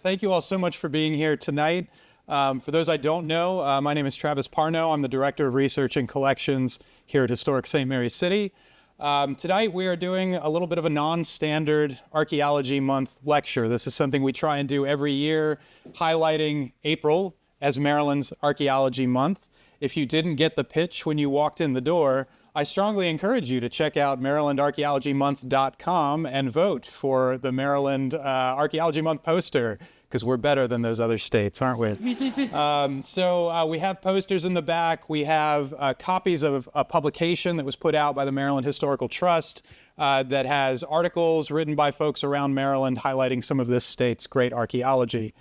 Thank you all so much for being here tonight. For those I don't know, my name is Travis Parno. I'm the Director of Research and Collections here at Historic St. Mary's City. Tonight we are doing a little bit of a non-standard Archaeology Month lecture. This is something we try and do every year, highlighting April as Maryland's Archaeology Month. If you didn't get the pitch when you walked in the door, I strongly encourage you to check out MarylandArchaeologyMonth.com and vote for the Maryland Archaeology Month poster, because we're better than those other states, aren't we? So we have posters in the back. We have copies of a publication that was put out by the Maryland Historical Trust that has articles written by folks around Maryland highlighting some of this state's great archaeology.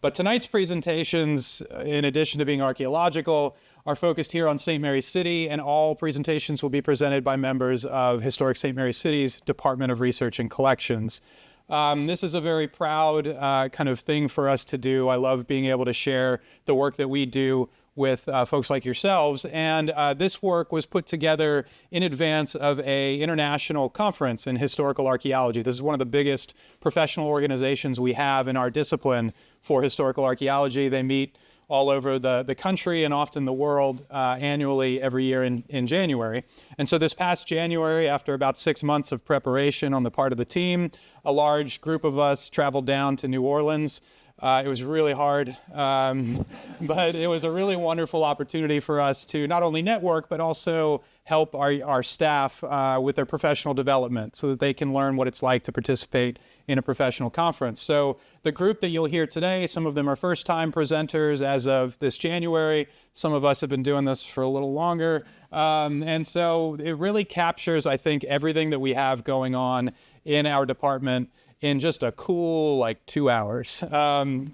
But tonight's presentations, in addition to being archaeological, are focused here on St. Mary's City, and all presentations will be presented by members of Historic St. Mary's City's Department of Research and Collections. This is a very proud kind of thing for us to do. I love being able to share the work that we do with folks like yourselves. And this work was put together in advance of an international conference in historical archaeology. This is one of the biggest professional organizations we have in our discipline for historical archaeology. They meet all over the country and often the world annually every year in January. And so this past January, after about 6 months of preparation on the part of the team, a large group of us traveled down to New Orleans. It was really hard, but it was a really wonderful opportunity for us to not only network, but also help our staff with their professional development so that they can learn what it's like to participate in a professional conference. So the group that you'll hear today, some of them are first-time presenters as of this January. Some of us have been doing this for a little longer. And so it really captures, I think, everything that we have going on in our department in just a cool, 2 hours.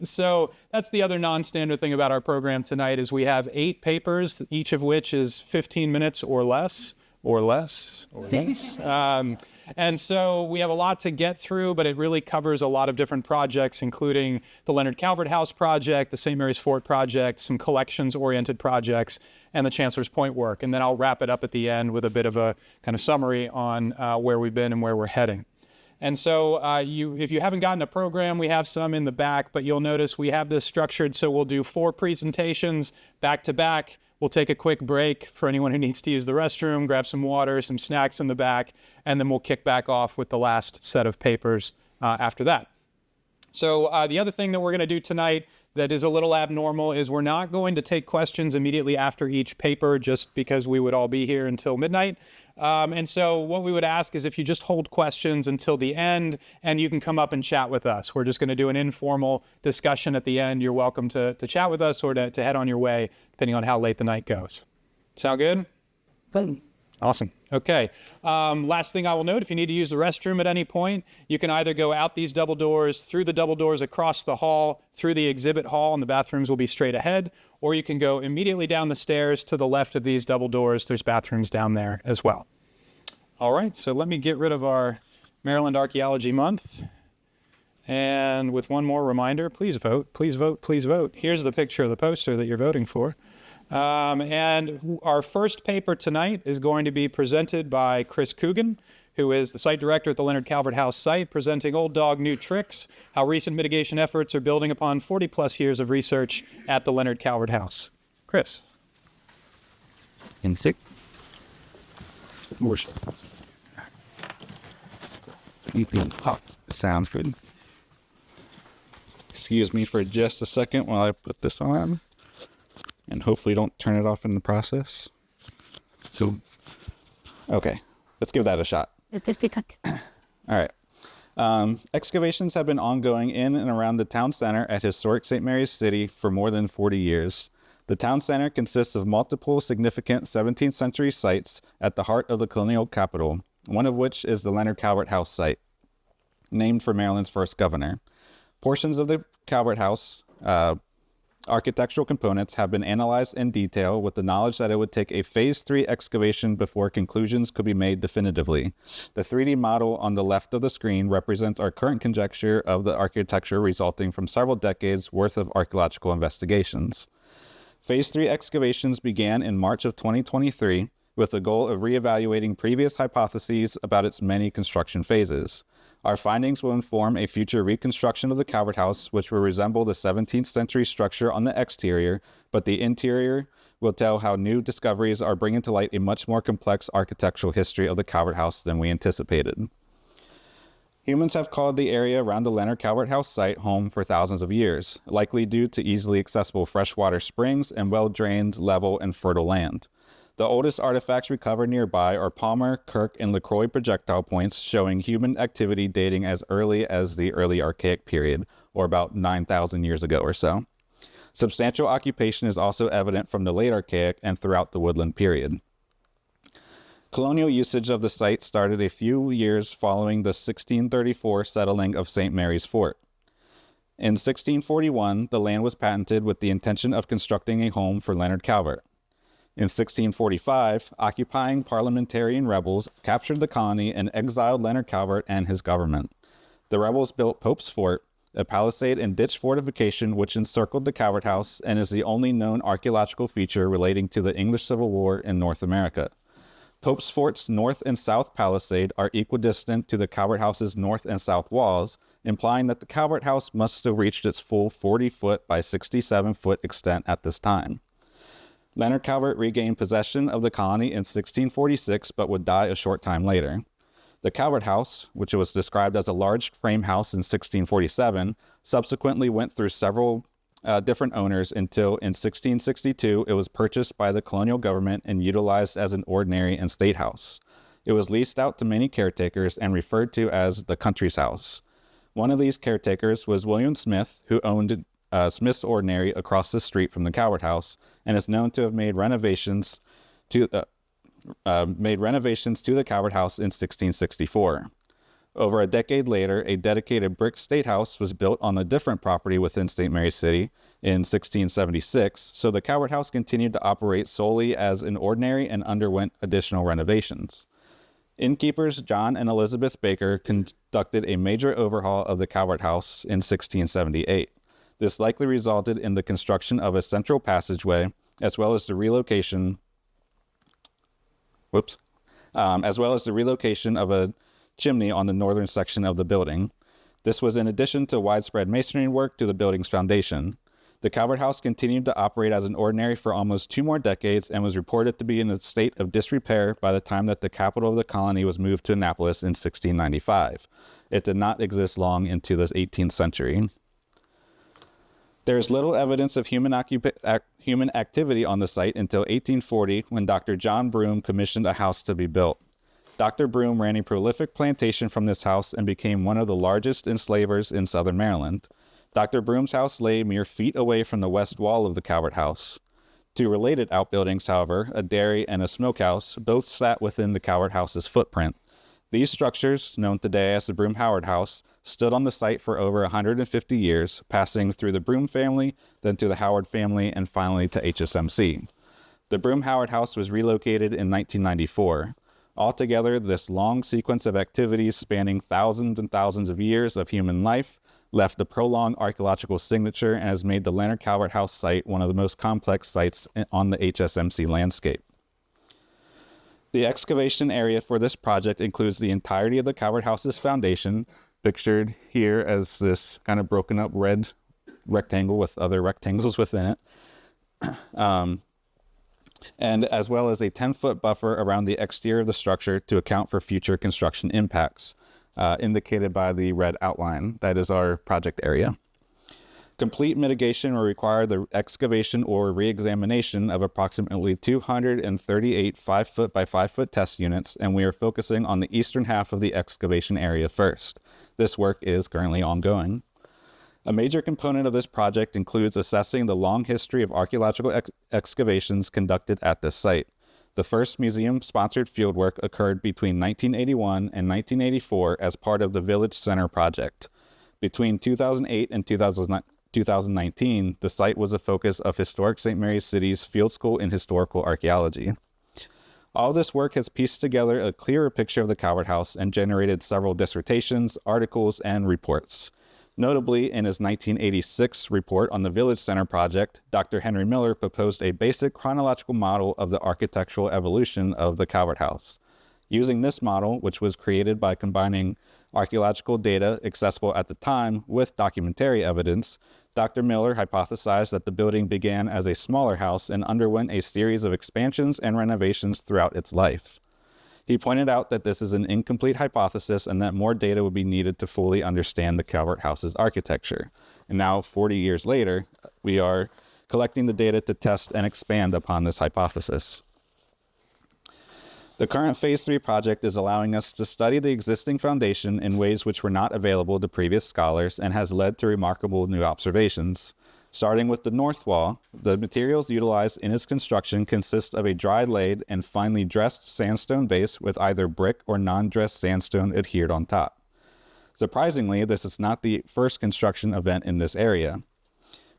So that's the other non-standard thing about our program tonight is we have 8 papers, each of which is 15 minutes or less. And so we have a lot to get through, but it really covers a lot of different projects, including the Leonard Calvert House project, the St. Mary's Fort project, some collections-oriented projects, and the Chancellor's Point work. And then I'll wrap it up at the end with a bit of a kind of summary on where we've been and where we're heading. And so if you haven't gotten a program, we have some in the back, but you'll notice we have this structured so we'll do 4 presentations back to back. We'll take a quick break for anyone who needs to use the restroom, grab some water, some snacks in the back, and then we'll kick back off with the last set of papers after that. So the other thing that we're going to do tonight that is a little abnormal is we're not going to take questions immediately after each paper just because we would all be here until midnight. And so what we would ask is if you just hold questions until the end and you can come up and chat with us. We're just going to do an informal discussion at the end. You're welcome to chat with us or to head on your way, depending on how late the night goes. Sound good? Awesome. Okay. Last thing I will note, if you need to use the restroom at any point, you can either go out these double doors, through the double doors across the hall, through the exhibit hall, and the bathrooms will be straight ahead, or you can go immediately down the stairs to the left of these double doors. There's bathrooms down there as well. All right, so let me get rid of our Maryland Archaeology Month. And with one more reminder, please vote, please vote, please vote. Here's the picture of the poster that you're voting for. And our first paper tonight is going to be presented by L Coogan, who is the site director at the Leonard Calvert House site, presenting Old Dog, New Tricks, how recent mitigation efforts are building upon 40-plus years of research at the Leonard Calvert House. Chris. In sick. Sounds good. Excuse me for just a second while I put this on. And hopefully don't turn it off in the process. So, okay, let's give that a shot. All right. Excavations have been ongoing in and around the town center at historic St. Mary's City for more than 40 years. The town center consists of multiple significant 17th century sites at the heart of the colonial capital, one of which is the Leonard Calvert House site, named for Maryland's first governor. Portions of the Calvert House architectural components have been analyzed in detail with the knowledge that it would take a Phase 3 excavation before conclusions could be made definitively. The 3D model on the left of the screen represents our current conjecture of the architecture resulting from several decades worth of archaeological investigations. Phase 3 excavations began in March of 2023 with the goal of reevaluating previous hypotheses about its many construction phases. Our findings will inform a future reconstruction of the Calvert House, which will resemble the 17th century structure on the exterior, but the interior will tell how new discoveries are bringing to light a much more complex architectural history of the Calvert House than we anticipated. Humans have called the area around the Leonard Calvert House site home for thousands of years, likely due to easily accessible freshwater springs and well-drained, level, and fertile land. The oldest artifacts recovered nearby are Palmer, Kirk, and LaCroix projectile points showing human activity dating as early as the early Archaic period, or about 9,000 years ago or so. Substantial occupation is also evident from the late Archaic and throughout the woodland period. Colonial usage of the site started a few years following the 1634 settling of St. Mary's Fort. In 1641, the land was patented with the intention of constructing a home for Leonard Calvert. In 1645, occupying parliamentarian rebels captured the colony and exiled Leonard Calvert and his government. The rebels built Pope's Fort, a palisade and ditch fortification which encircled the Calvert House and is the only known archaeological feature relating to the English Civil War in North America. Pope's Fort's north and south palisade are equidistant to the Calvert House's north and south walls, implying that the Calvert House must have reached its full 40-foot by 67-foot extent at this time. Leonard Calvert regained possession of the colony in 1646, but would die a short time later. The Calvert House, which was described as a large frame house in 1647, subsequently went through several different owners until in 1662 it was purchased by the colonial government and utilized as an ordinary and state house. It was leased out to many caretakers and referred to as the country's house. One of these caretakers was William Smith, who owned Smith's Ordinary across the street from the Calvert House, and is known to have made renovations to the Calvert House in 1664. Over a decade later, a dedicated brick state house was built on a different property within St. Mary's City in 1676, so the Calvert House continued to operate solely as an ordinary and underwent additional renovations. Innkeepers John and Elizabeth Baker conducted a major overhaul of the Calvert House in 1678. This likely resulted in the construction of a central passageway, as well as the relocation of a chimney on the northern section of the building. This was in addition to widespread masonry work to the building's foundation. The Calvert House continued to operate as an ordinary for almost 2 more decades and was reported to be in a state of disrepair by the time that the capital of the colony was moved to Annapolis in 1695. It did not exist long into the 18th century. There is little evidence of human activity on the site until 1840, when Dr. John Broome commissioned a house to be built. Dr. Broome ran a prolific plantation from this house and became one of the largest enslavers in southern Maryland. Dr. Broome's house lay mere feet away from the west wall of the Calvert House. Two related outbuildings, however, a dairy and a smokehouse, both sat within the Calvert House's footprint. These structures, known today as the Broome-Howard House, stood on the site for over 150 years, passing through the Broome family, then to the Howard family, and finally to HSMC. The Broome-Howard House was relocated in 1994. Altogether, this long sequence of activities spanning thousands and thousands of years of human life left a prolonged archaeological signature and has made the Leonard Calvert House site one of the most complex sites on the HSMC landscape. The excavation area for this project includes the entirety of the Calvert House's foundation, pictured here as this kind of broken up red rectangle with other rectangles within it, and as well as a 10-foot buffer around the exterior of the structure to account for future construction impacts, indicated by the red outline. That is our project area. Complete mitigation will require the excavation or re-examination of approximately 238 5-foot by 5-foot test units, and we are focusing on the eastern half of the excavation area first. This work is currently ongoing. A major component of this project includes assessing the long history of archaeological excavations conducted at this site. The first museum-sponsored fieldwork occurred between 1981 and 1984 as part of the Village Center project. Between 2008 and 2019, the site was a focus of Historic St. Mary's City's Field School in Historical Archaeology. All this work has pieced together a clearer picture of the Calvert House and generated several dissertations, articles, and reports. Notably, in his 1986 report on the Village Center project, Dr. Henry Miller proposed a basic chronological model of the architectural evolution of the Calvert House. Using this model, which was created by combining archaeological data accessible at the time with documentary evidence, Dr. Miller hypothesized that the building began as a smaller house and underwent a series of expansions and renovations throughout its life. He pointed out that this is an incomplete hypothesis and that more data would be needed to fully understand the Calvert House's architecture. And now, 40 years later, we are collecting the data to test and expand upon this hypothesis. The current Phase 3 project is allowing us to study the existing foundation in ways which were not available to previous scholars and has led to remarkable new observations. Starting with the north wall, the materials utilized in its construction consist of a dry laid and finely dressed sandstone base with either brick or non-dressed sandstone adhered on top. Surprisingly, this is not the first construction event in this area.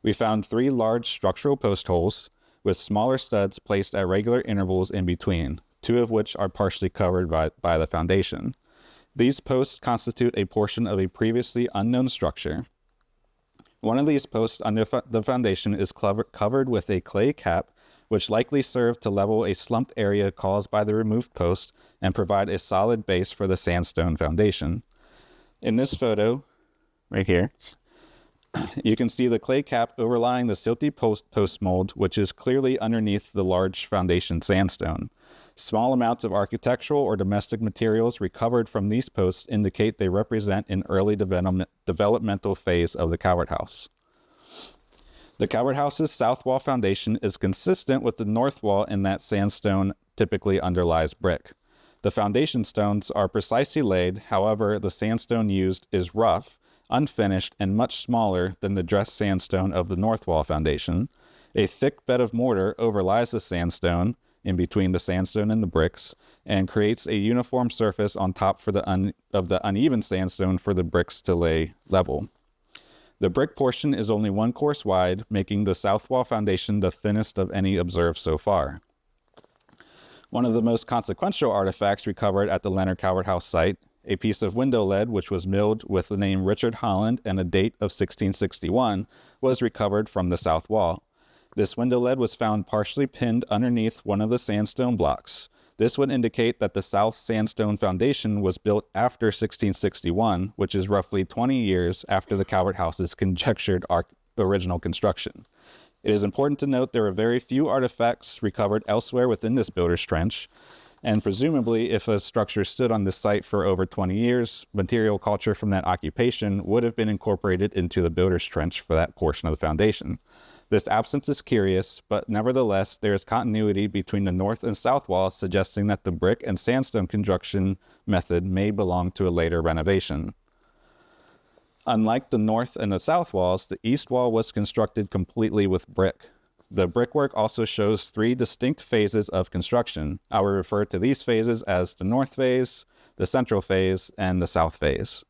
We found 3 large structural post holes with smaller studs placed at regular intervals in between, 2 of which are partially covered by the foundation. These posts constitute a portion of a previously unknown structure. One of these posts under the foundation is covered with a clay cap, which likely served to level a slumped area caused by the removed post and provide a solid base for the sandstone foundation. In this photo, right here, you can see the clay cap overlying the silty post mold, which is clearly underneath the large foundation sandstone. Small amounts of architectural or domestic materials recovered from these posts indicate they represent an early developmental phase of the Calvert House. The Calvert House's south wall foundation is consistent with the north wall in that sandstone typically underlies brick. The foundation stones are precisely laid, however, the sandstone used is rough, unfinished, and much smaller than the dressed sandstone of the north wall foundation. A thick bed of mortar overlies the sandstone in between the sandstone and the bricks and creates a uniform surface on top of the uneven sandstone for the bricks to lay level. The brick portion is only 1 course wide, making the south wall foundation the thinnest of any observed so far. One of the most consequential artifacts recovered at the Leonard Calvert House site, a piece of window lead which was milled with the name Richard Holland and a date of 1661, was recovered from the south wall. This window lead was found partially pinned underneath one of the sandstone blocks. This would indicate that the south sandstone foundation was built after 1661, which is roughly 20 years after the Calvert House's conjectured original construction. It is important to note there are very few artifacts recovered elsewhere within this builder's trench, and presumably if a structure stood on this site for over 20 years, material culture from that occupation would have been incorporated into the builder's trench for that portion of the foundation. This absence is curious, but nevertheless, there is continuity between the north and south walls, suggesting that the brick and sandstone construction method may belong to a later renovation. Unlike the north and the south walls, the east wall was constructed completely with brick. The brickwork also shows 3 distinct phases of construction. I will refer to these phases as the north phase, the central phase, and the south phase.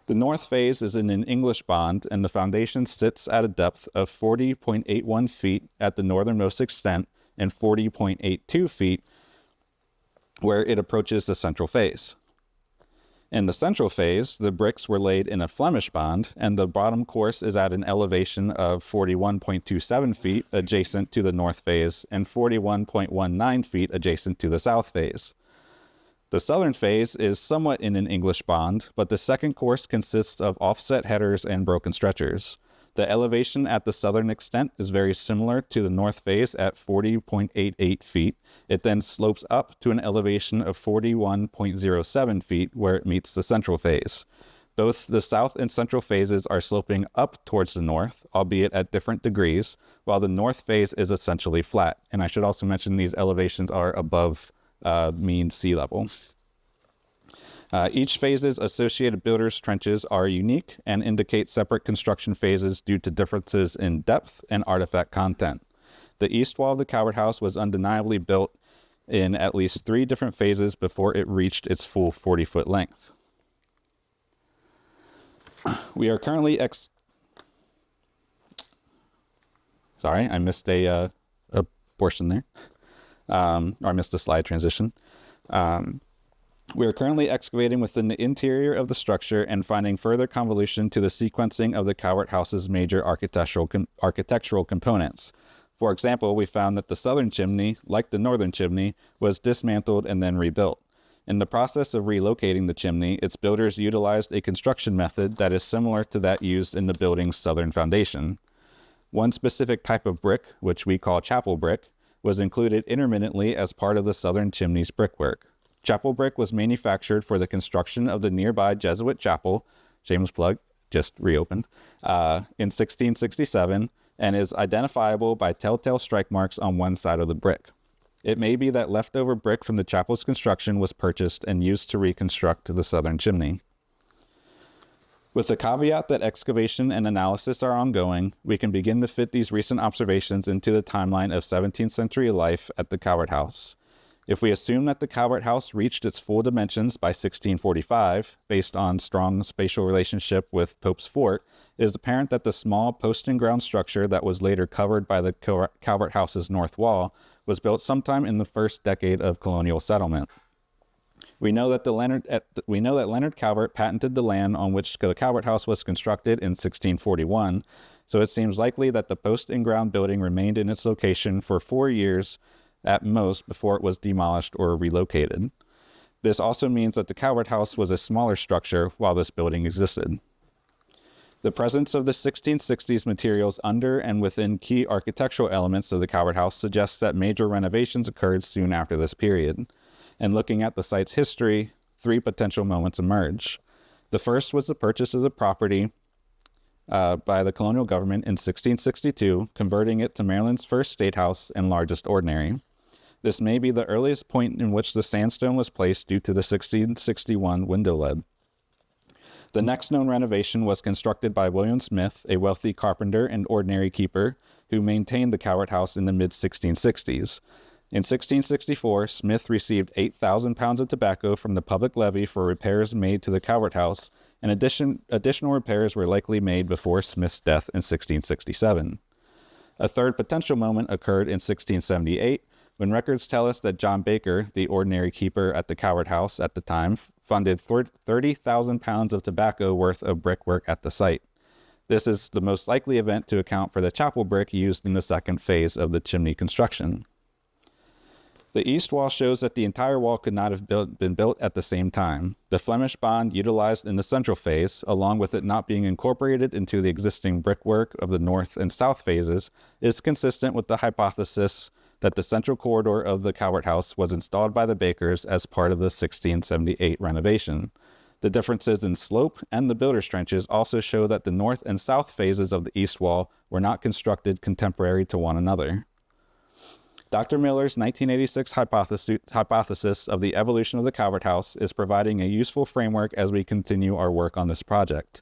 The north phase is in an English bond, and the foundation sits at a depth of 40.81 feet at the northernmost extent and 40.82 feet where it approaches the central phase. In the central phase, the bricks were laid in a Flemish bond, and the bottom course is at an elevation of 41.27 feet adjacent to the north phase and 41.19 feet adjacent to the south phase. The southern phase is somewhat in an English bond, but the second course consists of offset headers and broken stretchers. The elevation at the southern extent is very similar to the north phase at 40.88 feet. It then slopes up to an elevation of 41.07 feet where it meets the central phase. Both the south and central phases are sloping up towards the north, albeit at different degrees, while the north phase is essentially flat. And I should also mention these elevations are above mean sea level. Each phase's associated builders' trenches are unique and indicate separate construction phases due to differences in depth and artifact content. The east wall of the Calvert House was undeniably built in at least 3 different phases before it reached its full 40-foot length. We are currently Sorry, I missed a portion there. Or I missed a slide transition. We are currently excavating within the interior of the structure and finding further convolution to the sequencing of the Calvert House's major architectural components. For example, we found that the southern chimney, like the northern chimney, was dismantled and then rebuilt. In the process of relocating the chimney, its builders utilized a construction method that is similar to that used in the building's southern foundation. One specific type of brick, which we call chapel brick, was included intermittently as part of the southern chimney's brickwork. Chapel brick was manufactured for the construction of the nearby Jesuit chapel, shameless plug, just reopened, in 1667, and is identifiable by telltale strike marks on one side of the brick. It may be that leftover brick from the chapel's construction was purchased and used to reconstruct the southern chimney. With the caveat that excavation and analysis are ongoing, we can begin to fit these recent observations into the timeline of 17th century life at the Calvert House. If we assume that the Calvert House reached its full dimensions by 1645, based on strong spatial relationship with Pope's Fort, it is apparent that the small post-and-ground structure that was later covered by the Calvert House's north wall was built sometime in the first decade of colonial settlement. We know that Leonard Calvert patented the land on which the Calvert House was constructed in 1641, so it seems likely that the post-and-ground building remained in its location for 4 years at most before it was demolished or relocated. This also means that the Calvert House was a smaller structure while this building existed. The presence of the 1660s materials under and within key architectural elements of the Calvert House suggests that major renovations occurred soon after this period. And looking at the site's history, 3 potential moments emerge. The first was the purchase of the property by the colonial government in 1662, converting it to Maryland's first state house and largest ordinary. This may be the earliest point in which the sandstone was placed due to the 1661 window lead. The next known renovation was constructed by William Smith, a wealthy carpenter and ordinary keeper who maintained the Calvert House in the mid-1660s. In 1664, Smith received 8,000 pounds of tobacco from the public levy for repairs made to the Calvert House, and additional repairs were likely made before Smith's death in 1667. A third potential moment occurred in 1678, when records tell us that John Baker, the ordinary keeper at the Calvert House at the time, funded 30,000 pounds of tobacco worth of brickwork at the site. This is the most likely event to account for the chapel brick used in the second phase of the chimney construction. The east wall shows that the entire wall could not have been built at the same time. The Flemish bond utilized in the central phase, along with it not being incorporated into the existing brickwork of the north and south phases, is consistent with the hypothesis that the central corridor of the Calvert House was installed by the Bakers as part of the 1678 renovation. The differences in slope and the builder's trenches also show that the north and south phases of the east wall were not constructed contemporary to one another. Dr. Miller's 1986 hypothesis of the evolution of the Calvert House is providing a useful framework as we continue our work on this project.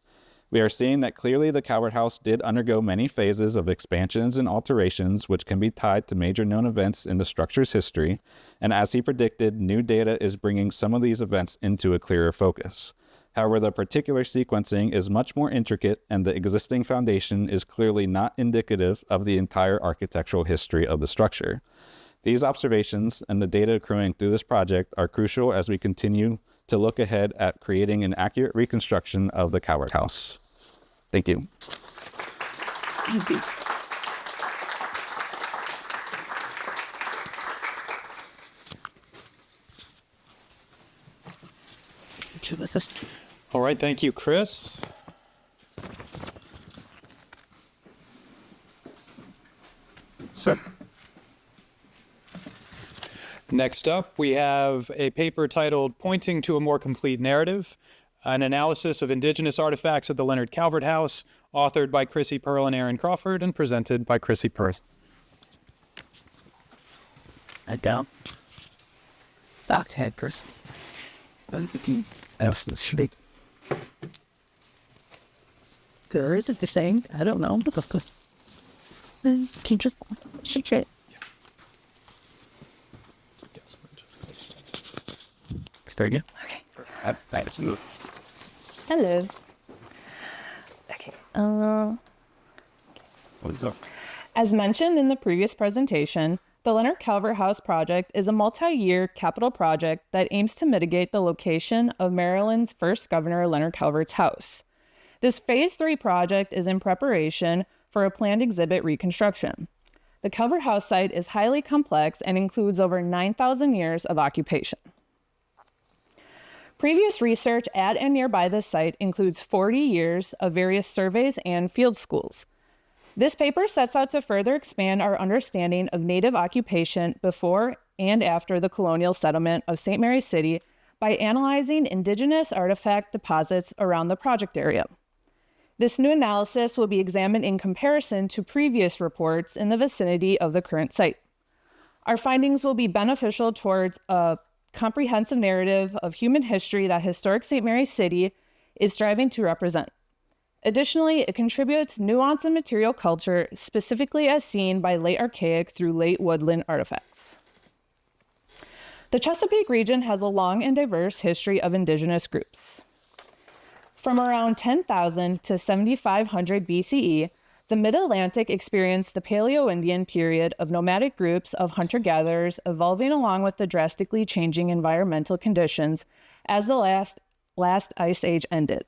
We are seeing that clearly the Calvert House did undergo many phases of expansions and alterations which can be tied to major known events in the structure's history, and as he predicted, new data is bringing some of these events into a clearer focus. However, the particular sequencing is much more intricate, and the existing foundation is clearly not indicative of the entire architectural history of the structure. These observations and the data accruing through this project are crucial as we continue to look ahead at creating an accurate reconstruction of the Calvert House. Thank you. Thank you. All right, thank you, Chris. Sir. Next up, we have a paper titled Pointing to a More Complete Narrative, an analysis of Indigenous artifacts at the Leonard Calvert House, authored by Chrissy, Perl, and Erin Crawford, and presented by Chrissy Perl. Head down. Back to head, Chris. Else this should be. Or is it the same? I don't know. Can you just shake it? Start again? Okay. Hello. Okay. As mentioned in the previous presentation, The Leonard Calvert House project is a multi-year capital project that aims to mitigate the location of Maryland's first governor, Leonard Calvert's house. This Phase 3 project is in preparation for a planned exhibit reconstruction. The Calvert House site is highly complex and includes over 9,000 years of occupation. Previous research at and nearby this site includes 40 years of various surveys and field schools. This paper sets out to further expand our understanding of Native occupation before and after the colonial settlement of St. Mary's City by analyzing Indigenous artifact deposits around the project area. This new analysis will be examined in comparison to previous reports in the vicinity of the current site. Our findings will be beneficial towards a comprehensive narrative of human history that historic St. Mary's City is striving to represent. Additionally, it contributes nuance and material culture, specifically as seen by late Archaic through late woodland artifacts. The Chesapeake region has a long and diverse history of Indigenous groups. From around 10,000 to 7,500 BCE, the Mid-Atlantic experienced the Paleo-Indian period of nomadic groups of hunter-gatherers evolving along with the drastically changing environmental conditions as the last ice age ended.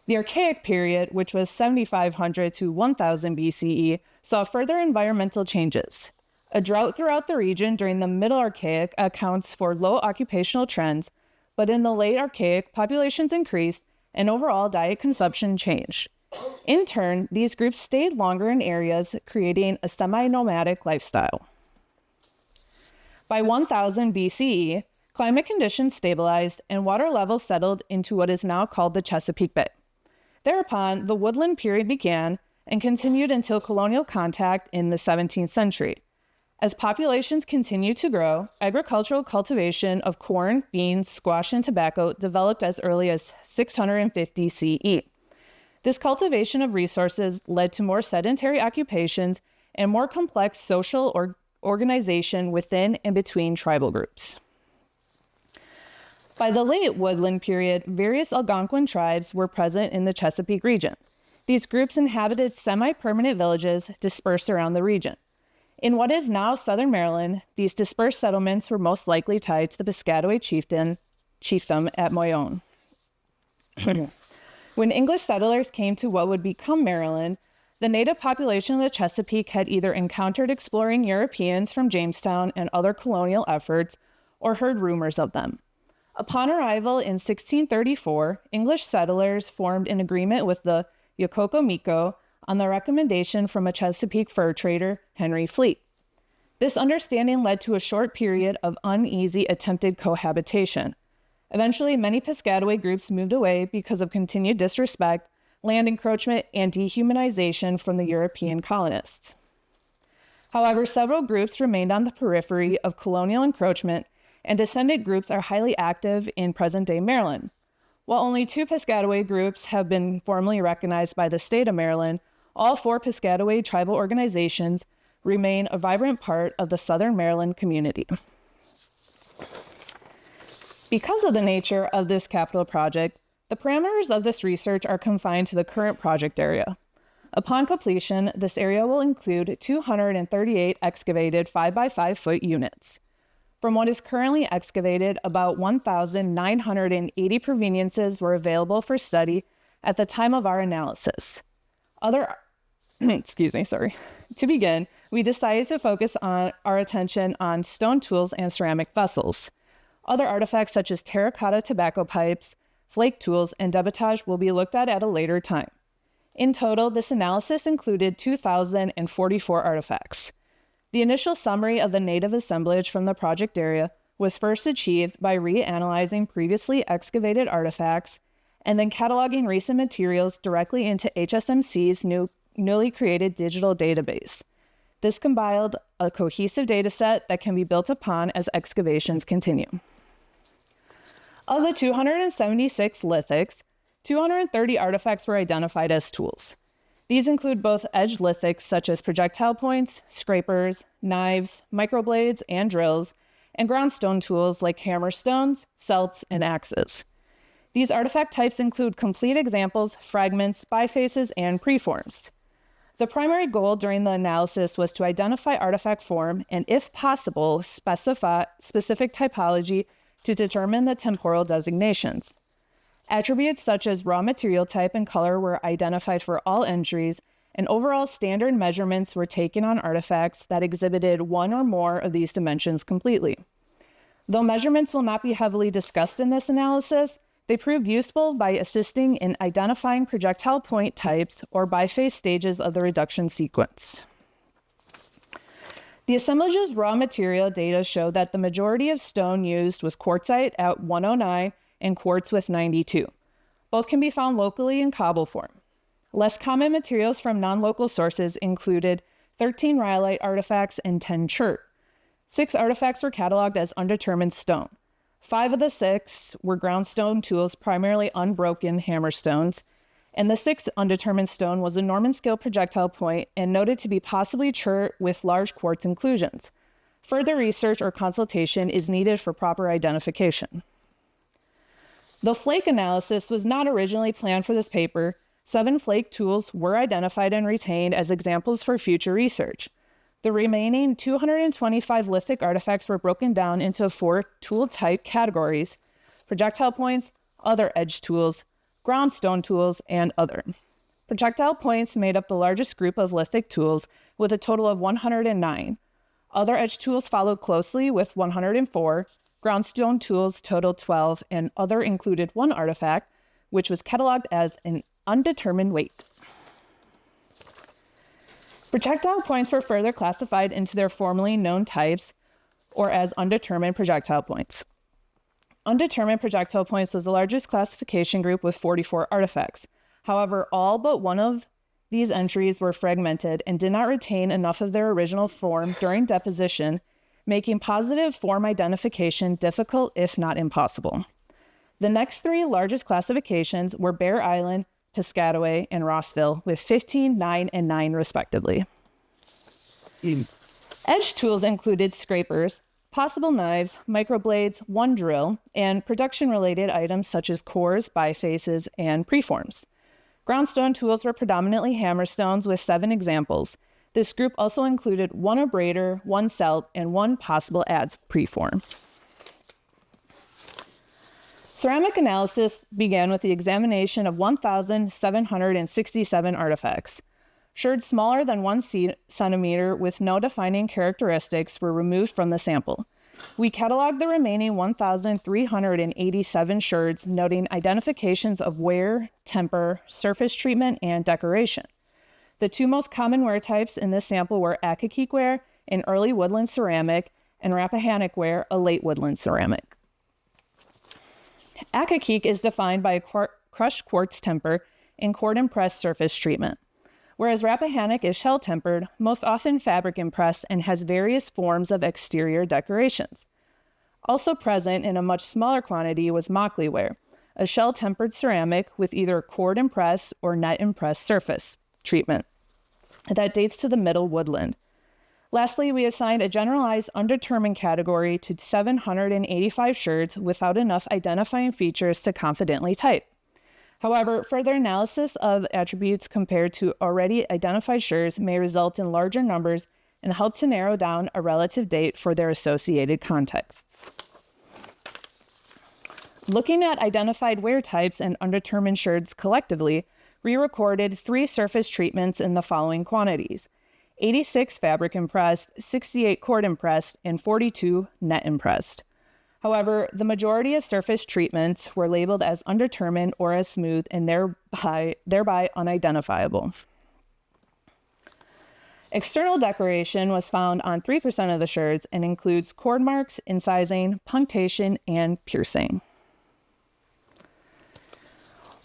The Archaic period, which was 7,500 to 1,000 BCE, saw further environmental changes. A drought throughout the region during the Middle Archaic accounts for low occupational trends, but in the Late Archaic, populations increased and overall diet consumption changed. In turn, these groups stayed longer in areas, creating a semi-nomadic lifestyle. By 1000 BCE, climate conditions stabilized and water levels settled into what is now called the Chesapeake Bay. Thereupon, the woodland period began and continued until colonial contact in the 17th century. As populations continued to grow, agricultural cultivation of corn, beans, squash, and tobacco developed as early as 650 CE. This cultivation of resources led to more sedentary occupations and more complex social organization within and between tribal groups. By the late woodland period, various Algonquin tribes were present in the Chesapeake region. These groups inhabited semi-permanent villages dispersed around the region. In what is now southern Maryland, these dispersed settlements were most likely tied to the Piscataway chiefdom at Moyon. When English settlers came to what would become Maryland, the native population of the Chesapeake had either encountered exploring Europeans from Jamestown and other colonial efforts, or heard rumors of them. Upon arrival in 1634, English settlers formed an agreement with the Yokoko-Miko on the recommendation from a Chesapeake fur trader, Henry Fleet. This understanding led to a short period of uneasy attempted cohabitation. Eventually, many Piscataway groups moved away because of continued disrespect, land encroachment, and dehumanization from the European colonists. However, several groups remained on the periphery of colonial encroachment, and descendant groups are highly active in present-day Maryland. While only 2 Piscataway groups have been formally recognized by the state of Maryland, all 4 Piscataway tribal organizations remain a vibrant part of the Southern Maryland community. Because of the nature of this capital project, the parameters of this research are confined to the current project area. Upon completion, this area will include 238 excavated 5x5 foot units. From what is currently excavated, about 1,980 proveniences were available for study at the time of our analysis. To begin, we decided to focus our attention on stone tools and ceramic vessels. Other artifacts such as terracotta tobacco pipes, flake tools, and debitage will be looked at a later time. In total, this analysis included 2,044 artifacts. The initial summary of the native assemblage from the project area was first achieved by reanalyzing previously excavated artifacts and then cataloging recent materials directly into HSMC's newly created digital database. This compiled a cohesive data set that can be built upon as excavations continue. Of the 276 lithics, 230 artifacts were identified as tools. These include both edge lithics such as projectile points, scrapers, knives, microblades, and drills, and ground stone tools like hammerstones, celts, and axes. These artifact types include complete examples, fragments, bifaces, and preforms. The primary goal during the analysis was to identify artifact form and, if possible, specify specific typology to determine the temporal designations. Attributes such as raw material type and color were identified for all entries, and overall standard measurements were taken on artifacts that exhibited one or more of these dimensions completely. Though measurements will not be heavily discussed in this analysis, they proved useful by assisting in identifying projectile point types or biphase stages of the reduction sequence. The assemblage's raw material data show that the majority of stone used was quartzite at 109 and quartz with 92. Both can be found locally in cobble form. Less common materials from non-local sources included 13 rhyolite artifacts and 10 chert. 6 artifacts were cataloged as undetermined stone. 5 of the 6 were ground stone tools, primarily unbroken hammerstones, and the 6th undetermined stone was a Norman scale projectile point and noted to be possibly chert with large quartz inclusions. Further research or consultation is needed for proper identification. The flake analysis was not originally planned for this paper. 7 flake tools were identified and retained as examples for future research. The remaining 225 lithic artifacts were broken down into 4 tool type categories: projectile points, other edge tools, ground stone tools, and other. Projectile points made up the largest group of lithic tools with a total of 109. Other edge tools followed closely with 104. Ground stone tools totaled 12, and other included 1 artifact, which was cataloged as an undetermined weight. Projectile points were further classified into their formerly known types, or as undetermined projectile points. Undetermined projectile points was the largest classification group with 44 artifacts. However, all but one of these entries were fragmented and did not retain enough of their original form during deposition, making positive form identification difficult, if not impossible. The next 3 largest classifications were Bear Island, Piscataway, and Rossville, with 15, 9, and 9 respectively. Edge tools included scrapers, possible knives, microblades, 1 drill, and production-related items such as cores, bifaces, and preforms. Groundstone tools were predominantly hammerstones with 7 examples. This group also included 1 abrader, 1 celt, and 1 possible adze preform. Ceramic analysis began with the examination of 1,767 artifacts. Sherds smaller than 1 centimeter with no defining characteristics were removed from the sample. We cataloged the remaining 1,387 sherds, noting identifications of wear, temper, surface treatment, and decoration. The 2 most common wear types in this sample were Accokeek ware, an early woodland ceramic, and Rappahannock ware, a late woodland ceramic. Accokeek is defined by a crushed quartz temper and cord and press surface treatment, whereas Rappahannock is shell tempered, most often fabric impressed, and has various forms of exterior decorations. Also present in a much smaller quantity was Mockley ware, a shell tempered ceramic with either cord and press or net impressed surface treatment that dates to the middle woodland. Lastly, we assigned a generalized undetermined category to 785 sherds without enough identifying features to confidently type. However, further analysis of attributes compared to already identified sherds may result in larger numbers and help to narrow down a relative date for their associated contexts. Looking at identified wear types and undetermined sherds collectively, we recorded 3 surface treatments in the following quantities: 86 fabric impressed, 68 cord impressed, and 42 net impressed. However, the majority of surface treatments were labeled as undetermined or as smooth and thereby unidentifiable. External decoration was found on 3% of the sherds and includes cord marks, incising, punctation, and piercing.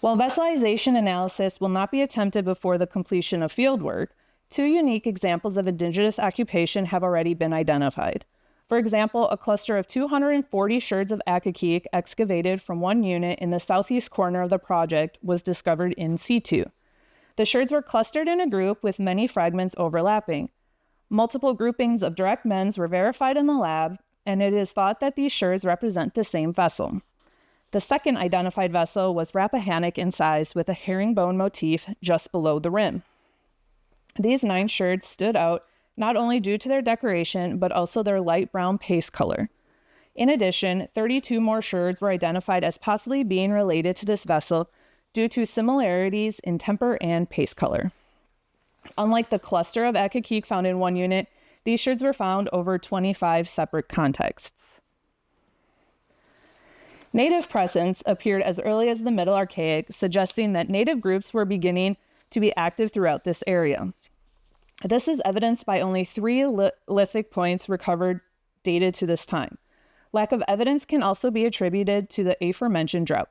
While vesselization analysis will not be attempted before the completion of fieldwork, 2 unique examples of Indigenous occupation have already been identified. For example, a cluster of 240 sherds of Accokeek excavated from 1 unit in the southeast corner of the project was discovered in situ. The sherds were clustered in a group with many fragments overlapping. Multiple groupings of direct mends were verified in the lab, and it is thought that these sherds represent the same vessel. The second identified vessel was Rappahannock in size with a herringbone motif just below the rim. These 9 sherds stood out not only due to their decoration, but also their light brown paste color. In addition, 32 more sherds were identified as possibly being related to this vessel due to similarities in temper and paste color. Unlike the cluster of Akakik found in one unit, these sherds were found over 25 separate contexts. Native presence appeared as early as the Middle Archaic, suggesting that native groups were beginning to be active throughout this area. This is evidenced by only 3 lithic points recovered dated to this time. Lack of evidence can also be attributed to the aforementioned drought.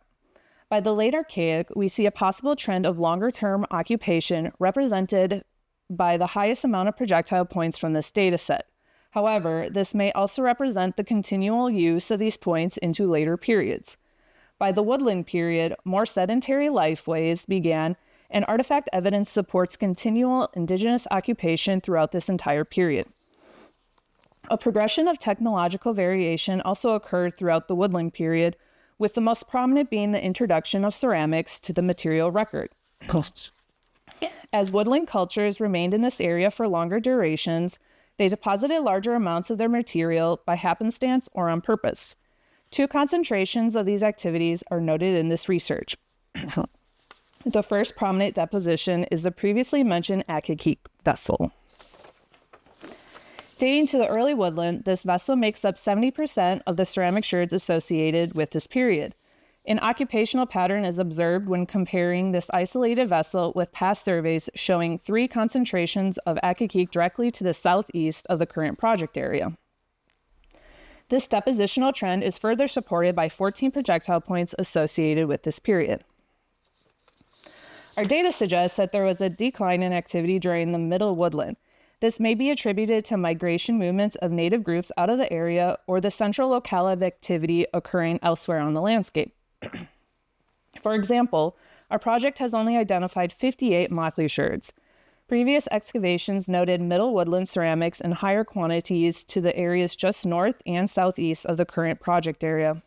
By the late Archaic, we see a possible trend of longer-term occupation represented by the highest amount of projectile points from this data set. However, this may also represent the continual use of these points into later periods. By the Woodland period, more sedentary lifeways began, and artifact evidence supports continual Indigenous occupation throughout this entire period. A progression of technological variation also occurred throughout the Woodland period, with the most prominent being the introduction of ceramics to the material record. As woodland cultures remained in this area for longer durations, they deposited larger amounts of their material by happenstance or on purpose. 2 concentrations of these activities are noted in this research. The first prominent deposition is the previously mentioned Akakik vessel. Dating to the early woodland, this vessel makes up 70% of the ceramic sherds associated with this period. An occupational pattern is observed when comparing this isolated vessel with past surveys showing 3 concentrations of Akakik directly to the southeast of the current project area. This depositional trend is further supported by 14 projectile points associated with this period. Our data suggests that there was a decline in activity during the middle woodland. This may be attributed to migration movements of native groups out of the area or the central locale of activity occurring elsewhere on the landscape. For example, our project has only identified 58 motley sherds. Previous excavations noted middle woodland ceramics in higher quantities to the areas just north and southeast of the current project area,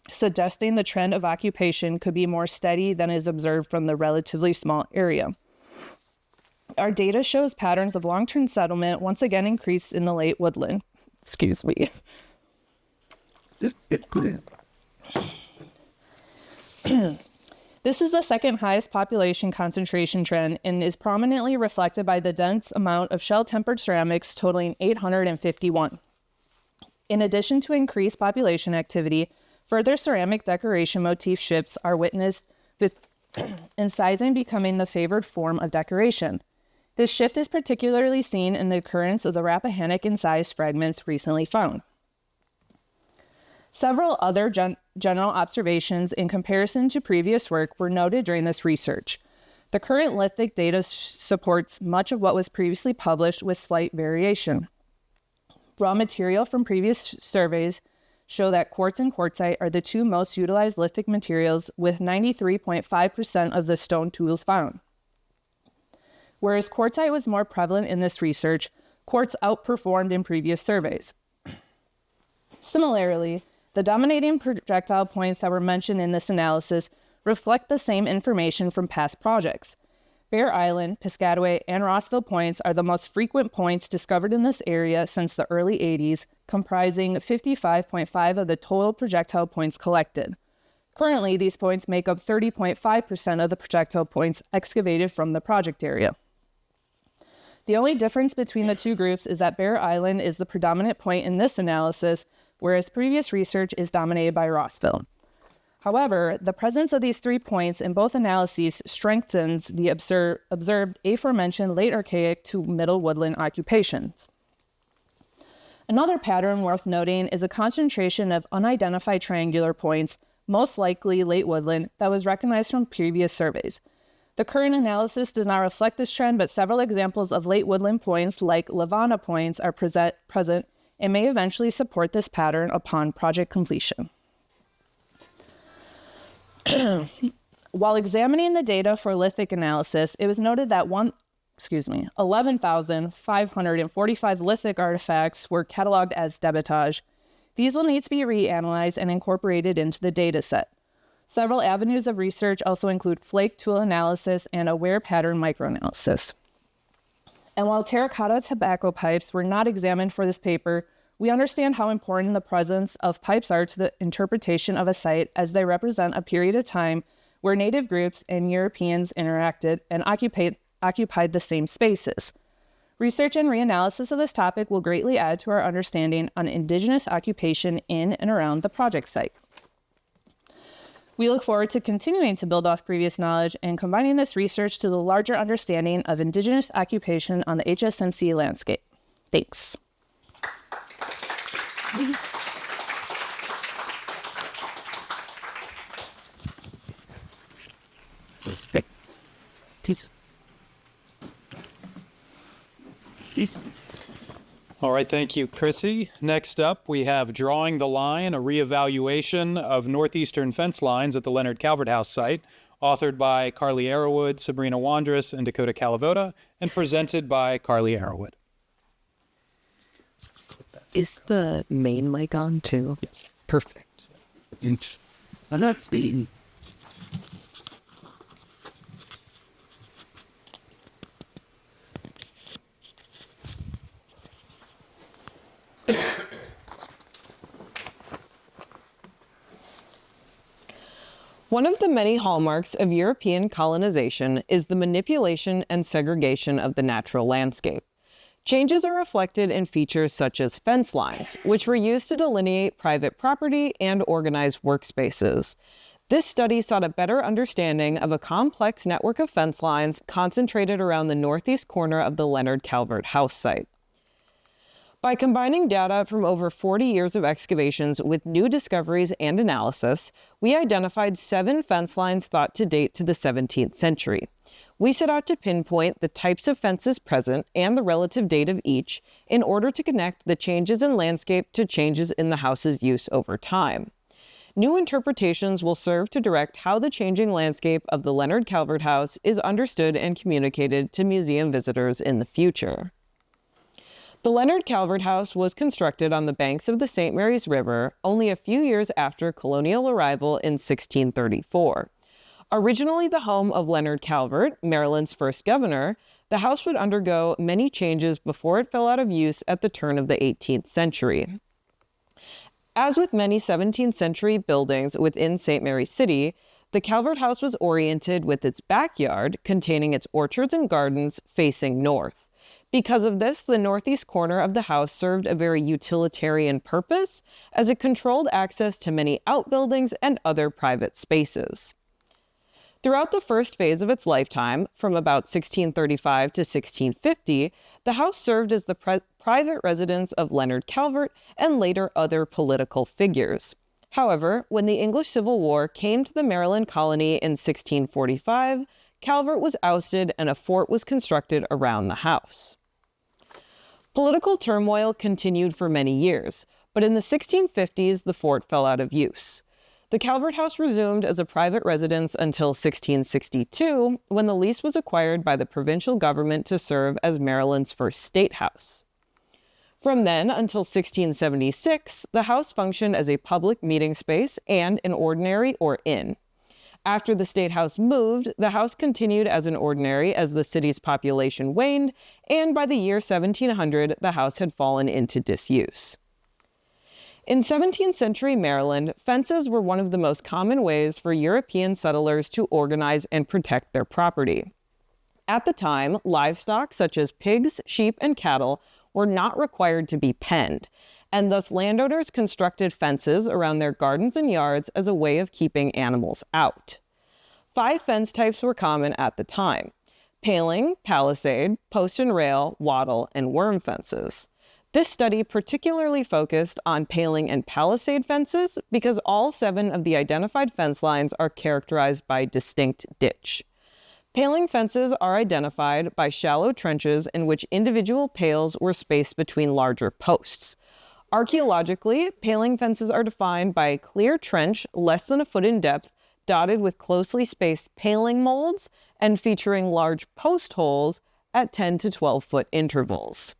suggesting the trend of occupation could be more steady than is observed from the relatively small area. Our data shows patterns of long-term settlement once again increased in the late woodland. Excuse me. This is the second highest population concentration trend and is prominently reflected by the dense amount of shell-tempered ceramics totaling 851. In addition to increased population activity, further ceramic decoration motif shifts are witnessed, with incising becoming the favored form of decoration. This shift is particularly seen in the occurrence of the Rappahannock incised fragments recently found. Several other general observations in comparison to previous work were noted during this research. The current lithic data supports much of what was previously published with slight variation. Raw material from previous surveys show that quartz and quartzite are the 2 most utilized lithic materials, with 93.5% of the stone tools found. Whereas quartzite was more prevalent in this research, quartz outperformed in previous surveys. Similarly, the dominating projectile points that were mentioned in this analysis reflect the same information from past projects. Bear Island, Piscataway, and Rossville points are the most frequent points discovered in this area since the early 80s, comprising 55.5% of the total projectile points collected. Currently, these points make up 30.5% of the projectile points excavated from the project area. The only difference between the 2 groups is that Bear Island is the predominant point in this analysis, whereas previous research is dominated by Rossville. However, the presence of these 3 points in both analyses strengthens the observed aforementioned late Archaic to middle woodland occupations. Another pattern worth noting is a concentration of unidentified triangular points, most likely late woodland, that was recognized from previous surveys. The current analysis does not reflect this trend, but several examples of late woodland points, like Lavana points, are present and may eventually support this pattern upon project completion. While examining the data for lithic analysis, it was noted that 11,545 lithic artifacts were cataloged as debitage. These will need to be reanalyzed and incorporated into the data set. Several avenues of research also include flake tool analysis and aware pattern microanalysis. And while terracotta tobacco pipes were not examined for this paper, we understand how important the presence of pipes are to the interpretation of a site, as they represent a period of time where Native groups and Europeans interacted and occupied the same spaces. Research and reanalysis of this topic will greatly add to our understanding on Indigenous occupation in and around the project site. We look forward to continuing to build off previous knowledge and combining this research to the larger understanding of Indigenous occupation on the HSMC landscape. Thanks. All right, thank you, Chrissy. Next up, we have Drawing the Line, a reevaluation of Northeastern fence lines at the Leonard Calvert House site, authored by Carley Arrowood, Sabrina Wandres, and Dakota Kalavoda, and presented by Carley Arrowood. Is the main mic on too? Yes. Perfect. I'm not seeing. One of the many hallmarks of European colonization is the manipulation and segregation of the natural landscape. Changes are reflected in features such as fence lines, which were used to delineate private property and organize workspaces. This study sought a better understanding of a complex network of fence lines concentrated around the northeast corner of the Leonard Calvert house site. By combining data from over 40 years of excavations with new discoveries and analysis, we identified 7 fence lines thought to date to the 17th century. We set out to pinpoint the types of fences present and the relative date of each in order to connect the changes in landscape to changes in the house's use over time. New interpretations will serve to direct how the changing landscape of the Leonard Calvert House is understood and communicated to museum visitors in the future. The Leonard Calvert House was constructed on the banks of the St. Mary's River only a few years after colonial arrival in 1634. Originally the home of Leonard Calvert, Maryland's first governor, the house would undergo many changes before it fell out of use at the turn of the 18th century. As with many 17th century buildings within St. Mary's City, the Calvert House was oriented with its backyard, containing its orchards and gardens, facing north. Because of this, the northeast corner of the house served a very utilitarian purpose, as it controlled access to many outbuildings and other private spaces. Throughout the first phase of its lifetime, from about 1635 to 1650, the house served as the private residence of Leonard Calvert and later other political figures. However, when the English Civil War came to the Maryland colony in 1645, Calvert was ousted and a fort was constructed around the house. Political turmoil continued for many years, but in the 1650s, the fort fell out of use. The Calvert House resumed as a private residence until 1662, when the lease was acquired by the provincial government to serve as Maryland's first state house. From then until 1676, the house functioned as a public meeting space and an ordinary or inn. After the State House moved, the house continued as an ordinary as the city's population waned, and by the year 1700, the house had fallen into disuse. In 17th century Maryland, fences were one of the most common ways for European settlers to organize and protect their property. At the time, livestock such as pigs, sheep, and cattle were not required to be penned, and thus landowners constructed fences around their gardens and yards as a way of keeping animals out. 5 fence types were common at the time: paling, palisade, post and rail, wattle, and worm fences. This study particularly focused on paling and palisade fences because all 7 of the identified fence lines are characterized by distinct ditch. Paling fences are identified by shallow trenches in which individual pales were spaced between larger posts. Archaeologically, paling fences are defined by a clear trench less than a foot in depth, dotted with closely spaced paling molds and featuring large post holes at 10 to 12 foot intervals.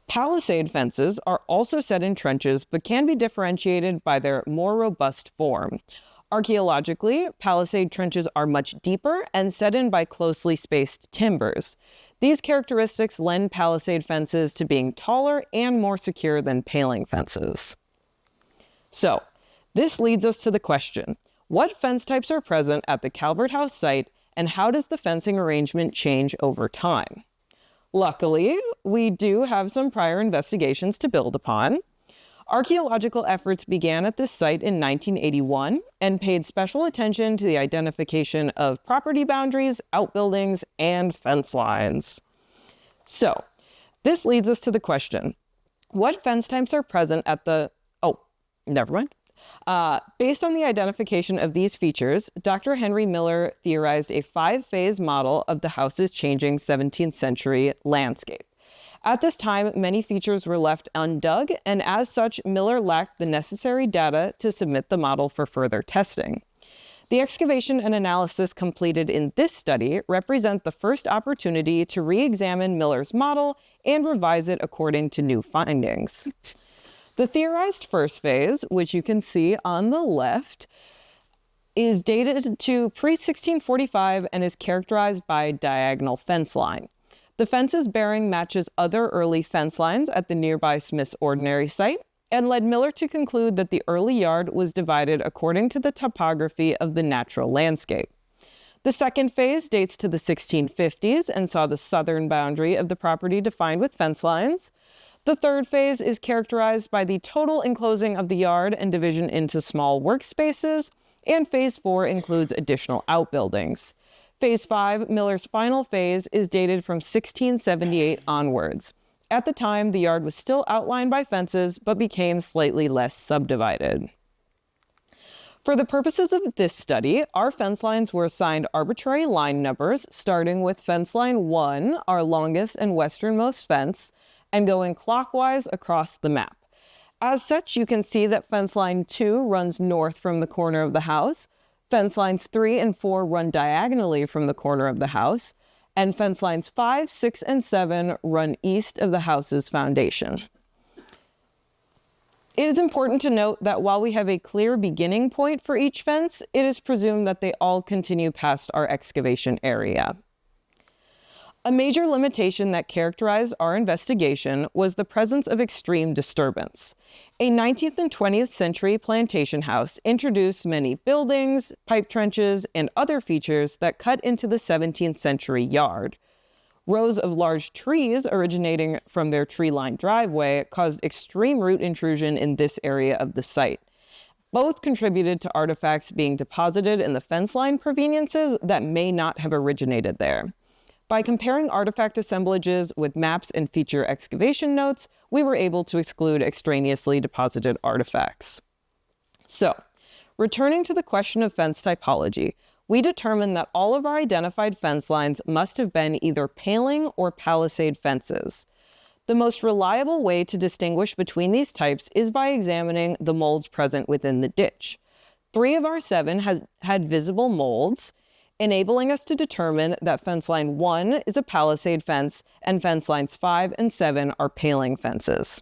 Palisade fences are also set in trenches but can be differentiated by their more robust form. Archaeologically, palisade trenches are much deeper and set in by closely spaced timbers. These characteristics lend palisade fences to being taller and more secure than paling fences. So, this leads us to the question, what fence types are present at the Calvert House site, and how does the fencing arrangement change over time? Luckily, we do have some prior investigations to build upon. Archaeological efforts began at this site in 1981 and paid special attention to the identification of property boundaries, outbuildings, and fence lines. So, this leads us to the question, what fence types are present at the... Oh, never mind. Based on the identification of these features, Dr. Henry Miller theorized a 5-phase model of the house's changing 17th century landscape. At this time, many features were left undug, and as such, Miller lacked the necessary data to submit the model for further testing. The excavation and analysis completed in this study represent the first opportunity to re-examine Miller's model and revise it according to new findings. The theorized first phase, which you can see on the left, is dated to pre-1645 and is characterized by diagonal fence line. The fence's bearing matches other early fence lines at the nearby Smith's Ordinary site and led Miller to conclude that the early yard was divided according to the topography of the natural landscape. The second phase dates to the 1650s and saw the southern boundary of the property defined with fence lines. The third phase is characterized by the total enclosing of the yard and division into small workspaces, and phase 4 includes additional outbuildings. Phase 5, Miller's final phase, is dated from 1678 onwards. At the time, the yard was still outlined by fences, but became slightly less subdivided. For the purposes of this study, our fence lines were assigned arbitrary line numbers, starting with fence line 1, our longest and westernmost fence, and going clockwise across the map. As such, you can see that fence line 2 runs north from the corner of the house, fence lines 3 and 4 run diagonally from the corner of the house, and fence lines 5, 6, and 7 run east of the house's foundation. It is important to note that while we have a clear beginning point for each fence, it is presumed that they all continue past our excavation area. A major limitation that characterized our investigation was the presence of extreme disturbance. A 19th and 20th century plantation house introduced many buildings, pipe trenches, and other features that cut into the 17th century yard. Rows of large trees originating from their tree-lined driveway caused extreme root intrusion in this area of the site. Both contributed to artifacts being deposited in the fence line proveniences that may not have originated there. By comparing artifact assemblages with maps and feature excavation notes, we were able to exclude extraneously deposited artifacts. So, returning to the question of fence typology, we determined that all of our identified fence lines must have been either paling or palisade fences. The most reliable way to distinguish between these types is by examining the molds present within the ditch. 3 of our 7 had visible molds, enabling us to determine that fence line 1 is a palisade fence and fence lines 5 and 7 are paling fences.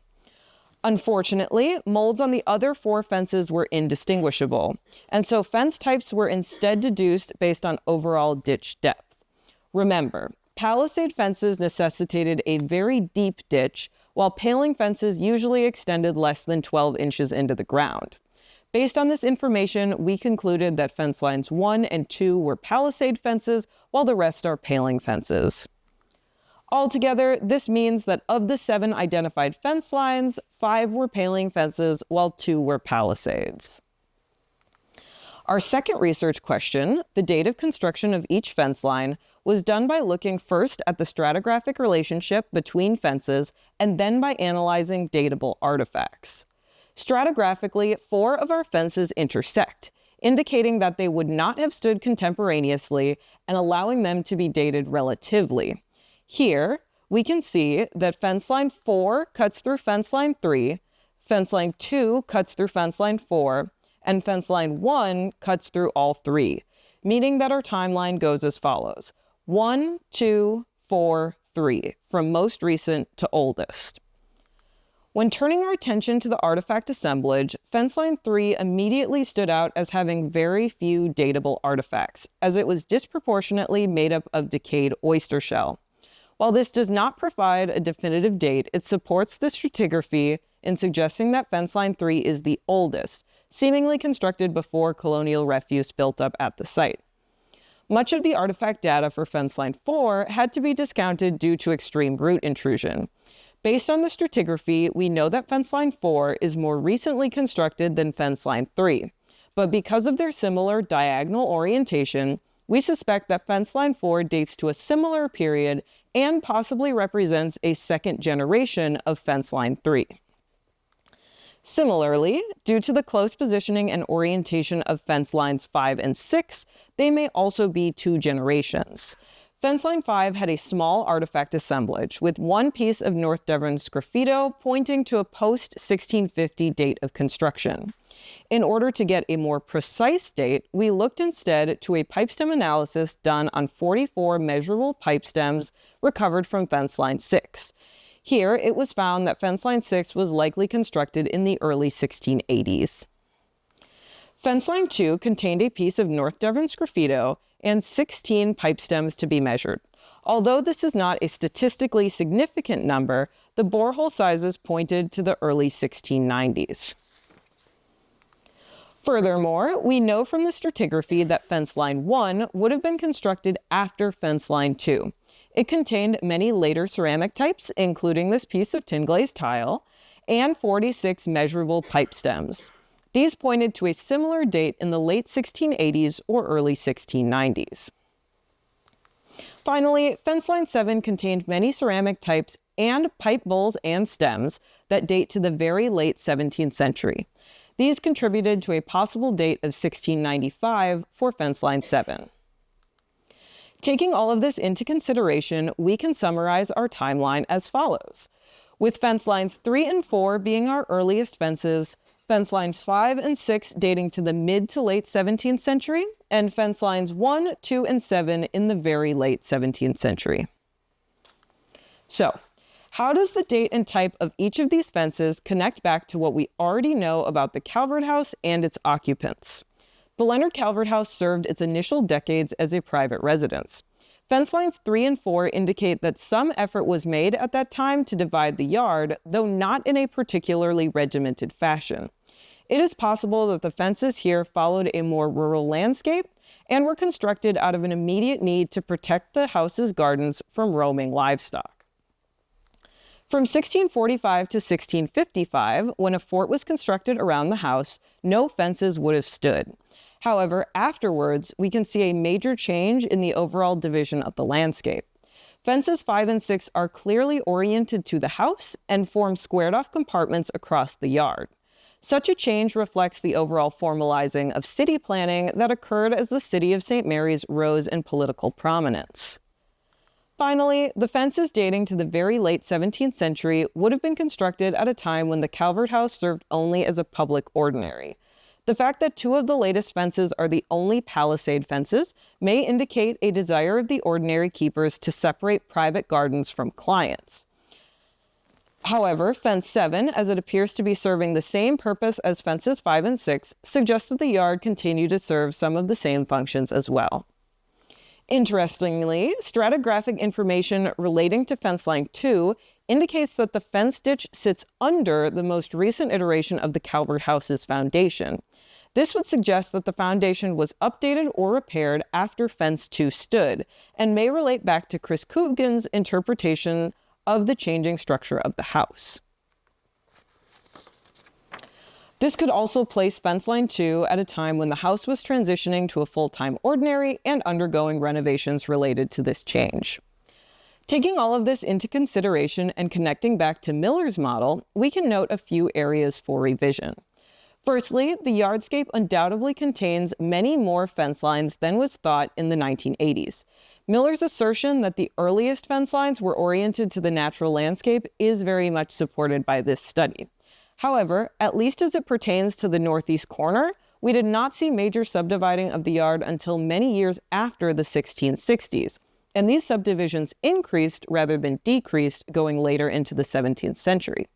Unfortunately, molds on the other 4 fences were indistinguishable, and so fence types were instead deduced based on overall ditch depth. Remember, palisade fences necessitated a very deep ditch, while paling fences usually extended less than 12 inches into the ground. Based on this information, we concluded that fence lines 1 and 2 were palisade fences, while the rest are paling fences. Altogether, this means that of the 7 identified fence lines, 5 were paling fences, while 2 were palisades. Our second research question, the date of construction of each fence line, was done by looking first at the stratigraphic relationship between fences and then by analyzing datable artifacts. Stratigraphically, 4 of our fences intersect, indicating that they would not have stood contemporaneously and allowing them to be dated relatively. Here, we can see that fence line 4 cuts through fence line 3, fence line 2 cuts through fence line 4, and fence line 1 cuts through all 3, meaning that our timeline goes as follows: 1, 2, 4, 3, from most recent to oldest. When turning our attention to the artifact assemblage, fence line 3 immediately stood out as having very few datable artifacts, as it was disproportionately made up of decayed oyster shell. While this does not provide a definitive date, it supports the stratigraphy in suggesting that fence line 3 is the oldest, seemingly constructed before colonial refuse built up at the site. Much of the artifact data for fence line 4 had to be discounted due to extreme root intrusion. Based on the stratigraphy, we know that fence line 4 is more recently constructed than fence line 3, but because of their similar diagonal orientation, we suspect that fence line 4 dates to a similar period and possibly represents a second generation of fence line 3. Similarly, due to the close positioning and orientation of fence lines 5 and 6, they may also be two generations. Fence line 5 had a small artifact assemblage with one piece of North Devon sgraffito pointing to a post-1650 date of construction. In order to get a more precise date, we looked instead to a pipestem analysis done on 44 measurable pipe stems recovered from fence line 6. Here, it was found that fence line 6 was likely constructed in the early 1680s. Fence line 2 contained a piece of North Devon sgraffito and 16 pipe stems to be measured. Although this is not a statistically significant number, the borehole sizes pointed to the early 1690s. Furthermore, we know from the stratigraphy that fence line 1 would have been constructed after fence line 2. It contained many later ceramic types, including this piece of tin glazed tile, and 46 measurable pipe stems. These pointed to a similar date in the late 1680s or early 1690s. Finally, fence line 7 contained many ceramic types and pipe bowls and stems that date to the very late 17th century. These contributed to a possible date of 1695 for fence line 7. Taking all of this into consideration, we can summarize our timeline as follows. With fence lines 3 and 4 being our earliest fences, fence lines 5 and 6 dating to the mid to late 17th century, and fence lines 1, 2, and 7 in the very late 17th century. So, how does the date and type of each of these fences connect back to what we already know about the Calvert house and its occupants? The Leonard Calvert house served its initial decades as a private residence. Fence lines 3 and 4 indicate that some effort was made at that time to divide the yard, though not in a particularly regimented fashion. It is possible that the fences here followed a more rural landscape and were constructed out of an immediate need to protect the house's gardens from roaming livestock. From 1645 to 1655, when a fort was constructed around the house, no fences would have stood. However, afterwards, we can see a major change in the overall division of the landscape. Fences 5 and 6 are clearly oriented to the house and form squared-off compartments across the yard. Such a change reflects the overall formalizing of city planning that occurred as the city of St. Mary's rose in political prominence. Finally, the fences dating to the very late 17th century would have been constructed at a time when the Calvert house served only as a public ordinary. The fact that two of the latest fences are the only palisade fences may indicate a desire of the ordinary keepers to separate private gardens from clients. However, fence 7, as it appears to be serving the same purpose as fences 5 and 6, suggests that the yard continued to serve some of the same functions as well. Interestingly, stratigraphic information relating to fence line 2 indicates that the fence ditch sits under the most recent iteration of the Calvert house's foundation. This would suggest that the foundation was updated or repaired after fence 2 stood, and may relate back to L Coogan's interpretation of the changing structure of the house. This could also place fence line 2 at a time when the house was transitioning to a full-time ordinary and undergoing renovations related to this change. Taking all of this into consideration and connecting back to Miller's model, we can note a few areas for revision. Firstly, the yardscape undoubtedly contains many more fence lines than was thought in the 1980s. Miller's assertion that the earliest fence lines were oriented to the natural landscape is very much supported by this study. However, at least as it pertains to the northeast corner, we did not see major subdividing of the yard until many years after the 1660s, and these subdivisions increased rather than decreased going later into the 17th century.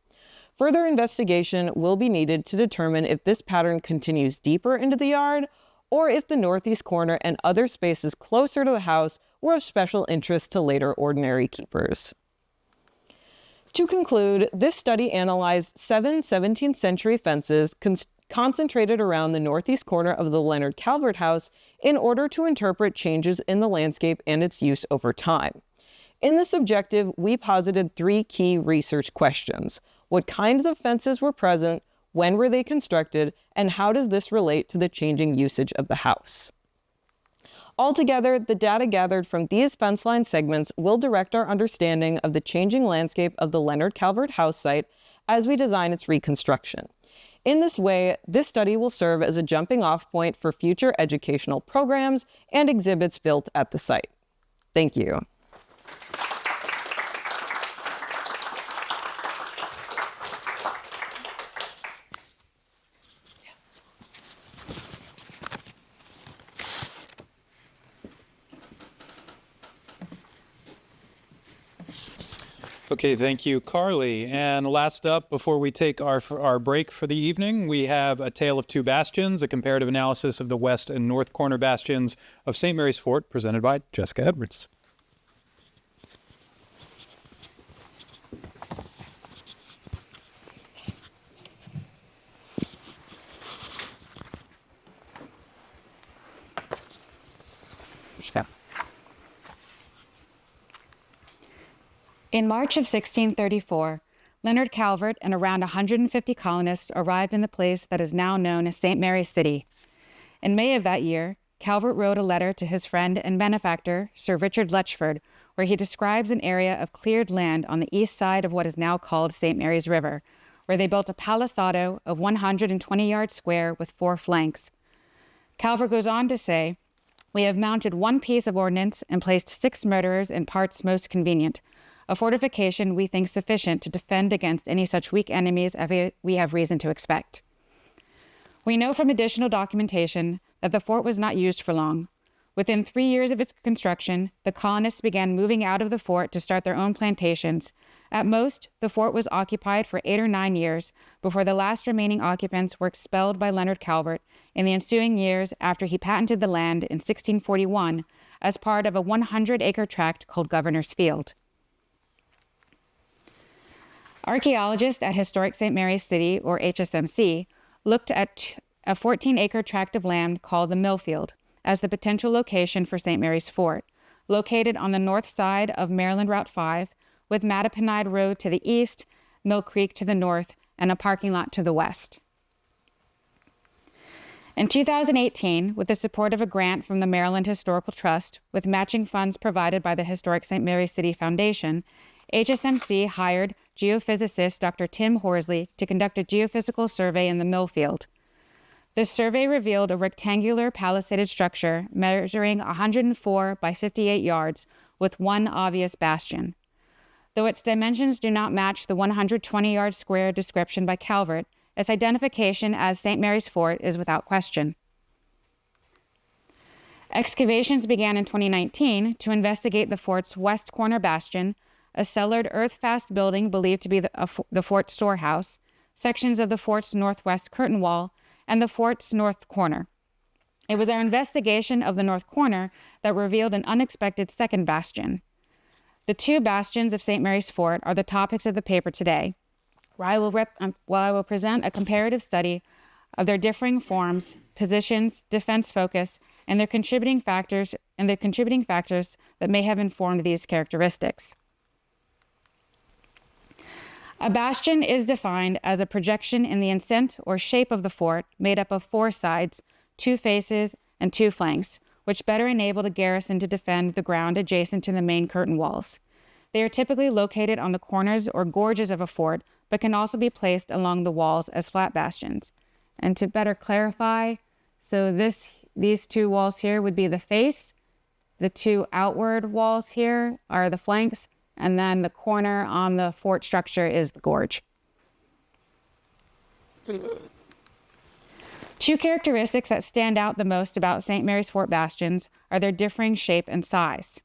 Further investigation will be needed to determine if this pattern continues deeper into the yard or if the northeast corner and other spaces closer to the house were of special interest to later ordinary keepers. To conclude, this study analyzed 7 17th century fences concentrated around the northeast corner of the Leonard Calvert house in order to interpret changes in the landscape and its use over time. In this objective, we posited 3 key research questions. What kinds of fences were present? When were they constructed? And how does this relate to the changing usage of the house? Altogether, the data gathered from these fence line segments will direct our understanding of the changing landscape of the Leonard Calvert house site as we design its reconstruction. In this way, this study will serve as a jumping-off point for future educational programs and exhibits built at the site. Thank you. Okay, thank you, Carley. And last up, before we take our break for the evening, we have A Tale of Two Bastions, a comparative analysis of the west and north corner bastions of St. Mary's Fort, presented by Jessica Edwards. In March of 1634, Leonard Calvert and around 150 colonists arrived in the place that is now known as St. Mary's City. In May of that year, Calvert wrote a letter to his friend and benefactor, Sir Richard Letchford, where he describes an area of cleared land on the east side of what is now called St. Mary's River, where they built a palisado of 120 yards square with 4 flanks. Calvert goes on to say, "We have mounted 1 piece of ordnance and placed 6 murderers in parts most convenient, a fortification we think sufficient to defend against any such weak enemies as we have reason to expect." We know from additional documentation that the fort was not used for long. Within 3 years of its construction, the colonists began moving out of the fort to start their own plantations. At most, the fort was occupied for 8 or 9 years before the last remaining occupants were expelled by Leonard Calvert in the ensuing years after he patented the land in 1641 as part of a 100-acre tract called Governor's Field. Archaeologists at Historic St. Mary's City, or HSMC, looked at a 14-acre tract of land called the Millfield as the potential location for St. Mary's Fort, located on the north side of Maryland Route 5, with Mattapinide Road to the east, Mill Creek to the north, and a parking lot to the west. In 2018, with the support of a grant from the Maryland Historical Trust, with matching funds provided by the Historic St. Mary's City Foundation, HSMC hired geophysicist Dr. Tim Horsley to conduct a geophysical survey in the Millfield. The survey revealed a rectangular palisaded structure measuring 104 by 58 yards with 1 obvious bastion. Though its dimensions do not match the 120-yard square description by Calvert, its identification as St. Mary's Fort is without question. Excavations began in 2019 to investigate the fort's west corner bastion, a cellared earth-fast building believed to be the fort's storehouse, sections of the fort's northwest curtain wall, and the fort's north corner. It was our investigation of the north corner that revealed an unexpected second bastion. The 2 bastions of St. Mary's Fort are the topics of the paper today, where I will present a comparative study of their differing forms, positions, defense focus, and their contributing factors that may have informed these characteristics. A bastion is defined as a projection in the ascent or shape of the fort made up of 4 sides, 2 faces, and 2 flanks, which better enable the garrison to defend the ground adjacent to the main curtain walls. They are typically located on the corners or gorges of a fort, but can also be placed along the walls as flat bastions. And to better clarify, so these 2 walls here would be the face, the 2 outward walls here are the flanks, and then the corner on the fort structure is the gorge. 2 characteristics that stand out the most about St. Mary's Fort bastions are their differing shape and size.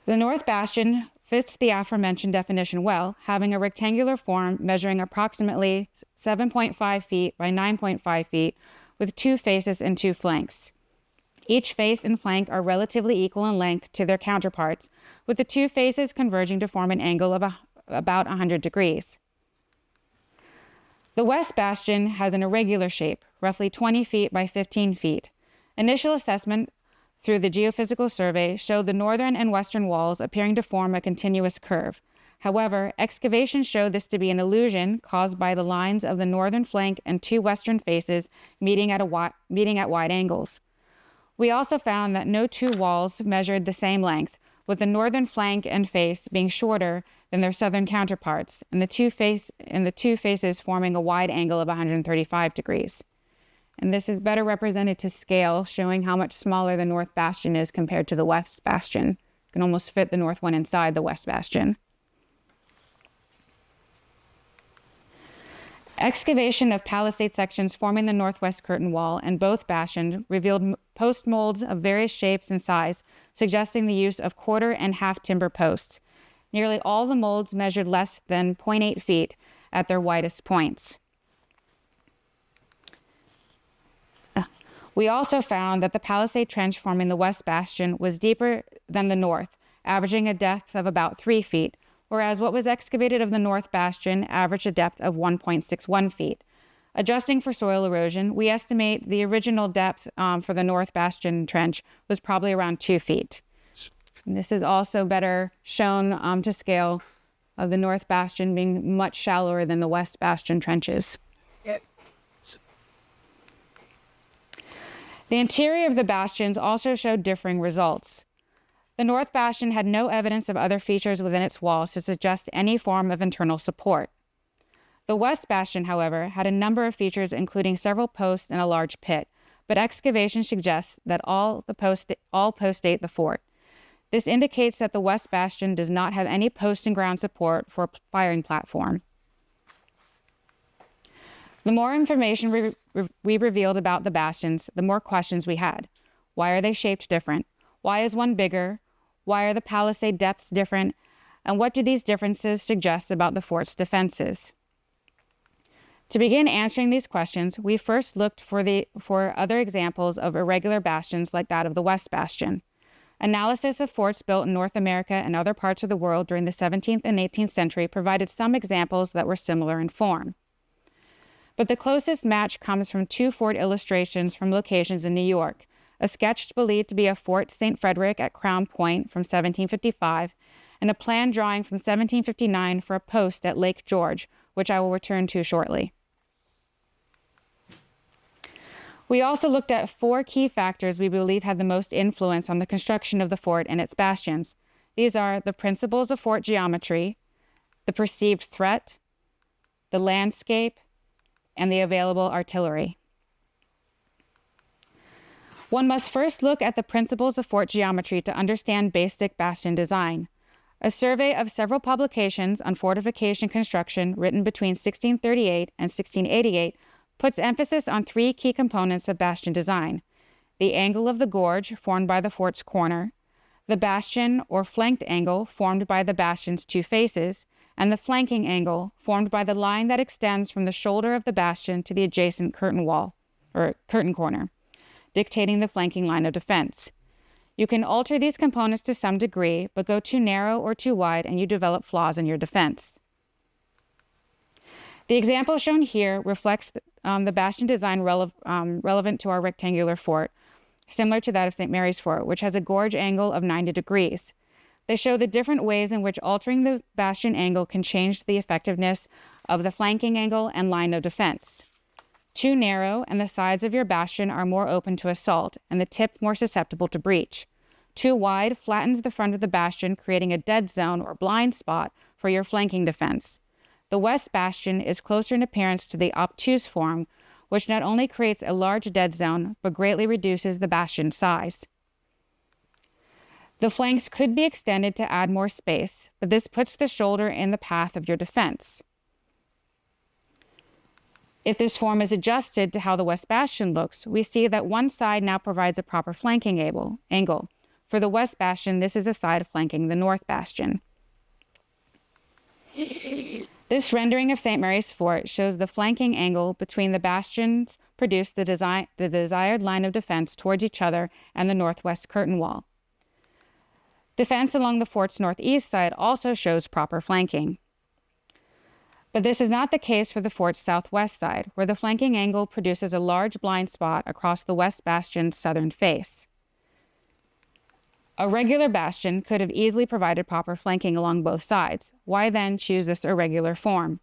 The north bastion fits the aforementioned definition well, having a rectangular form measuring approximately 7.5 feet by 9.5 feet with 2 faces and 2 flanks. Each face and flank are relatively equal in length to their counterparts, with the 2 faces converging to form an angle of about 100 degrees. The West Bastion has an irregular shape, roughly 20 feet by 15 feet. Initial assessment through the geophysical survey showed the northern and western walls appearing to form a continuous curve. However, excavations showed this to be an illusion caused by the lines of the northern flank and 2 western faces meeting at wide angles. We also found that no 2 walls measured the same length, with the northern flank and face being shorter than their southern counterparts, and the two faces forming a wide angle of 135 degrees. And this is better represented to scale, showing how much smaller the North Bastion is compared to the West Bastion. You can almost fit the North one inside the West Bastion. Excavation of palisade sections forming the northwest curtain wall and both bastions revealed post molds of various shapes and size, suggesting the use of quarter and half timber posts. Nearly all the molds measured less than 0.8 feet at their widest points. We also found that the palisade trench forming the West Bastion was deeper than the North, averaging a depth of about 3 feet, whereas what was excavated of the North Bastion averaged a depth of 1.61 feet. Adjusting for soil erosion, we estimate the original depth for the North Bastion trench was probably around 2 feet. And this is also better shown to scale of the North Bastion being much shallower than the West Bastion trenches. The interior of the bastions also showed differing results. The North Bastion had no evidence of other features within its walls to suggest any form of internal support. The West Bastion, however, had a number of features including several posts and a large pit, but excavation suggests that all post-date the fort. This indicates that the West Bastion does not have any post and ground support for a firing platform. The more information we revealed about the bastions, the more questions we had. Why are they shaped different? Why is one bigger? Why are the palisade depths different? And what do these differences suggest about the fort's defenses? To begin answering these questions, we first looked for other examples of irregular bastions like that of the West Bastion. Analysis of forts built in North America and other parts of the world during the 17th and 18th century provided some examples that were similar in form. But the closest match comes from 2 fort illustrations from locations in New York, a sketch believed to be of Fort St. Frederick at Crown Point from 1755, and a plan drawing from 1759 for a post at Lake George, which I will return to shortly. We also looked at 4 key factors we believe had the most influence on the construction of the fort and its bastions. These are the principles of fort geometry, the perceived threat, the landscape, and the available artillery. One must first look at the principles of fort geometry to understand basic bastion design. A survey of several publications on fortification construction written between 1638 and 1688 puts emphasis on 3 key components of bastion design: the angle of the gorge formed by the fort's corner, the bastion or flanked angle formed by the bastion's 2 faces, and the flanking angle formed by the line that extends from the shoulder of the bastion to the adjacent curtain wall, or curtain corner, dictating the flanking line of defense. You can alter these components to some degree, but go too narrow or too wide and you develop flaws in your defense. The example shown here reflects the bastion design relevant to our rectangular fort, similar to that of St. Mary's Fort, which has a gorge angle of 90 degrees. They show the different ways in which altering the bastion angle can change the effectiveness of the flanking angle and line of defense. Too narrow, and the sides of your bastion are more open to assault, and the tip more susceptible to breach. Too wide flattens the front of the bastion, creating a dead zone or blind spot for your flanking defense. The West Bastion is closer in appearance to the obtuse form, which not only creates a large dead zone, but greatly reduces the bastion size. The flanks could be extended to add more space, but this puts the shoulder in the path of your defense. If this form is adjusted to how the West Bastion looks, we see that one side now provides a proper flanking angle. For the West Bastion, this is the side flanking the North Bastion. This rendering of St. Mary's Fort shows the flanking angle between the bastions produced the desired line of defense towards each other and the northwest curtain wall. Defense along the fort's northeast side also shows proper flanking. But this is not the case for the fort's southwest side, where the flanking angle produces a large blind spot across the west bastion's southern face. A regular bastion could have easily provided proper flanking along both sides. Why then choose this irregular form?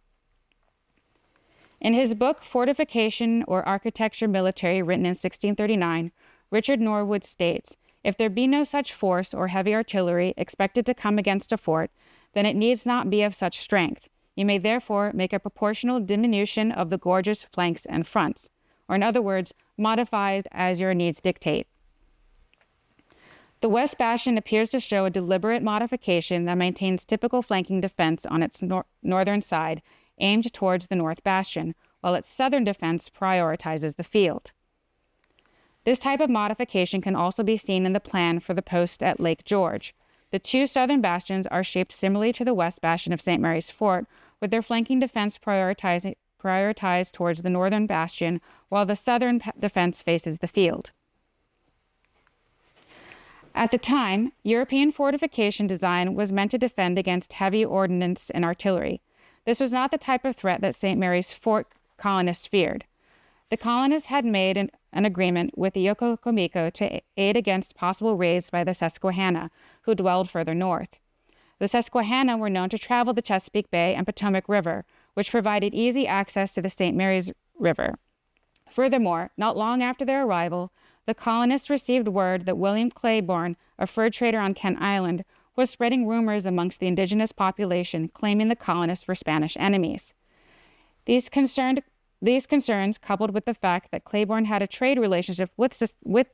In his book, Fortification or Architecture Military, written in 1639, Richard Norwood states, "If there be no such force or heavy artillery expected to come against a fort, then it needs not be of such strength. You may therefore make a proportional diminution of the gorges, flanks, and fronts, or in other words, modified as your needs dictate." The west bastion appears to show a deliberate modification that maintains typical flanking defense on its northern side, aimed towards the north bastion, while its southern defense prioritizes the field. This type of modification can also be seen in the plan for the post at Lake George. The two southern bastions are shaped similarly to the west bastion of St. Mary's Fort, with their flanking defense prioritized towards the northern bastion, while the southern defense faces the field. At the time, European fortification design was meant to defend against heavy ordnance and artillery. This was not the type of threat that St. Mary's Fort colonists feared. The colonists had made an agreement with the Yokokomiko to aid against possible raids by the Susquehanna, who dwelled further north. The Susquehanna were known to travel the Chesapeake Bay and Potomac River, which provided easy access to the St. Mary's River. Furthermore, not long after their arrival, the colonists received word that William Claiborne, a fur trader on Kent Island, was spreading rumors amongst the indigenous population, claiming the colonists were Spanish enemies. These concerns, coupled with the fact that Claiborne had a trade relationship with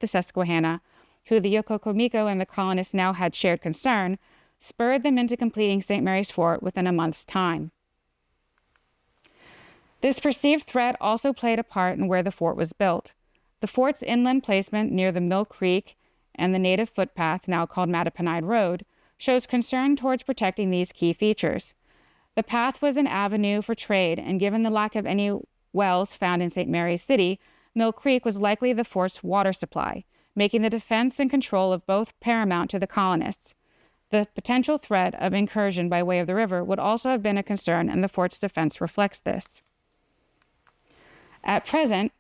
the Susquehanna, who the Yokokomiko and the colonists now had shared concern, spurred them into completing St. Mary's Fort within a month's time. This perceived threat also played a part in where the fort was built. The fort's inland placement near the Mill Creek and the native footpath, now called Mattaponite Road, shows concern towards protecting these key features. The path was an avenue for trade, and given the lack of any wells found in St. Mary's City, Mill Creek was likely the fort's water supply, making the defense and control of both paramount to the colonists. The potential threat of incursion by way of the river would also have been a concern, and the fort's defense reflects this. At present,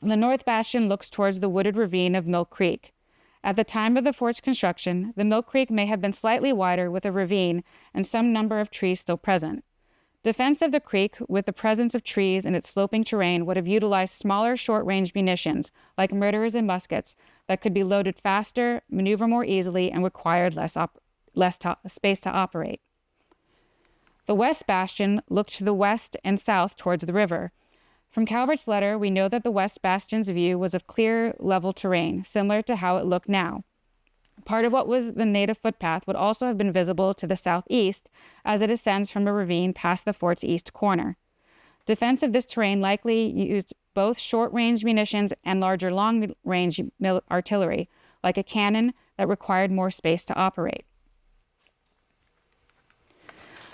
the north bastion looks towards the wooded ravine of Mill Creek. At the time of the fort's construction, the Mill Creek may have been slightly wider with a ravine and some number of trees still present. Defense of the creek, with the presence of trees and its sloping terrain, would have utilized smaller short-range munitions, like murderers and muskets, that could be loaded faster, maneuver more easily, and required less space to operate. The west bastion looked to the west and south towards the river. From Calvert's letter, we know that the west bastion's view was of clear, level terrain, similar to how it looked now. Part of what was the native footpath would also have been visible to the southeast as it ascends from a ravine past the fort's east corner. Defense of this terrain likely used both short-range munitions and larger long-range artillery, like a cannon that required more space to operate.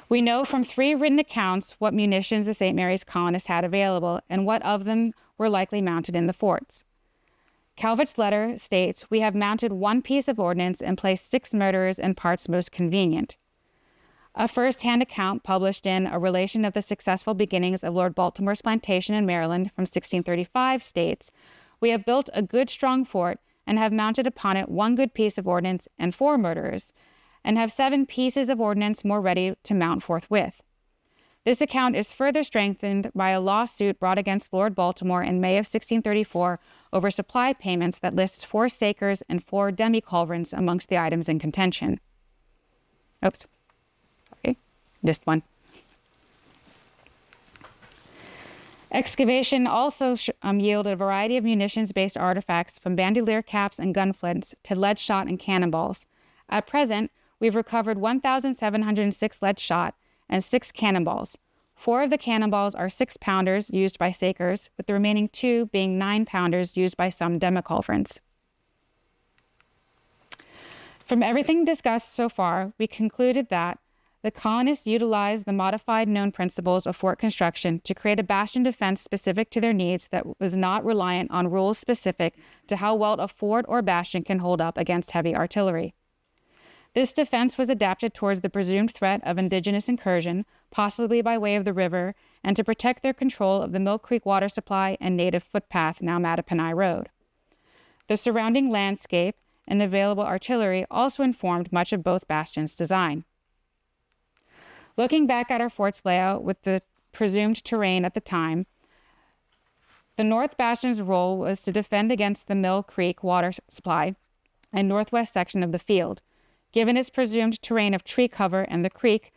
We know from 3 written accounts what munitions the St. Mary's colonists had available and what of them were likely mounted in the forts. Calvert's letter states, "We have mounted 1 piece of ordnance and placed 6 murderers in parts most convenient." A first-hand account published in A Relation of the Successful Beginnings of Lord Baltimore's Plantation in Maryland from 1635 states, "We have built a good strong fort and have mounted upon it 1 good piece of ordnance and 4 murderers, and have 7 pieces of ordnance more ready to mount forthwith." This account is further strengthened by a lawsuit brought against Lord Baltimore in May of 1634 over supply payments that lists 4 sakers and 4 demi-culverins amongst the items in contention. Oops. Sorry, missed one. Excavation also yielded a variety of munitions-based artifacts, from bandolier caps and gun flints to lead shot and cannonballs. At present, we've recovered 1,706 lead shot and 6 cannonballs. 4 of the cannonballs are 6-pounders used by sakers, with the remaining 2 being 9-pounders used by some demi-culverins. From everything discussed so far, we concluded that the colonists utilized the modified known principles of fort construction to create a bastion defense specific to their needs that was not reliant on rules specific to how well a fort or bastion can hold up against heavy artillery. This defense was adapted towards the presumed threat of indigenous incursion, possibly by way of the river, and to protect their control of the Mill Creek water supply and native footpath, now Mattaponi Road. The surrounding landscape and available artillery also informed much of both bastions' design. Looking back at our fort's layout with the presumed terrain at the time, the North Bastion's role was to defend against the Mill Creek water supply and northwest section of the field. Given its presumed terrain of tree cover and the creek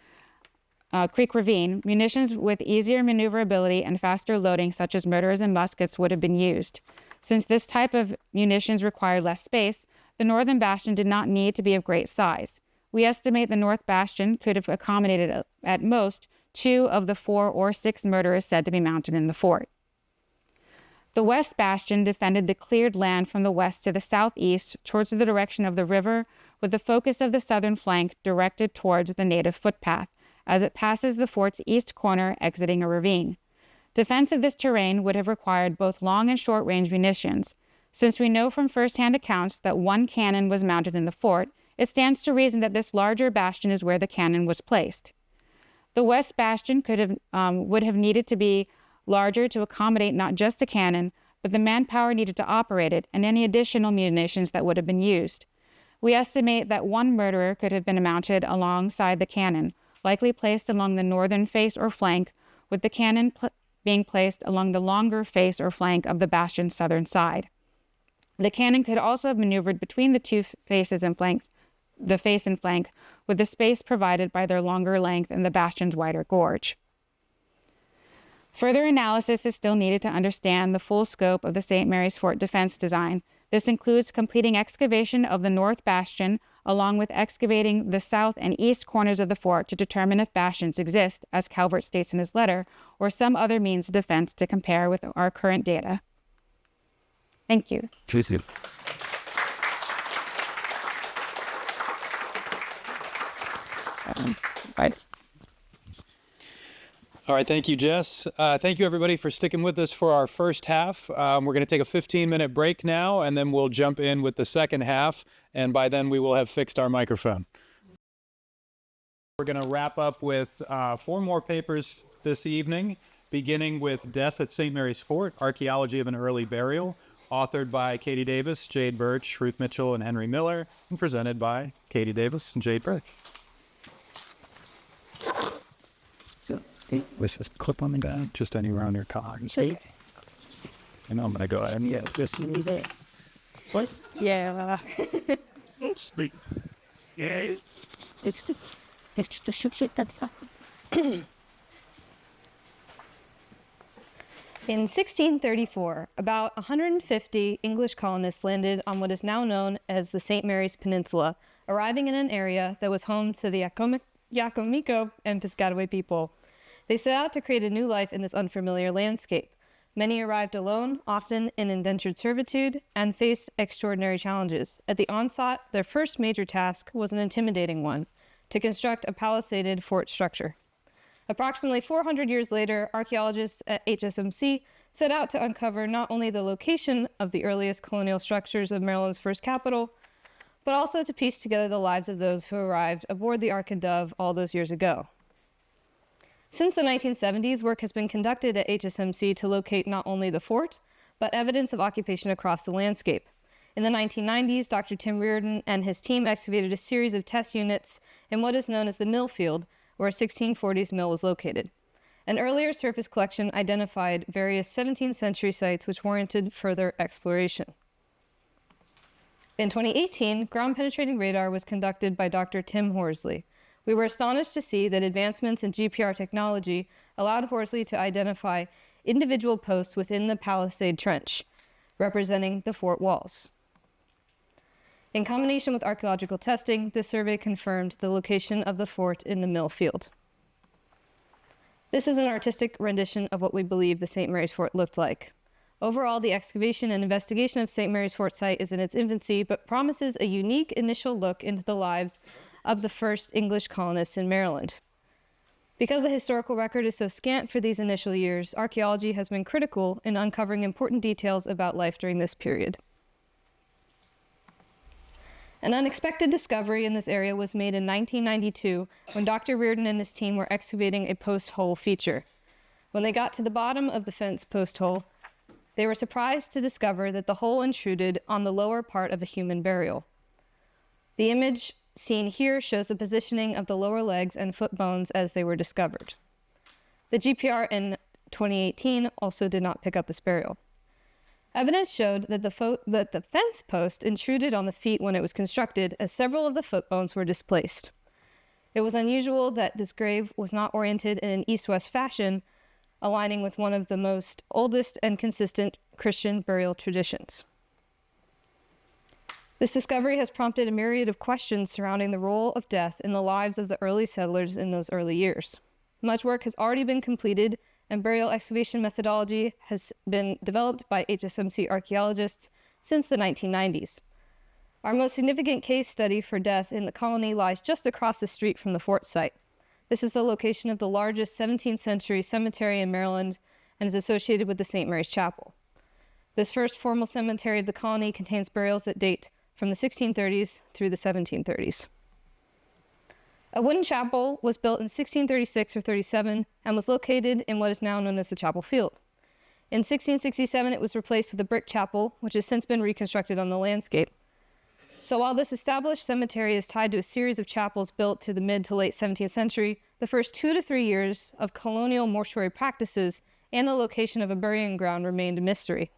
ravine, munitions with easier maneuverability and faster loading, such as mortars and muskets, would have been used. Since this type of munitions required less space, the northern bastion did not need to be of great size. We estimate the North Bastion could have accommodated at most 2 of the 4 or 6 mortars said to be mounted in the fort. The West Bastion defended the cleared land from the west to the southeast towards the direction of the river, with the focus of the southern flank directed towards the native footpath, as it passes the fort's east corner exiting a ravine. Defense of this terrain would have required both long and short-range munitions. Since we know from first-hand accounts that 1 cannon was mounted in the fort, it stands to reason that this larger bastion is where the cannon was placed. The West Bastion would have needed to be larger to accommodate not just a cannon, but the manpower needed to operate it and any additional munitions that would have been used. We estimate that 1 mortar could have been mounted alongside the cannon, likely placed along the northern face or flank, with the cannon being placed along the longer face or flank of the bastion's southern side. The cannon could also have maneuvered between the 2 faces and flanks, the face and flank, with the space provided by their longer length and the bastion's wider gorge. Further analysis is still needed to understand the full scope of the St. Mary's Fort defense design. This includes completing excavation of the North Bastion, along with excavating the south and east corners of the fort to determine if bastions exist, as Calvert states in his letter, or some other means of defense to compare with our current data. Thank you. All right, thank you, Jess. Thank you, everybody, for sticking with us for our first half. We're going to take a 15-minute break now, and then we'll jump in with the second half, and by then we will have fixed our microphone. We're going to wrap up with 4 more papers this evening, beginning with Death at St. Mary's Fort, Archaeology of an Early Burial, authored by Katie Davis, Jade Burch, Ruth Mitchell, and Henry Miller, and presented by Katie Davis and Jade Burch. With this clip on the back, just anywhere on your collar. Okay. And I'm going to go ahead and get this. What? Yeah. Sweet. Yeah. It's the shit that's In 1634, about 150 English colonists landed on what is now known as the St. Mary's Peninsula, arriving in an area that was home to the Yakomico and Piscataway people. They set out to create a new life in this unfamiliar landscape. Many arrived alone, often in indentured servitude, and faced extraordinary challenges. At the onset, their first major task was an intimidating one: to construct a palisaded fort structure. Approximately 400 years later, archaeologists at HSMC set out to uncover not only the location of the earliest colonial structures of Maryland's first capital, but also to piece together the lives of those who arrived aboard the Ark and Dove all those years ago. Since the 1970s, work has been conducted at HSMC to locate not only the fort, but evidence of occupation across the landscape. In the 1990s, Dr. Tim Reardon and his team excavated a series of test units in what is known as the mill field, where a 1640s mill was located. An earlier surface collection identified various 17th century sites which warranted further exploration. In 2018, ground-penetrating radar was conducted by Dr. Tim Horsley. We were astonished to see that advancements in GPR technology allowed Horsley to identify individual posts within the palisade trench, representing the fort walls. In combination with archaeological testing, this survey confirmed the location of the fort in the mill field. This is an artistic rendition of what we believe the St. Mary's Fort looked like. Overall, the excavation and investigation of St. Mary's Fort site is in its infancy, but promises a unique initial look into the lives of the first English colonists in Maryland. Because the historical record is so scant for these initial years, archaeology has been critical in uncovering important details about life during this period. An unexpected discovery in this area was made in 1992 when Dr. Reardon and his team were excavating a post hole feature. When they got to the bottom of the fence post hole, they were surprised to discover that the hole intruded on the lower part of a human burial. The image seen here shows the positioning of the lower legs and foot bones as they were discovered. The GPR in 2018 also did not pick up this burial. Evidence showed that the fence post intruded on the feet when it was constructed, as several of the foot bones were displaced. It was unusual that this grave was not oriented in an east-west fashion, aligning with one of the most oldest and consistent Christian burial traditions. This discovery has prompted a myriad of questions surrounding the role of death in the lives of the early settlers in those early years. Much work has already been completed, and burial excavation methodology has been developed by HSMC archaeologists since the 1990s. Our most significant case study for death in the colony lies just across the street from the fort site. This is the location of the largest 17th century cemetery in Maryland and is associated with the St. Mary's Chapel. This first formal cemetery of the colony contains burials that date from the 1630s through the 1730s. A wooden chapel was built in 1636 or 37 and was located in what is now known as the chapel field. In 1667, it was replaced with a brick chapel, which has since been reconstructed on the landscape. So while this established cemetery is tied to a series of chapels built to the mid to late 17th century, the first 2 to 3 years of colonial mortuary practices and the location of a burying ground remained a mystery.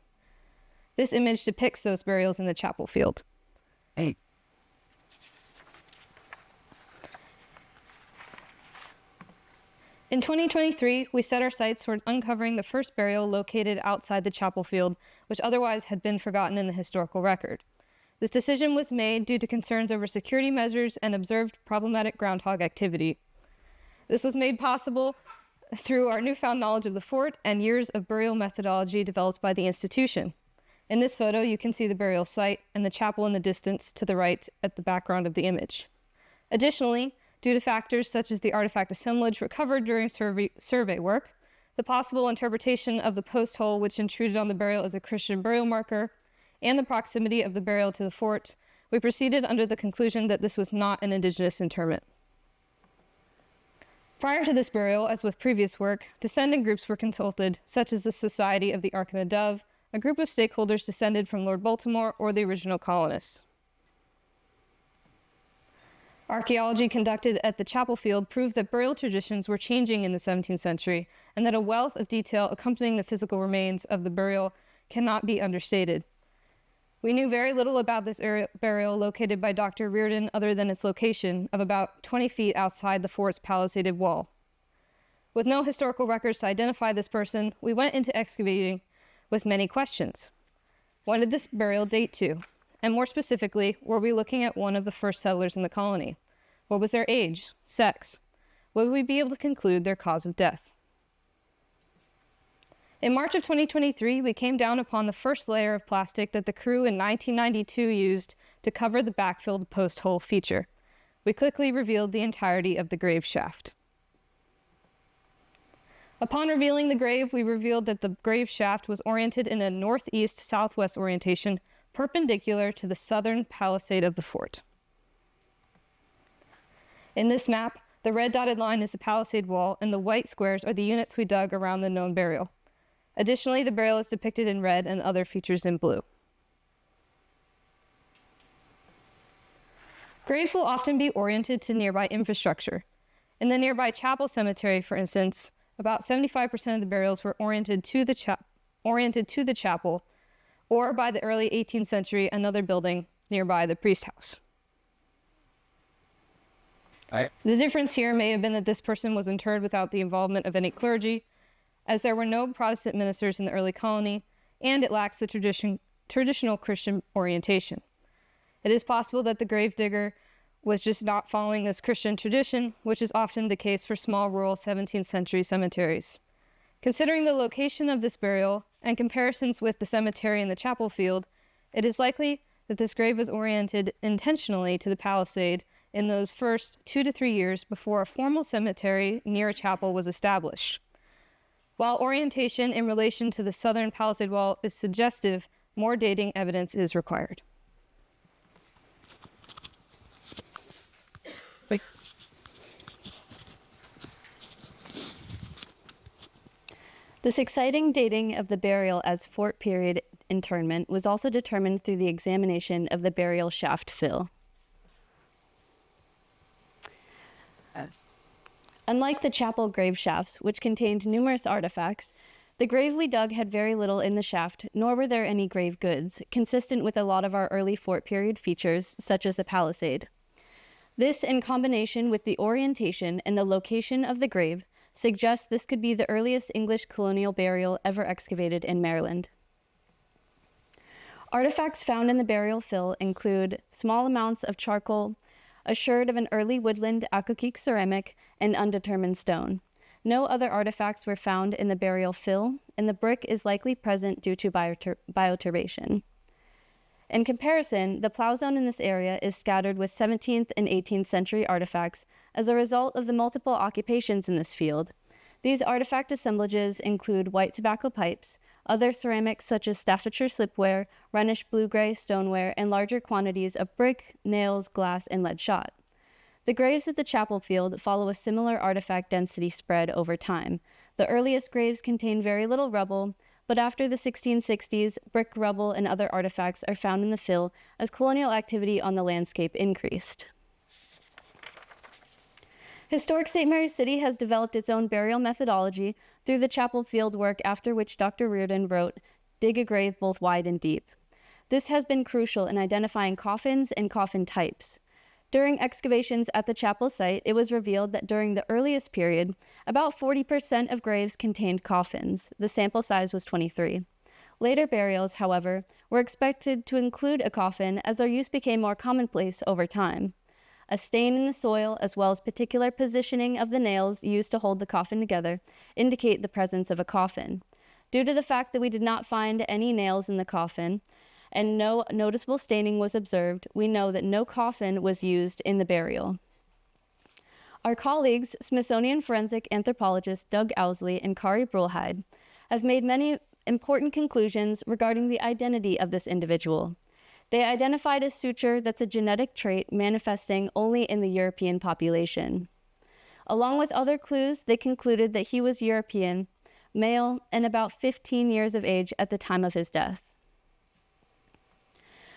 This image depicts those burials in the chapel field. In 2023, we set our sights toward uncovering the first burial located outside the chapel field, which otherwise had been forgotten in the historical record. This decision was made due to concerns over security measures and observed problematic groundhog activity. This was made possible through our newfound knowledge of the fort and years of burial methodology developed by the institution. In this photo, you can see the burial site and the chapel in the distance to the right at the background of the image. Additionally, due to factors such as the artifact assemblage recovered during survey work, the possible interpretation of the post hole which intruded on the burial as a Christian burial marker, and the proximity of the burial to the fort, we proceeded under the conclusion that this was not an Indigenous interment. Prior to this burial, as with previous work, descendant groups were consulted, such as the Society of the Ark and the Dove, a group of stakeholders descended from Lord Baltimore or the original colonists. Archaeology conducted at the chapel field proved that burial traditions were changing in the 17th century, and that a wealth of detail accompanying the physical remains of the burial cannot be understated. We knew very little about this burial located by Dr. Reardon other than its location of about 20 feet outside the fort's palisaded wall. With no historical records to identify this person, we went into excavating with many questions. When did this burial date to? And more specifically, were we looking at one of the first settlers in the colony? What was their age, sex? Would we be able to conclude their cause of death? In March of 2023, we came down upon the first layer of plastic that the crew in 1992 used to cover the backfilled post hole feature. We quickly revealed the entirety of the grave shaft. Upon revealing the grave, we revealed that the grave shaft was oriented in a northeast-southwest orientation, perpendicular to the southern palisade of the fort. In this map, the red dotted line is the palisade wall, and the white squares are the units we dug around the known burial. Additionally, the burial is depicted in red and other features in blue. Graves will often be oriented to nearby infrastructure. In the nearby chapel cemetery, for instance, about 75% of the burials were oriented to the chapel, or by the early 18th century, another building nearby the priest house. The difference here may have been that this person was interred without the involvement of any clergy, as there were no Protestant ministers in the early colony, and it lacks the traditional Christian orientation. It is possible that the gravedigger was just not following this Christian tradition, which is often the case for small rural 17th century cemeteries. Considering the location of this burial and comparisons with the cemetery in the chapel field, it is likely that this grave was oriented intentionally to the palisade in those first 2 to 3 years before a formal cemetery near a chapel was established. While orientation in relation to the southern palisade wall is suggestive, more dating evidence is required. This exciting dating of the burial as fort period interment was also determined through the examination of the burial shaft fill. Unlike the chapel grave shafts, which contained numerous artifacts, the grave we dug had very little in the shaft, nor were there any grave goods, consistent with a lot of our early fort period features, such as the palisade. This, in combination with the orientation and the location of the grave, suggests this could be the earliest English colonial burial ever excavated in Maryland. Artifacts found in the burial fill include small amounts of charcoal, a sherd of an early woodland Accokeek ceramic, and undetermined stone. No other artifacts were found in the burial fill, and the brick is likely present due to bioturbation. In comparison, the plow zone in this area is scattered with 17th and 18th century artifacts as a result of the multiple occupations in this field. These artifact assemblages include white tobacco pipes, other ceramics such as Staffordshire slipware, Rhenish blue-gray stoneware, and larger quantities of brick, nails, glass, and lead shot. The graves at the chapel field follow a similar artifact density spread over time. The earliest graves contain very little rubble, but after the 1660s, brick rubble and other artifacts are found in the fill as colonial activity on the landscape increased. Historic St. Mary's City has developed its own burial methodology through the chapel field work, after which Dr. Reardon wrote, "Dig a grave both wide and deep." This has been crucial in identifying coffins and coffin types. During excavations at the chapel site, it was revealed that during the earliest period, about 40% of graves contained coffins. The sample size was 23. Later burials, however, were expected to include a coffin as their use became more commonplace over time. A stain in the soil, as well as particular positioning of the nails used to hold the coffin together, indicate the presence of a coffin. Due to the fact that we did not find any nails in the coffin, and no noticeable staining was observed, we know that no coffin was used in the burial. Our colleagues, Smithsonian forensic anthropologists Doug Owsley and Kari Brulheid, have made many important conclusions regarding the identity of this individual. They identified a suture that's a genetic trait manifesting only in the European population. Along with other clues, they concluded that he was European, male, and about 15 years of age at the time of his death.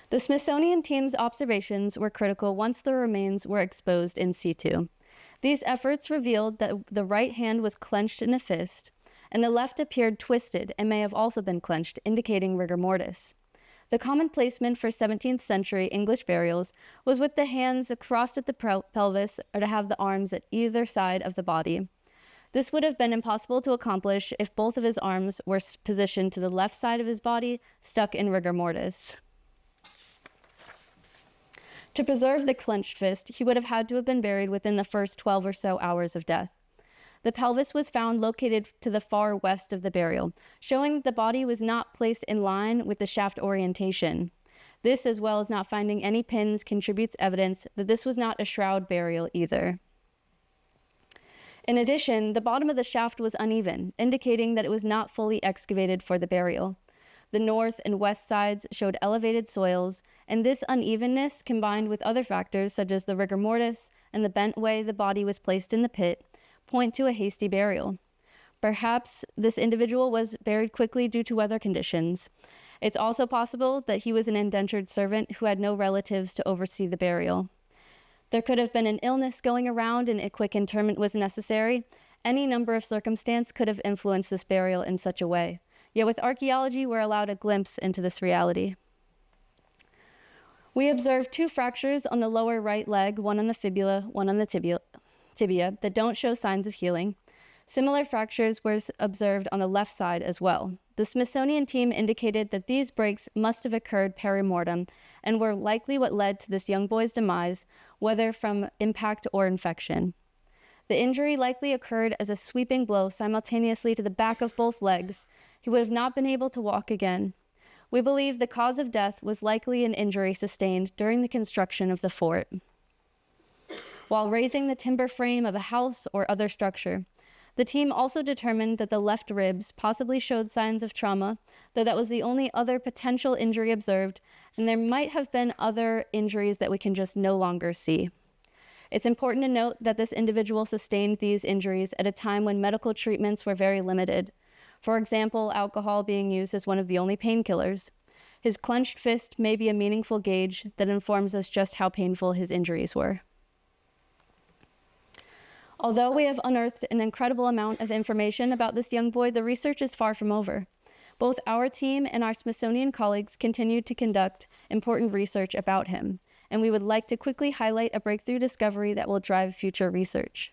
The Smithsonian team's observations were critical once the remains were exposed in situ. These efforts revealed that the right hand was clenched in a fist, and the left appeared twisted and may have also been clenched, indicating rigor mortis. The common placement for 17th century English burials was with the hands crossed at the pelvis or to have the arms at either side of the body. This would have been impossible to accomplish if both of his arms were positioned to the left side of his body, stuck in rigor mortis. To preserve the clenched fist, he would have had to have been buried within the first 12 or so hours of death. The pelvis was found located to the far west of the burial, showing that the body was not placed in line with the shaft orientation. This, as well as not finding any pins, contributes evidence that this was not a shroud burial either. In addition, the bottom of the shaft was uneven, indicating that it was not fully excavated for the burial. The north and west sides showed elevated soils, and this unevenness, combined with other factors such as the rigor mortis and the bent way the body was placed in the pit, point to a hasty burial. Perhaps this individual was buried quickly due to weather conditions. It's also possible that he was an indentured servant who had no relatives to oversee the burial. There could have been an illness going around and a quick interment was necessary. Any number of circumstances could have influenced this burial in such a way. Yet with archaeology, we're allowed a glimpse into this reality. We observed 2 fractures on the lower right leg, one on the fibula, one on the tibia, that don't show signs of healing. Similar fractures were observed on the left side as well. The Smithsonian team indicated that these breaks must have occurred perimortem and were likely what led to this young boy's demise, whether from impact or infection. The injury likely occurred as a sweeping blow simultaneously to the back of both legs. He would have not been able to walk again. We believe the cause of death was likely an injury sustained during the construction of the fort. while raising the timber frame of a house or other structure. The team also determined that the left ribs possibly showed signs of trauma, though that was the only other potential injury observed, and there might have been other injuries that we can just no longer see. It's important to note that this individual sustained these injuries at a time when medical treatments were very limited. For example, alcohol being used as one of the only painkillers. His clenched fist may be a meaningful gauge that informs us just how painful his injuries were. Although we have unearthed an incredible amount of information about this young boy, the research is far from over. Both our team and our Smithsonian colleagues continue to conduct important research about him, and we would like to quickly highlight a breakthrough discovery that will drive future research.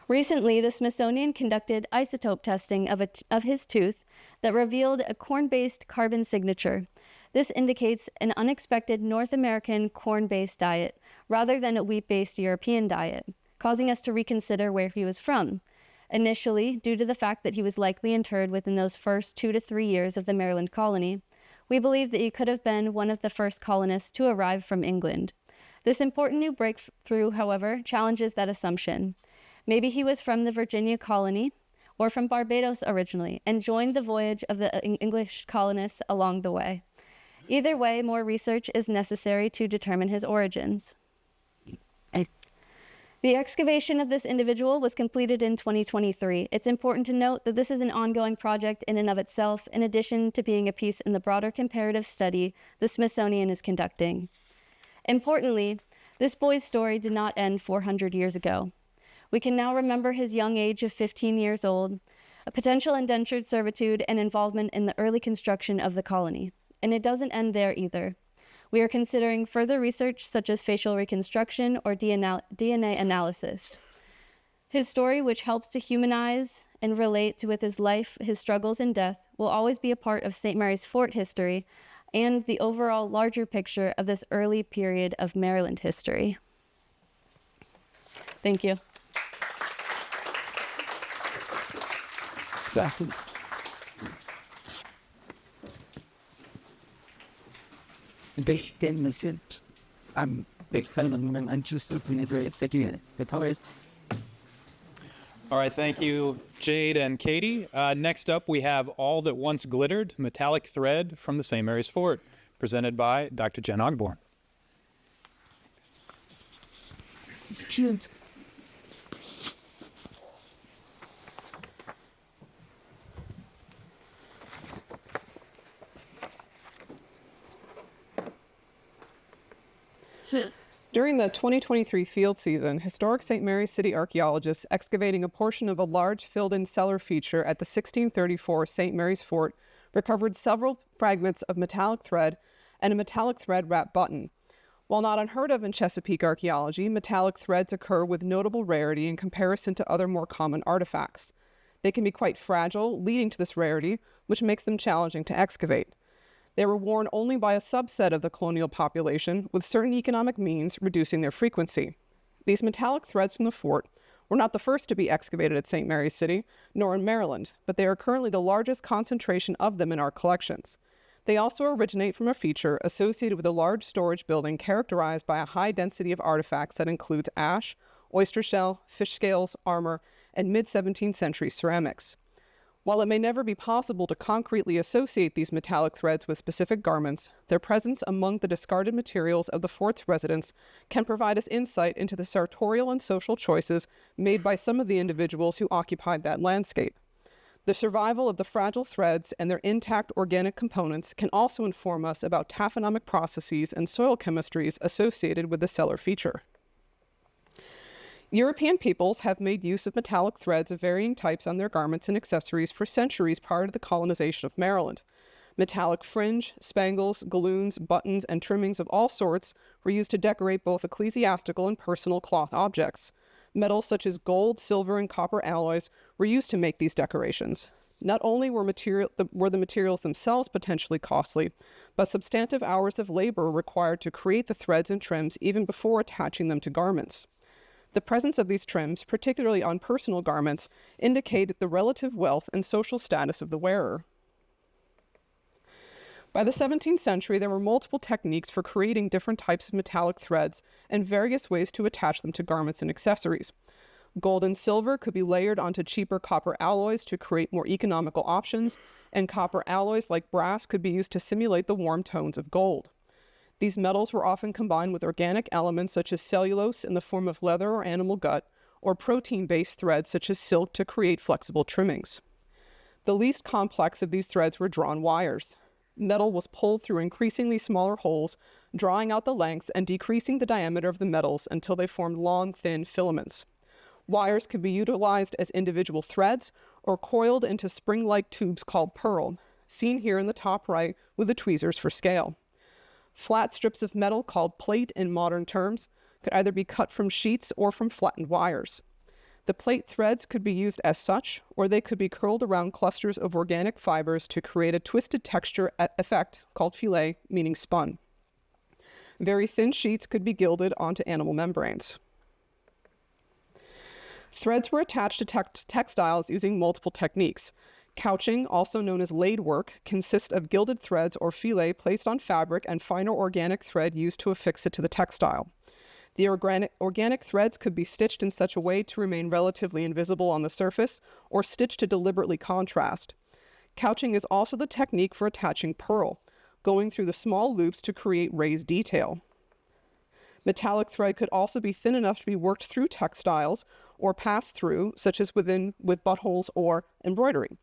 Recently, the Smithsonian conducted isotope testing of his tooth that revealed a corn-based carbon signature. This indicates an unexpected North American corn-based diet rather than a wheat-based European diet, causing us to reconsider where he was from. Initially, due to the fact that he was likely interred within those first 2 to 3 years of the Maryland colony, we believe that he could have been one of the first colonists to arrive from England. This important new breakthrough, however, challenges that assumption. Maybe he was from the Virginia colony or from Barbados originally and joined the voyage of the English colonists along the way. Either way, more research is necessary to determine his origins. The excavation of this individual was completed in 2023. It's important to note that this is an ongoing project in and of itself, in addition to being a piece in the broader comparative study the Smithsonian is conducting. Importantly, this boy's story did not end 400 years ago. We can now remember his young age of 15 years old, a potential indentured servitude, and involvement in the early construction of the colony. And it doesn't end there either. We are considering further research such as facial reconstruction or DNA analysis. His story, which helps to humanize and relate with his life, his struggles, and death, will always be a part of St. Mary's Fort history and the overall larger picture of this early period of Maryland history. Thank you. All right, thank you, Jade and Katie. Next up, we have All That Once Glittered, Metallic Thread from the St. Mary's Fort, presented by Dr. Jen Ogborn. During the 2023 field season, historic St. Mary's City archaeologists excavating a portion of a large filled-in cellar feature at the 1634 St. Mary's Fort recovered several fragments of metallic thread and a metallic thread wrap button. While not unheard of in Chesapeake archaeology, metallic threads occur with notable rarity in comparison to other more common artifacts. They can be quite fragile, leading to this rarity, which makes them challenging to excavate. They were worn only by a subset of the colonial population, with certain economic means reducing their frequency. These metallic threads from the fort were not the first to be excavated at St. Mary's City, nor in Maryland, but they are currently the largest concentration of them in our collections. They also originate from a feature associated with a large storage building characterized by a high density of artifacts that includes ash, oyster shell, fish scales, armor, and mid-17th century ceramics. While it may never be possible to concretely associate these metallic threads with specific garments, their presence among the discarded materials of the fort's residents can provide us insight into the sartorial and social choices made by some of the individuals who occupied that landscape. The survival of the fragile threads and their intact organic components can also inform us about taphonomic processes and soil chemistries associated with the cellar feature. European peoples have made use of metallic threads of varying types on their garments and accessories for centuries prior to the colonization of Maryland. Metallic fringe, spangles, galloons, buttons, and trimmings of all sorts were used to decorate both ecclesiastical and personal cloth objects. Metals such as gold, silver, and copper alloys were used to make these decorations. Not only were the materials themselves potentially costly, but substantive hours of labor were required to create the threads and trims even before attaching them to garments. The presence of these trims, particularly on personal garments, indicated the relative wealth and social status of the wearer. By the 17th century, there were multiple techniques for creating different types of metallic threads and various ways to attach them to garments and accessories. Gold and silver could be layered onto cheaper copper alloys to create more economical options, and copper alloys like brass could be used to simulate the warm tones of gold. These metals were often combined with organic elements such as cellulose in the form of leather or animal gut, or protein-based threads such as silk to create flexible trimmings. The least complex of these threads were drawn wires. Metal was pulled through increasingly smaller holes, drawing out the length and decreasing the diameter of the metals until they formed long, thin filaments. Wires could be utilized as individual threads or coiled into spring-like tubes called Perl, seen here in the top right with the tweezers for scale. Flat strips of metal called plate in modern terms could either be cut from sheets or from flattened wires. The plate threads could be used as such, or they could be curled around clusters of organic fibers to create a twisted texture effect called fillet, meaning spun. Very thin sheets could be gilded onto animal membranes. Threads were attached to textiles using multiple techniques. Couching, also known as laid work, consists of gilded threads or fillet placed on fabric and finer organic thread used to affix it to the textile. The organic threads could be stitched in such a way to remain relatively invisible on the surface, or stitched to deliberately contrast. Couching is also the technique for attaching purl, going through the small loops to create raised detail. Metallic thread could also be thin enough to be worked through textiles or passed through, such as with buttholes or embroidery.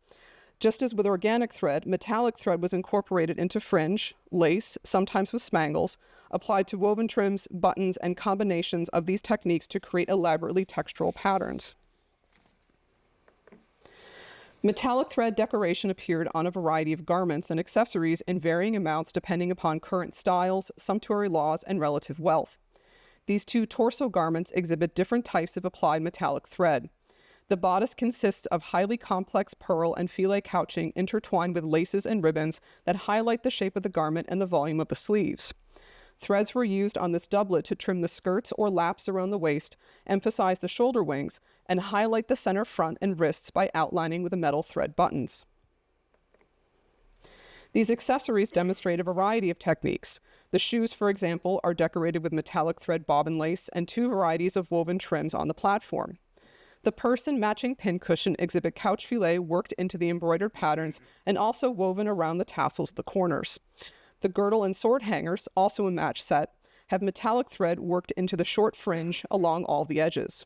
Just as with organic thread, metallic thread was incorporated into fringe, lace, sometimes with spangles, applied to woven trims, buttons, and combinations of these techniques to create elaborately textural patterns. Metallic thread decoration appeared on a variety of garments and accessories in varying amounts depending upon current styles, sumptuary laws, and relative wealth. These two torso garments exhibit different types of applied metallic thread. The bodice consists of highly complex pearl and filet couching intertwined with laces and ribbons that highlight the shape of the garment and the volume of the sleeves. Threads were used on this doublet to trim the skirts or laps around the waist, emphasize the shoulder wings, and highlight the center front and wrists by outlining with the metal thread buttons. These accessories demonstrate a variety of techniques. The shoes, for example, are decorated with metallic thread bobbin lace and two varieties of woven trims on the platform. The purse and matching pincushion exhibit couch filet worked into the embroidered patterns and also woven around the tassels of the corners. The girdle and sword hangers, also a match set, have metallic thread worked into the short fringe along all the edges.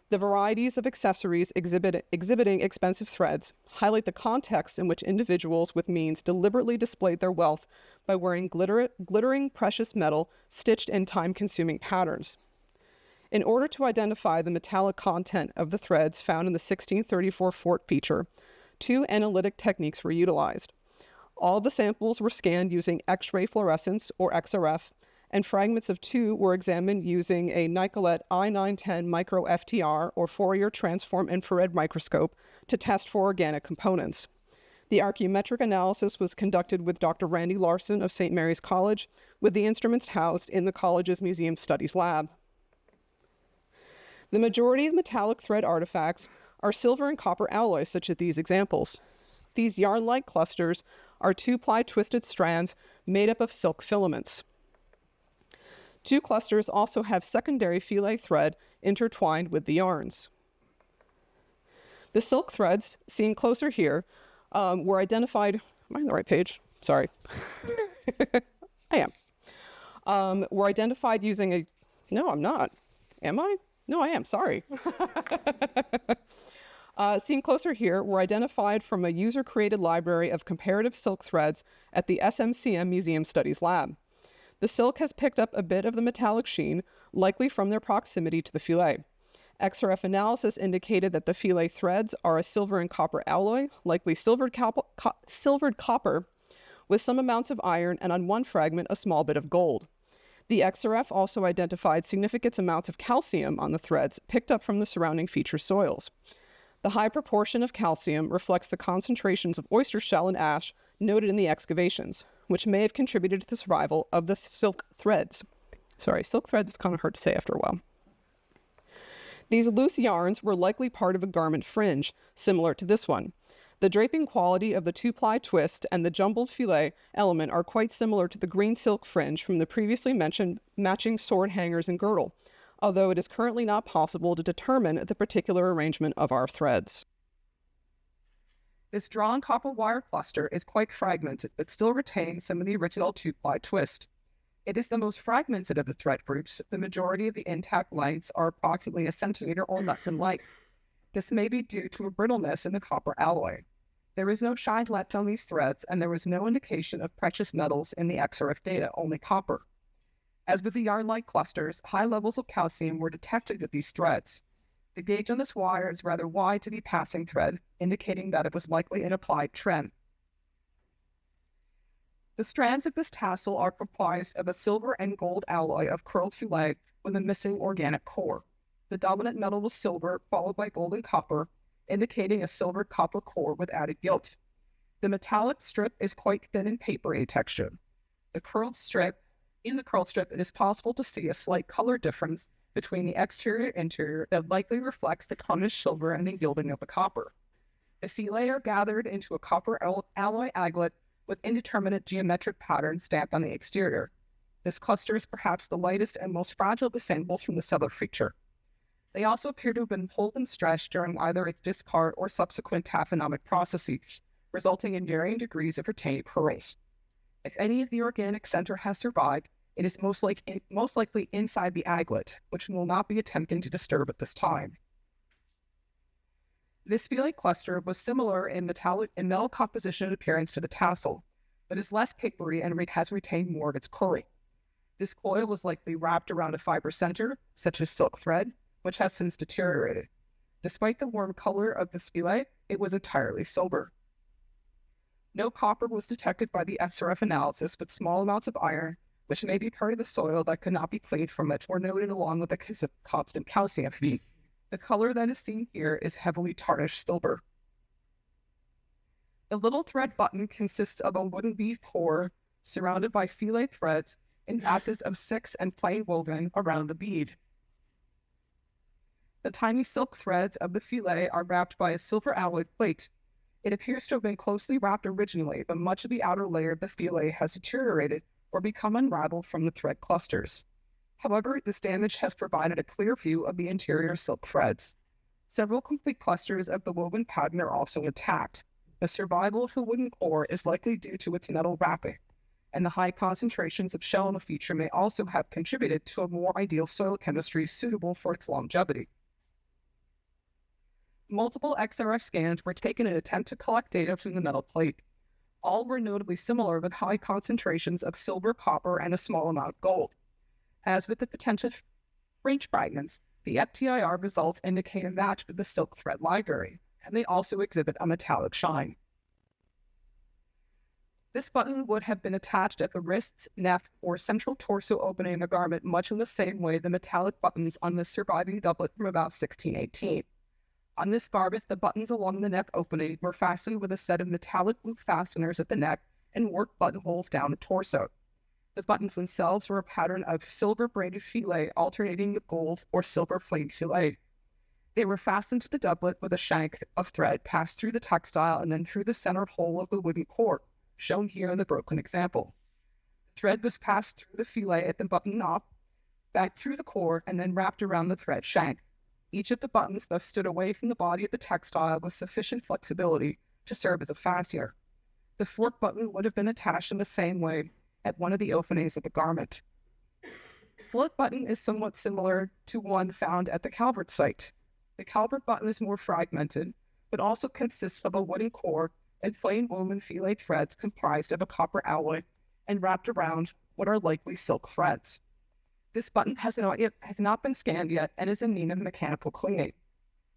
The varieties of accessories exhibiting expensive threads highlight the context in which individuals with means deliberately displayed their wealth by wearing glittering precious metal stitched in time-consuming patterns. In order to identify the metallic content of the threads found in the 1634 fort feature, two analytic techniques were utilized. All the samples were scanned using X-ray fluorescence, or XRF, and fragments of two were examined using a Nicolet I910 micro FTR, or Fourier transform infrared microscope, to test for organic components. The archaeometric analysis was conducted with Dr. Randy Larson of St. Mary's College, with the instruments housed in the college's Museum Studies lab. The majority of metallic thread artifacts are silver and copper alloys, such as these examples. These yarn-like clusters are two-ply twisted strands made up of silk filaments. Two clusters also have secondary fillet thread intertwined with the yarns. The silk threads, seen closer here, were identified. Am I on the right page? Sorry. I am. Were identified using a. No, I'm not. Am I? No, I am. Sorry. Seen closer here, were identified from a user-created library of comparative silk threads at the SMCM Museum Studies lab. The silk has picked up a bit of the metallic sheen, likely from their proximity to the fillet. XRF analysis indicated that the fillet threads are a silver and copper alloy, likely silvered copper, with some amounts of iron, and on one fragment, a small bit of gold. The XRF also identified significant amounts of calcium on the threads picked up from the surrounding feature soils. The high proportion of calcium reflects the concentrations of oyster shell and ash noted in the excavations, which may have contributed to the survival of the silk threads. Sorry, silk threads is kind of hard to say after a while. These loose yarns were likely part of a garment fringe, similar to this one. The draping quality of the two-ply twist and the jumbled filet element are quite similar to the green silk fringe from the previously mentioned matching sword hangers and girdle, although it is currently not possible to determine the particular arrangement of our threads. This drawn copper wire cluster is quite fragmented, but still retains some of the original two-ply twist. It is the most fragmented of the thread groups. The majority of the intact lengths are approximately a centimeter or less in length. This may be due to a brittleness in the copper alloy. There is no shine left on these threads, and there was no indication of precious metals in the XRF data, only copper. As with the yarn-like clusters, high levels of calcium were detected with these threads. The gauge on this wire is rather wide to be passing thread, indicating that it was likely an applied trend. The strands of this tassel are comprised of a silver and gold alloy of curled filet with a missing organic core. The dominant metal was silver, followed by gold and copper, indicating a silver-copper core with added gilt. The metallic strip is quite thin and papery in texture. In the curled strip, it is possible to see a slight color difference between the exterior and interior that likely reflects the tarnished silver and the gilding of the copper. The fillet are gathered into a copper alloy aglet with indeterminate geometric patterns stamped on the exterior. This cluster is perhaps the lightest and most fragile of the samples from the cellar feature. They also appear to have been pulled and stretched during either its discard or subsequent taphonomic processes, resulting in varying degrees of retained pearls. If any of the organic center has survived, it is most likely inside the aglet, which we will not be attempting to disturb at this time. This fillet cluster was similar in metal composition and appearance to the tassel, but is less papery and has retained more of its coiling. This coil was likely wrapped around a fiber center, such as silk thread, which has since deteriorated. Despite the warm color of this fillet, it was entirely silver. No copper was detected by the XRF analysis, but small amounts of iron, which may be part of the soil that could not be cleaned from it, were noted along with the constant calcium. The color that is seen here is heavily tarnished silver. The little thread button consists of a wooden bead core surrounded by fillet threads in patches of 6 and plain woven around the bead. The tiny silk threads of the fillet are wrapped by a silver alloy plate. It appears to have been closely wrapped originally, but much of the outer layer of the fillet has deteriorated or become unraveled from the thread clusters. However, this damage has provided a clear view of the interior silk threads. Several complete clusters of the woven pattern are also intact. The survival of the wooden core is likely due to its metal wrapping, and the high concentrations of shell in the feature may also have contributed to a more ideal soil chemistry suitable for its longevity. Multiple XRF scans were taken in an attempt to collect data from the metal plate. All were notably similar with high concentrations of silver, copper, and a small amount of gold. As with the potential fringe fragments, the FTIR results indicate a match with the silk thread library, and they also exhibit a metallic shine. This button would have been attached at the wrists, neck, or central torso opening in a garment much in the same way the metallic buttons on the surviving doublet from about 1618. On this garment, the buttons along the neck opening were fastened with a set of metallic loop fasteners at the neck and work buttonholes down the torso. The buttons themselves were a pattern of silver braided fillet alternating with gold or silver flamed fillet. They were fastened to the doublet with a shank of thread passed through the textile and then through the center hole of the wooden core, shown here in the broken example. The thread was passed through the fillet at the button knob, back through the core, and then wrapped around the thread shank. Each of the buttons thus stood away from the body of the textile with sufficient flexibility to serve as a fastener. The fork button would have been attached in the same way at one of the openings of the garment. The float button is somewhat similar to one found at the Calvert site. The Calvert button is more fragmented, but also consists of a wooden core and plain woven fillet threads comprised of a copper alloy and wrapped around what are likely silk threads. This button has not been scanned yet and is in need of mechanical cleaning.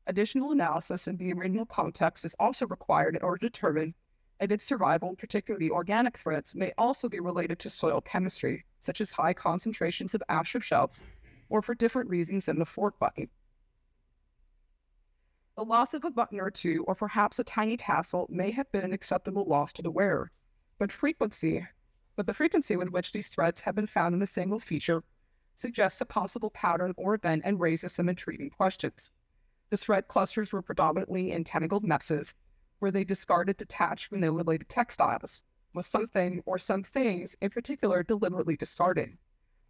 Additional analysis in the original context is also required in order to determine if its survival, particularly organic threads, may also be related to soil chemistry, such as high concentrations of ash or shells, or for different reasons than the fork button. The loss of a button or two, or perhaps a tiny tassel, may have been an acceptable loss to the wearer, but the frequency with which these threads have been found in a single feature suggests a possible pattern or event and raises some intriguing questions. The thread clusters were predominantly in tangled messes, Were they discarded, detached from their related textiles? Was something or some things in particular deliberately discarded?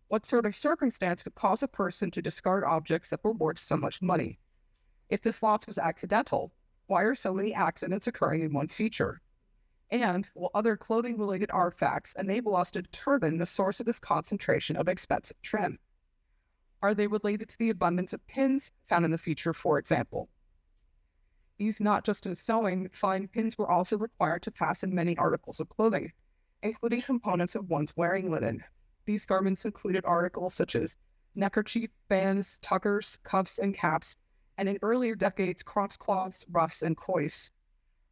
What sort of circumstance would cause a person to discard objects that were worth so much money? If this loss was accidental, why are so many accidents occurring in one feature? And will other clothing-related artifacts enable us to determine the source of this concentration of expensive trim? Are they related to the abundance of pins found in the feature, for example? Used not just in sewing, fine pins were also required to fasten many articles of clothing, including components of one's wearing linen. These garments included articles such as neckerchief, bands, tuckers, cuffs, and caps, and in earlier decades, crosscloths, ruffs, and coifs.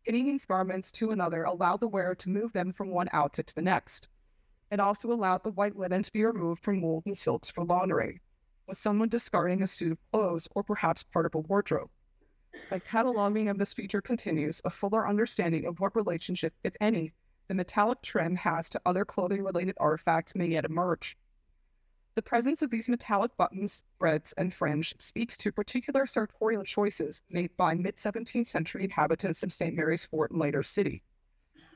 Pinning these garments to another allowed the wearer to move them from one outfit to the next. It also allowed the white linen to be removed from wool and silks for laundering, with someone discarding a suit of clothes or perhaps part of a wardrobe. By cataloging of this feature continues, a fuller understanding of what relationship, if any, the metallic trim has to other clothing-related artifacts may yet emerge. The presence of these metallic buttons, threads, and fringe speaks to particular sartorial choices made by mid-17th century inhabitants of St. Mary's Fort and later city.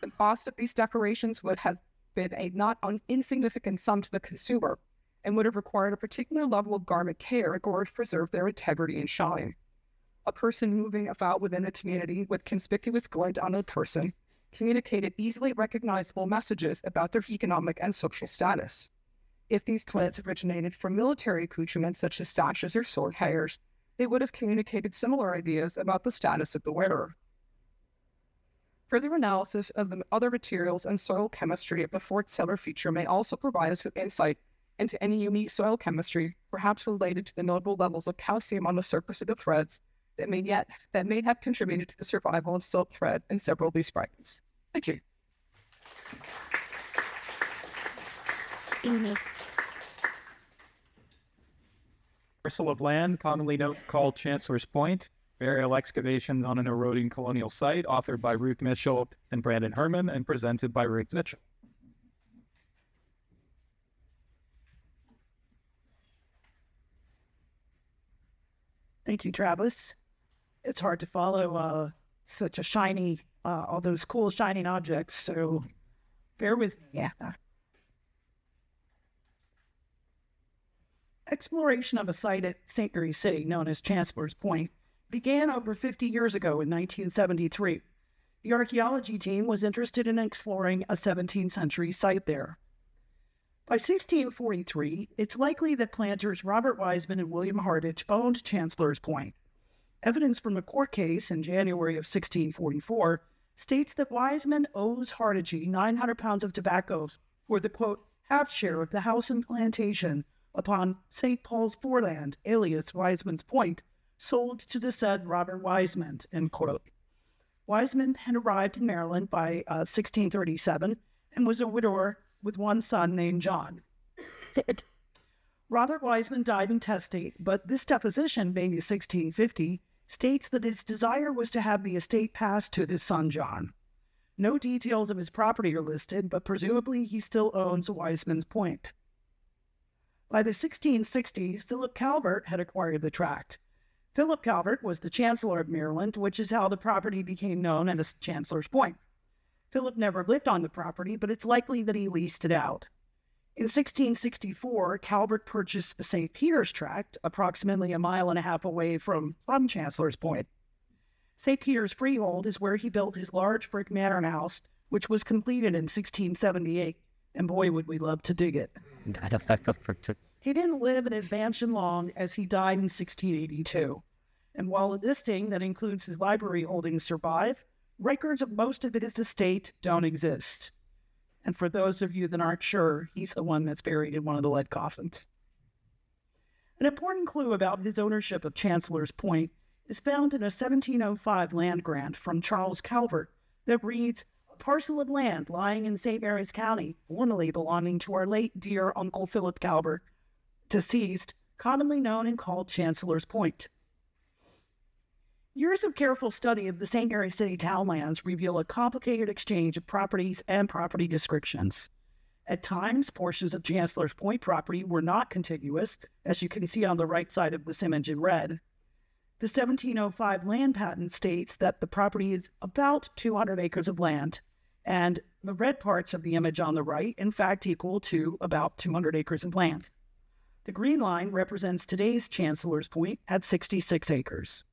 The cost of these decorations would have been a not insignificant sum to the consumer and would have required a particular level of garment care in order to preserve their integrity and shine. A person moving about within the community with conspicuous glint on the person communicated easily recognizable messages about their economic and social status. If these glints originated from military accoutrements such as sashes or sword hangers, they would have communicated similar ideas about the status of the wearer. Further analysis of the other materials and soil chemistry of the fort cellar feature may also provide us with insight into any unique soil chemistry, perhaps related to the notable levels of calcium on the surface of the threads that may have contributed to the survival of silk thread in several of these fragments. Thank you. Parcel of land, commonly called Chancellor's Point, burial excavations on an eroding colonial site, authored by Ruth Mitchell and Brandon Herman, and presented by Ruth Mitchell. Thank you, Travis. It's hard to follow such a shiny, all those cool shining objects, so bear with me. Yeah. Exploration of a site at St. Mary's City, known as Chancellor's Point, began over 50 years ago in 1973. The archaeology team was interested in exploring a 17th century site there. By 1643, it's likely that planters Robert Wiseman and William Hardage owned Chancellor's Point. Evidence from a court case in January of 1644 states that Wiseman owes Hardage 900 pounds of tobacco for the, quote, half share of the house and plantation upon St. Paul's foreland, alias Wiseman's Point, sold to the said Robert Wiseman, end quote. Wiseman had arrived in Maryland by 1637 and was a widower with one son named John. Robert Wiseman died intestate, but this deposition, made in 1650, states that his desire was to have the estate passed to his son John. No details of his property are listed, but presumably he still owns Wiseman's Point. By the 1660s, Philip Calvert had acquired the tract. Philip Calvert was the Chancellor of Maryland, which is how the property became known as Chancellor's Point. Philip never lived on the property, but it's likely that he leased it out. In 1664, Calvert purchased the St. Peter's tract, approximately a mile and a half away from Chancellor's Point. St. Peter's freehold is where he built his large brick manor house, which was completed in 1678, and boy, would we love to dig it. He didn't live in his mansion long, as he died in 1682. And while a listing that includes his library holdings survive, records of most of his estate don't exist. And for those of you that aren't sure, he's the one that's buried in one of the lead coffins. An important clue about his ownership of Chancellor's Point is found in a 1705 land grant from Charles Calvert that reads, "A parcel of land lying in St. Mary's County, formerly belonging to our late dear Uncle Philip Calvert, deceased, commonly known and called Chancellor's Point." Years of careful study of the St. Mary's City townlands reveal a complicated exchange of properties and property descriptions. At times, portions of Chancellor's Point property were not contiguous, as you can see on the right side of this image in red. The 1705 land patent states that the property is about 200 acres of land, and the red parts of the image on the right, in fact, equal to about 200 acres of land. The green line represents today's Chancellor's Point at 66 acres.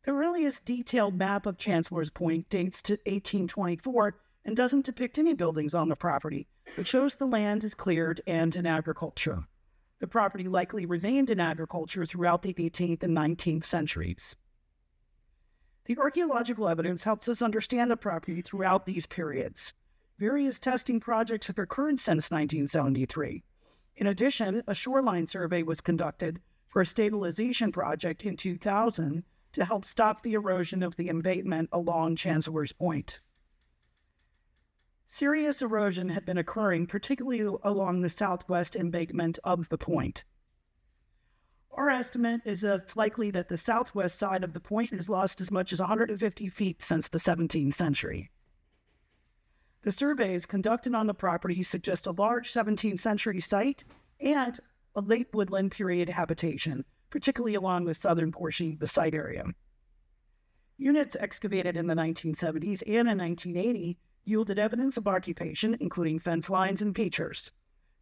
The earliest detailed map of Chancellor's Point dates to 1824 and doesn't depict any buildings on the property, but shows the land is cleared and in agriculture. The property likely remained in agriculture throughout the 18th and 19th centuries. The archaeological evidence helps us understand the property throughout these periods. Various testing projects have occurred since 1973. In addition, a shoreline survey was conducted for a stabilization project in 2000 to help stop the erosion of the embankment along Chancellor's Point. Serious erosion had been occurring, particularly along the southwest embankment of the point. Our estimate is that it's likely that the southwest side of the point has lost as much as 150 feet since the 17th century. The surveys conducted on the property suggest a large 17th century site and a late woodland period habitation, particularly along the southern portion of the site area. Units excavated in the 1970s and in 1980 yielded evidence of occupation, including fence lines and features.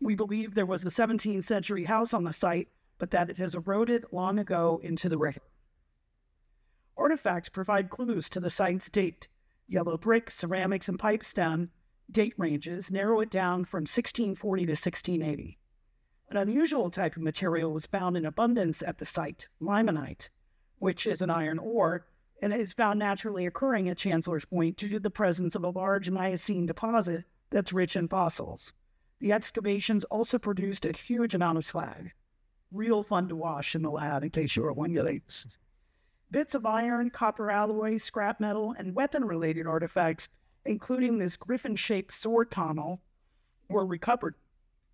We believe there was a 17th century house on the site, but that it has eroded long ago into the wreck. Artifacts provide clues to the site's date. Yellow brick, ceramics, and pipe stem date ranges narrow it down from 1640 to 1680. An unusual type of material was found in abundance at the site, limonite, which is an iron ore, and it is found naturally occurring at Chancellor's Point due to the presence of a large Miocene deposit that's rich in fossils. The excavations also produced a huge amount of slag. Real fun to wash in the lab, in case you were wondering. Bits of iron, copper alloy, scrap metal, and weapon-related artifacts, including this griffin-shaped sword pommel, were recovered.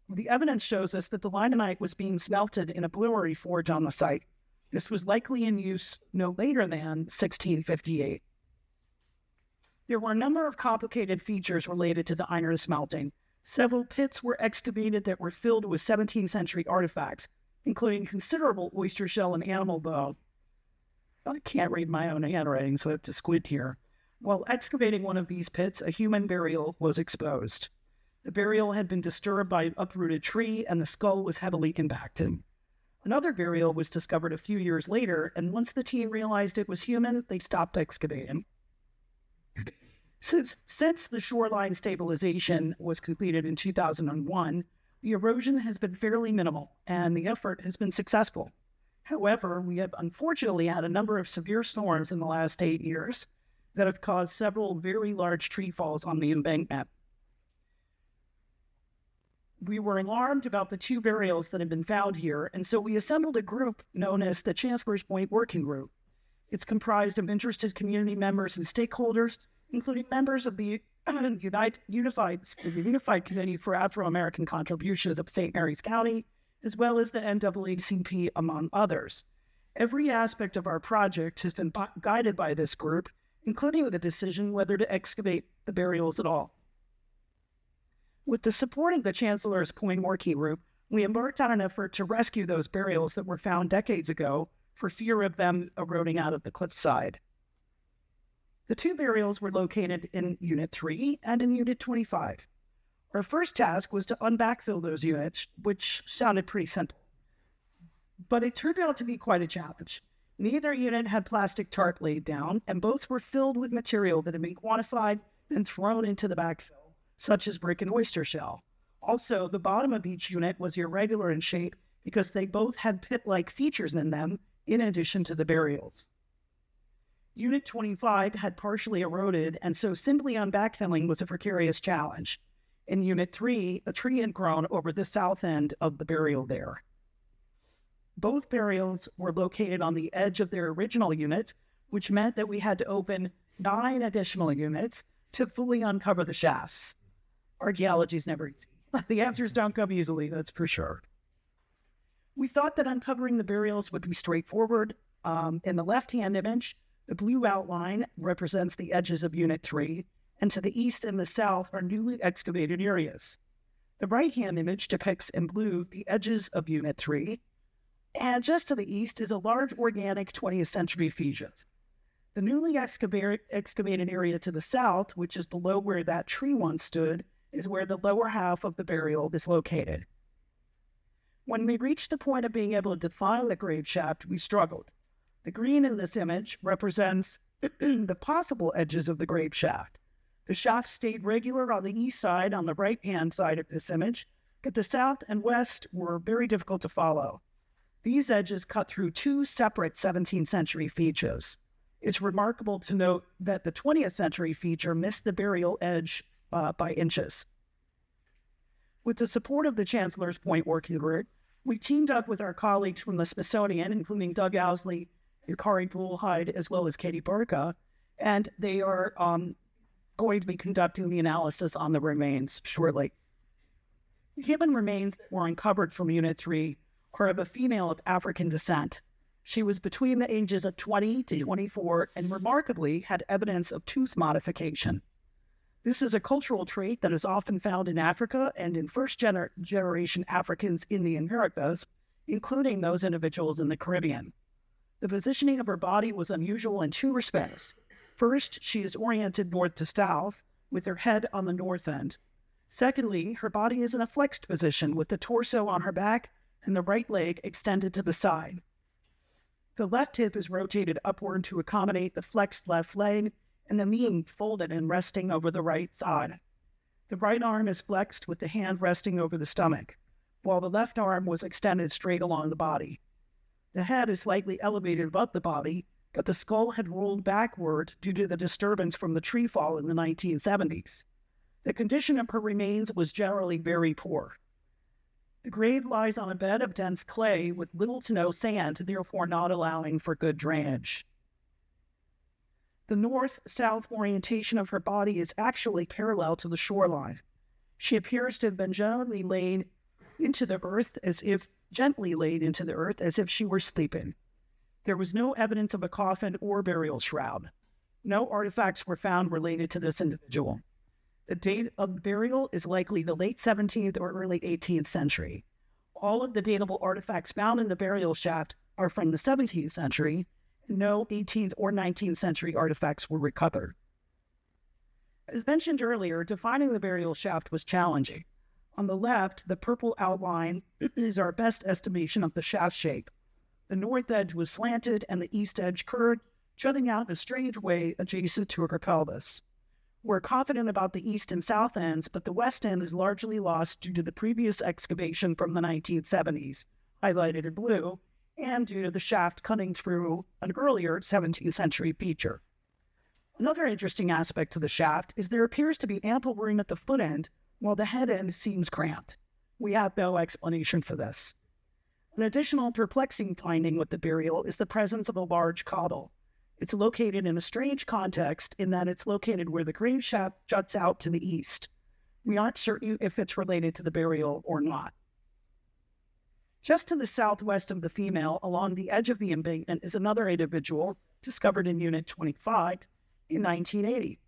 The evidence shows us that the limonite was being smelted in a brewery forge on the site. This was likely in use no later than 1658. There were a number of complicated features related to the iron smelting. Several pits were excavated that were filled with 17th century artifacts, including considerable oyster shell and animal bone. I can't read my own handwriting, so I have to squint here. While excavating one of these pits, a human burial was exposed. The burial had been disturbed by an uprooted tree, and the skull was heavily impacted. Another burial was discovered a few years later, and once the team realized it was human, they stopped excavating. Since the shoreline stabilization was completed in 2001, the erosion has been fairly minimal, and the effort has been successful. However, we have unfortunately had a number of severe storms in the last 8 years that have caused several very large tree falls on the embankment. We were alarmed about the 2 burials that had been found here, and so we assembled a group known as the Chancellor's Point Working Group. It's comprised of interested community members and stakeholders, including members of the Unified Committee for Afro-American Contributions of St. Mary's County, as well as the NAACP, among others. Every aspect of our project has been guided by this group, including the decision whether to excavate the burials at all. With the support of the Chancellor's Point Working Group, we embarked on an effort to rescue those burials that were found decades ago for fear of them eroding out of the cliffside. The 2 burials were located in Unit 3 and in Unit 25. Our first task was to unbackfill those units, which sounded pretty simple. But it turned out to be quite a challenge. Neither unit had plastic tarp laid down, and both were filled with material that had been quantified and thrown into the backfill, such as brick and oyster shell. Also, the bottom of each unit was irregular in shape because they both had pit-like features in them, in addition to the burials. Unit 25 had partially eroded, and so simply unbackfilling was a precarious challenge. In Unit 3, a tree had grown over the south end of the burial there. Both burials were located on the edge of their original units, which meant that we had to open 9 additional units to fully uncover the shafts. Archaeology is never easy. The answers don't come easily, that's for sure. We thought that uncovering the burials would be straightforward. In the left-hand image, the blue outline represents the edges of Unit 3, and to the east and the south are newly excavated areas. The right-hand image depicts in blue the edges of Unit 3, And just to the east is a large organic 20th century feature. The newly excavated area to the south, which is below where that tree once stood, is where the lower half of the burial is located. When we reached the point of being able to define the grave shaft, we struggled. The green in this image represents the possible edges of the grave shaft. The shaft stayed regular on the east side, on the right-hand side of this image, but the south and west were very difficult to follow. These edges cut through two separate 17th century features. It's remarkable to note that the 20th century feature missed the burial edge by inches. With the support of the Chancellor's Point Working Group, we teamed up with our colleagues from the Smithsonian, including Doug Owsley, Yukari Bullhide, as well as Katie Burka, and they are going to be conducting the analysis on the remains shortly. The human remains that were uncovered from Unit 3 are of a female of African descent. She was between the ages of 20 to 24 and remarkably had evidence of tooth modification. This is a cultural trait that is often found in Africa and in first-generation Africans in the Americas, including those individuals in the Caribbean. The positioning of her body was unusual in two respects. First, she is oriented north to south, with her head on the north end. Secondly, her body is in a flexed position with the torso on her back and the right leg extended to the side. The left hip is rotated upward to accommodate the flexed left leg, and the knee folded and resting over the right thigh. The right arm is flexed with the hand resting over the stomach, while the left arm was extended straight along the body. The head is slightly elevated above the body, but the skull had rolled backward due to the disturbance from the tree fall in the 1970s. The condition of her remains was generally very poor. The grave lies on a bed of dense clay with little to no sand, therefore not allowing for good drainage. The north-south orientation of her body is actually parallel to the shoreline. She appears to have been gently laid into the earth as if she were sleeping. There was no evidence of a coffin or burial shroud. No artifacts were found related to this individual. The date of burial is likely the late 17th or early 18th century. All of the datable artifacts found in the burial shaft are from the 17th century. No 18th or 19th century artifacts were recovered. As mentioned earlier, defining the burial shaft was challenging. On the left, the purple outline is our best estimation of the shaft shape. The north edge was slanted and the east edge curved, jutting out in a strange way adjacent to her pelvis. We're confident about the east and south ends, but the west end is largely lost due to the previous excavation from the 1970s, highlighted in blue, and due to the shaft cutting through an earlier 17th century feature. Another interesting aspect to the shaft is there appears to be ample room at the foot end, while the head end seems cramped. We have no explanation for this. An additional perplexing finding with the burial is the presence of a large caudal. It's located in a strange context in that it's located where the grave shaft juts out to the east. We aren't certain if it's related to the burial or not. Just to the southwest of the female, along the edge of the embankment, is another individual discovered in Unit 25 in 1980.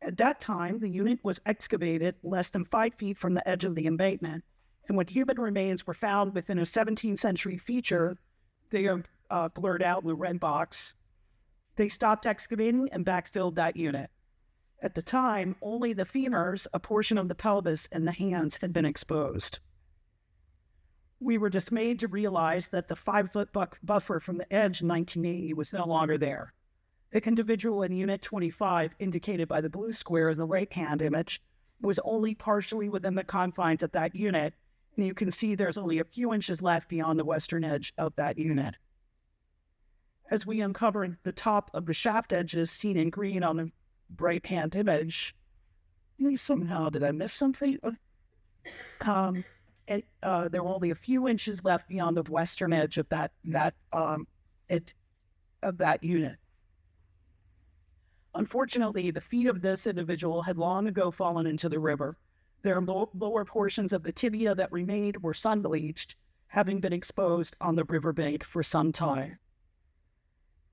At that time, the unit was excavated less than 5 feet from the edge of the embankment, and when human remains were found within a 17th century feature, they are blurred out in the red box. They stopped excavating and backfilled that unit. At the time, only the femurs, a portion of the pelvis, and the hands had been exposed. We were dismayed to realize that the 5-foot buffer from the edge in 1980 was no longer there. The individual in Unit 25, indicated by the blue square in the right-hand image, was only partially within the confines of that unit, and you can see there's only a few inches left beyond the western edge of that unit. As we uncovered the top of the shaft edges seen in green on the right-hand image, somehow, did I miss something? There were only a few inches left beyond the western edge of that unit. Unfortunately, the feet of this individual had long ago fallen into the river. Their lower portions of the tibia that remained were sun-bleached, having been exposed on the riverbank for some time.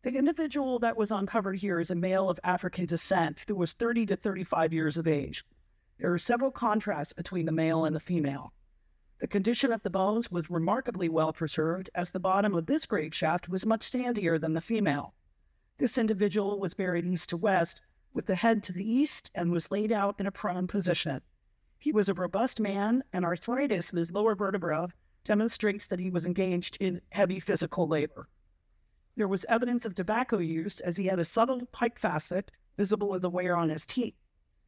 The individual that was uncovered here is a male of African descent who was 30 to 35 years of age. There are several contrasts between the male and the female. The condition of the bones was remarkably well preserved, as the bottom of this grave shaft was much sandier than the female. This individual was buried east to west, with the head to the east, and was laid out in a prone position. He was a robust man, and arthritis in his lower vertebra demonstrates that he was engaged in heavy physical labor. There was evidence of tobacco use, as he had a subtle pipe facet visible in the wear on his teeth.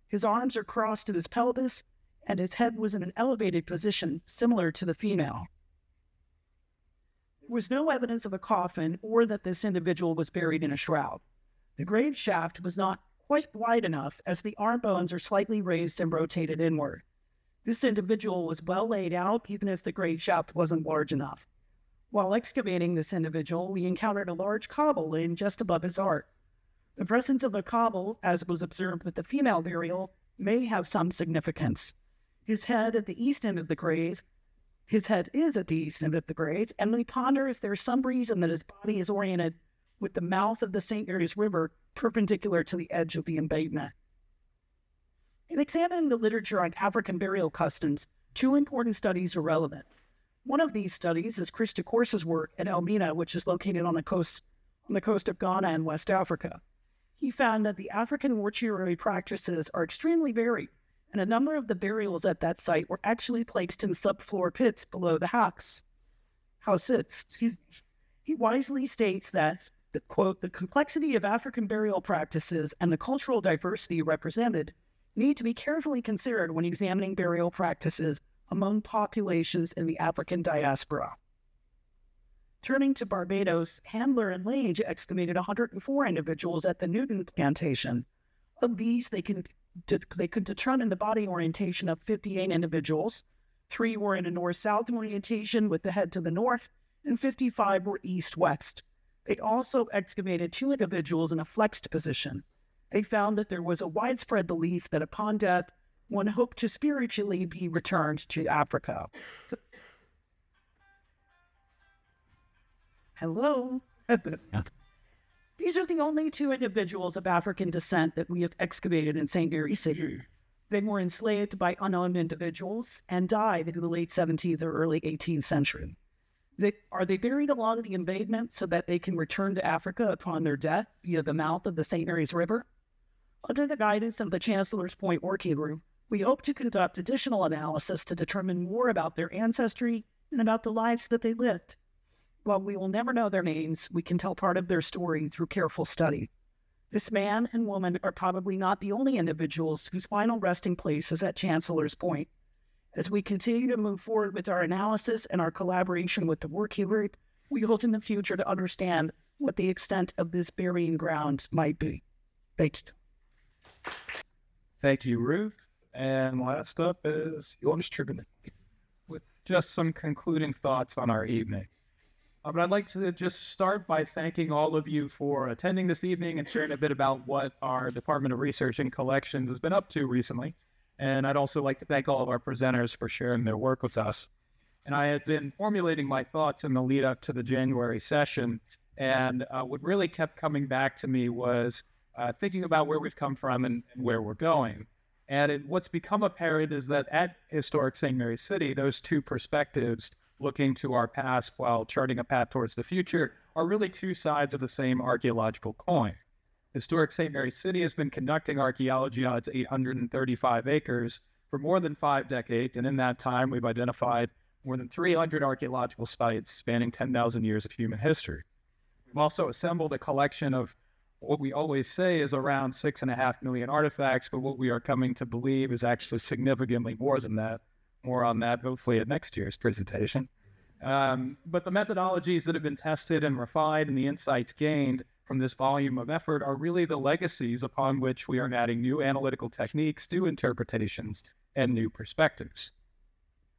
His arms are crossed at his pelvis, and his head was in an elevated position, similar to the female. There was no evidence of a coffin or that this individual was buried in a shroud. The grave shaft was not quite wide enough, as the arm bones are slightly raised and rotated inward. This individual was well laid out, even if the grave shaft wasn't large enough. While excavating this individual, we encountered a large cobble laying just above his heart. The presence of a cobble, as was observed with the female burial, may have some significance. His head is at the east end of the grave, and we ponder if there's some reason that his body is oriented with the mouth of the St. Mary's River perpendicular to the edge of the embankment. In examining the literature on African burial customs, two important studies are relevant. One of these studies is Chris DeCource's work at Elmina, which is located on the coast of Ghana and West Africa. He found that the African mortuary practices are extremely varied, and a number of the burials at that site were actually placed in subfloor pits below the houses. He wisely states that, quote, the complexity of African burial practices and the cultural diversity represented need to be carefully considered when examining burial practices among populations in the African diaspora. Turning to Barbados, Handler and Lage excavated 104 individuals at the Newton plantation. Of these, they could determine the body orientation of 58 individuals. 3 were in a north-south orientation with the head to the north, and 55 were east-west. They also excavated 2 individuals in a flexed position. They found that there was a widespread belief that upon death, one hoped to spiritually be returned to Africa. Hello? These are the only 2 individuals of African descent that we have excavated in St. Mary's City. They were enslaved by unknown individuals and died in the late 17th or early 18th century. Are they buried along the embankment so that they can return to Africa upon their death via the mouth of the St. Mary's River? Under the guidance of the Chancellor's Point Working Group, we hope to conduct additional analysis to determine more about their ancestry and about the lives that they lived. While we will never know their names, we can tell part of their story through careful study. This man and woman are probably not the only individuals whose final resting place is at Chancellor's Point. As we continue to move forward with our analysis and our collaboration with the Working Group, we hope in the future to understand what the extent of this burying ground might be. Thanks. Thank you, Ruth. And last up is yours truly, with just some concluding thoughts on our evening. But I'd like to just start by thanking all of you for attending this evening and sharing a bit about what our Department of Research and Collections has been up to recently. And I'd also like to thank all of our presenters for sharing their work with us. And I had been formulating my thoughts in the lead up to the January session, and what really kept coming back to me was thinking about where we've come from and where we're going. And what's become apparent is that at historic St. Mary's City, those 2 perspectives, looking to our past while charting a path towards the future, are really 2 sides of the same archaeological coin. Historic St. Mary's City has been conducting archaeology on its 835 acres for more than 5 decades, and in that time, we've identified more than 300 archaeological sites spanning 10,000 years of human history. We've also assembled a collection of what we always say is around 6.5 million artifacts, but what we are coming to believe is actually significantly more than that. More on that, hopefully, at next year's presentation. But the methodologies that have been tested and refined and the insights gained from this volume of effort are really the legacies upon which we are adding new analytical techniques, new interpretations, and new perspectives.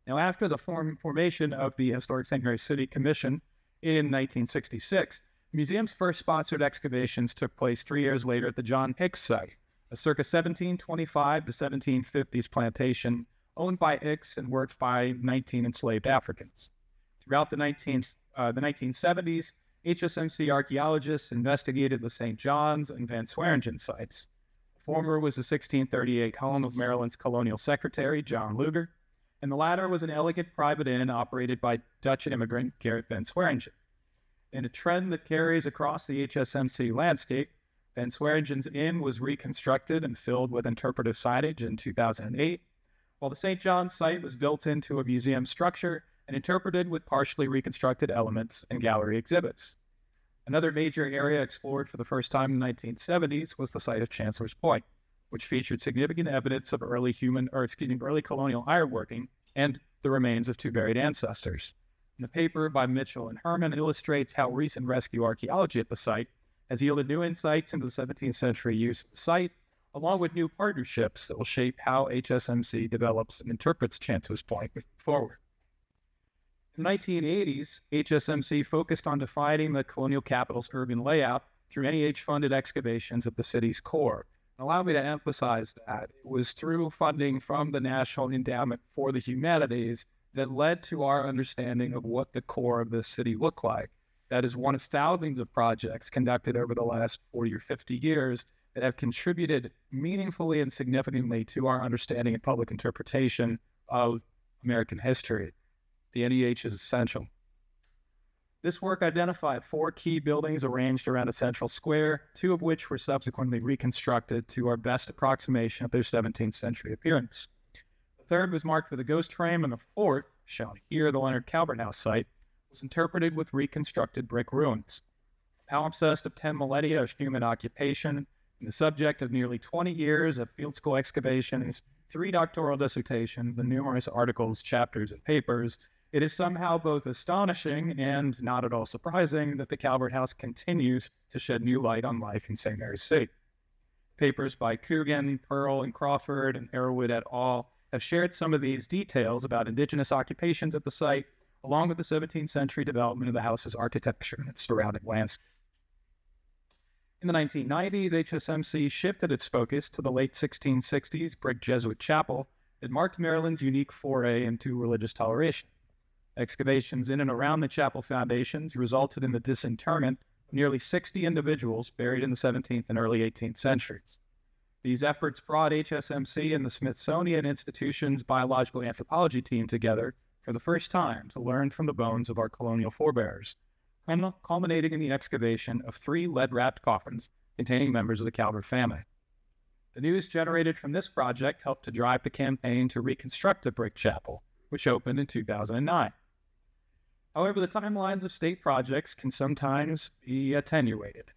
Now, after the formation of the Historic St. Mary's City Commission in 1966, the museum's first sponsored excavations took place 3 years later at the John Hicks site, a circa 1725 to 1750s plantation owned by Hicks and worked by 19 enslaved Africans. Throughout the 1970s, HSMC archaeologists investigated the St. John's and Van Swearingen sites. The former was the 1638 home of Maryland's colonial secretary, John Lugar, and the latter was an elegant private inn operated by Dutch immigrant Gerrit van Swearingen. In a trend that carries across the HSMC landscape, Van Swearingen's inn was reconstructed and filled with interpretive signage in 2008, while the St. John's site was built into a museum structure and interpreted with partially reconstructed elements and gallery exhibits. Another major area explored for the first time in the 1970s was the site of Chancellor's Point, which featured significant evidence of early colonial ironworking and the remains of two buried ancestors. And the paper by Mitchell and Herman illustrates how recent rescue archaeology at the site has yielded new insights into the 17th century use of the site, along with new partnerships that will shape how HSMC develops and interprets Chancellor's Point moving forward. In the 1980s, HSMC focused on defining the colonial capital's urban layout through NEH-funded excavations at the city's core. Allow me to emphasize that it was through funding from the National Endowment for the Humanities that led to our understanding of what the core of the city looked like. That is one of thousands of projects conducted over the last 40 or 50 years that have contributed meaningfully and significantly to our understanding and public interpretation of American history. The NEH is essential. This work identified 4 key buildings arranged around a central square, 2 of which were subsequently reconstructed to our best approximation of their 17th century appearance. The third was marked with a ghost frame, and the fourth, shown here, the Leonard Calvert House site, was interpreted with reconstructed brick ruins. Palimpsest of 10 millennia of human occupation, and the subject of nearly 20 years of field school excavations, 3 doctoral dissertations, and numerous articles, chapters, and papers, it is somehow both astonishing and not at all surprising that the Calvert House continues to shed new light on life in St. Mary's City. Papers by Coogan, Perl, and Crawford, and Arrowood et al. Have shared some of these details about Indigenous occupations at the site, along with the 17th century development of the house's architecture and its surrounding landscape. In the 1990s, HSMC shifted its focus to the late 1660s brick Jesuit chapel that marked Maryland's unique foray into religious toleration. Excavations in and around the chapel foundations resulted in the disinterment of nearly 60 individuals buried in the 17th and early 18th centuries. These efforts brought HSMC and the Smithsonian Institution's biological anthropology team together for the first time to learn from the bones of our colonial forebears, culminating in the excavation of 3 lead-wrapped coffins containing members of the Calvert family. The news generated from this project helped to drive the campaign to reconstruct the brick chapel, which opened in 2009. However, the timelines of state projects can sometimes be attenuated.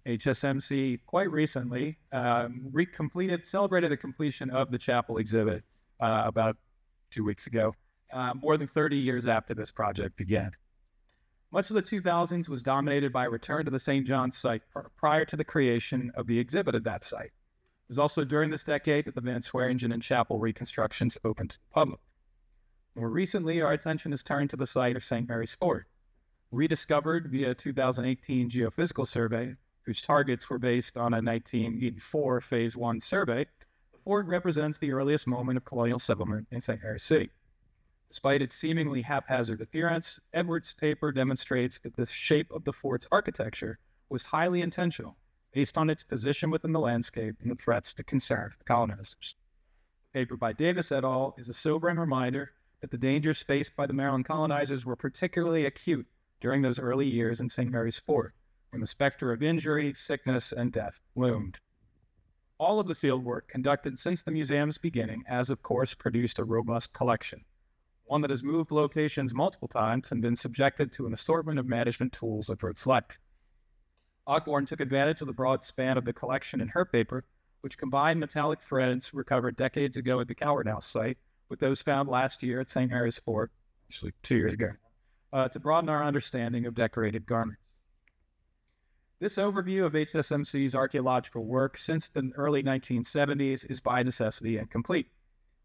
HSMC quite recently celebrated the completion of the chapel exhibit about 2 weeks ago, more than 30 years after this project began. Much of the 2000s was dominated by a return to the St. John's site prior to the creation of the exhibit at that site. It was also during this decade that the Van Swearingen and chapel reconstructions opened to the public. More recently, our attention has turned to the site of St. Mary's Fort. Rediscovered via a 2018 geophysical survey, whose targets were based on a 1984 Phase 1 survey, the fort represents the earliest moment of colonial settlement in St. Mary's City. Despite its seemingly haphazard appearance, Edwards' paper demonstrates that the shape of the fort's architecture was highly intentional, based on its position within the landscape and the threats to concerned colonizers. The paper by Davis et al. Is a sobering reminder that the dangers faced by the Maryland colonizers were particularly acute during those early years in St. Mary's Fort, when the specter of injury, sickness, and death loomed. All of the fieldwork conducted since the museum's beginning has, of course, produced a robust collection, one that has moved locations multiple times and been subjected to an assortment of management tools of its life. Ogborn took advantage of the broad span of the collection in her paper, which combined metallic threads recovered decades ago at the Calvert House site with those found last year at St. Mary's Fort, actually 2 years ago, to broaden our understanding of decorated garments. This overview of HSMC's archaeological work since the early 1970s is by necessity incomplete.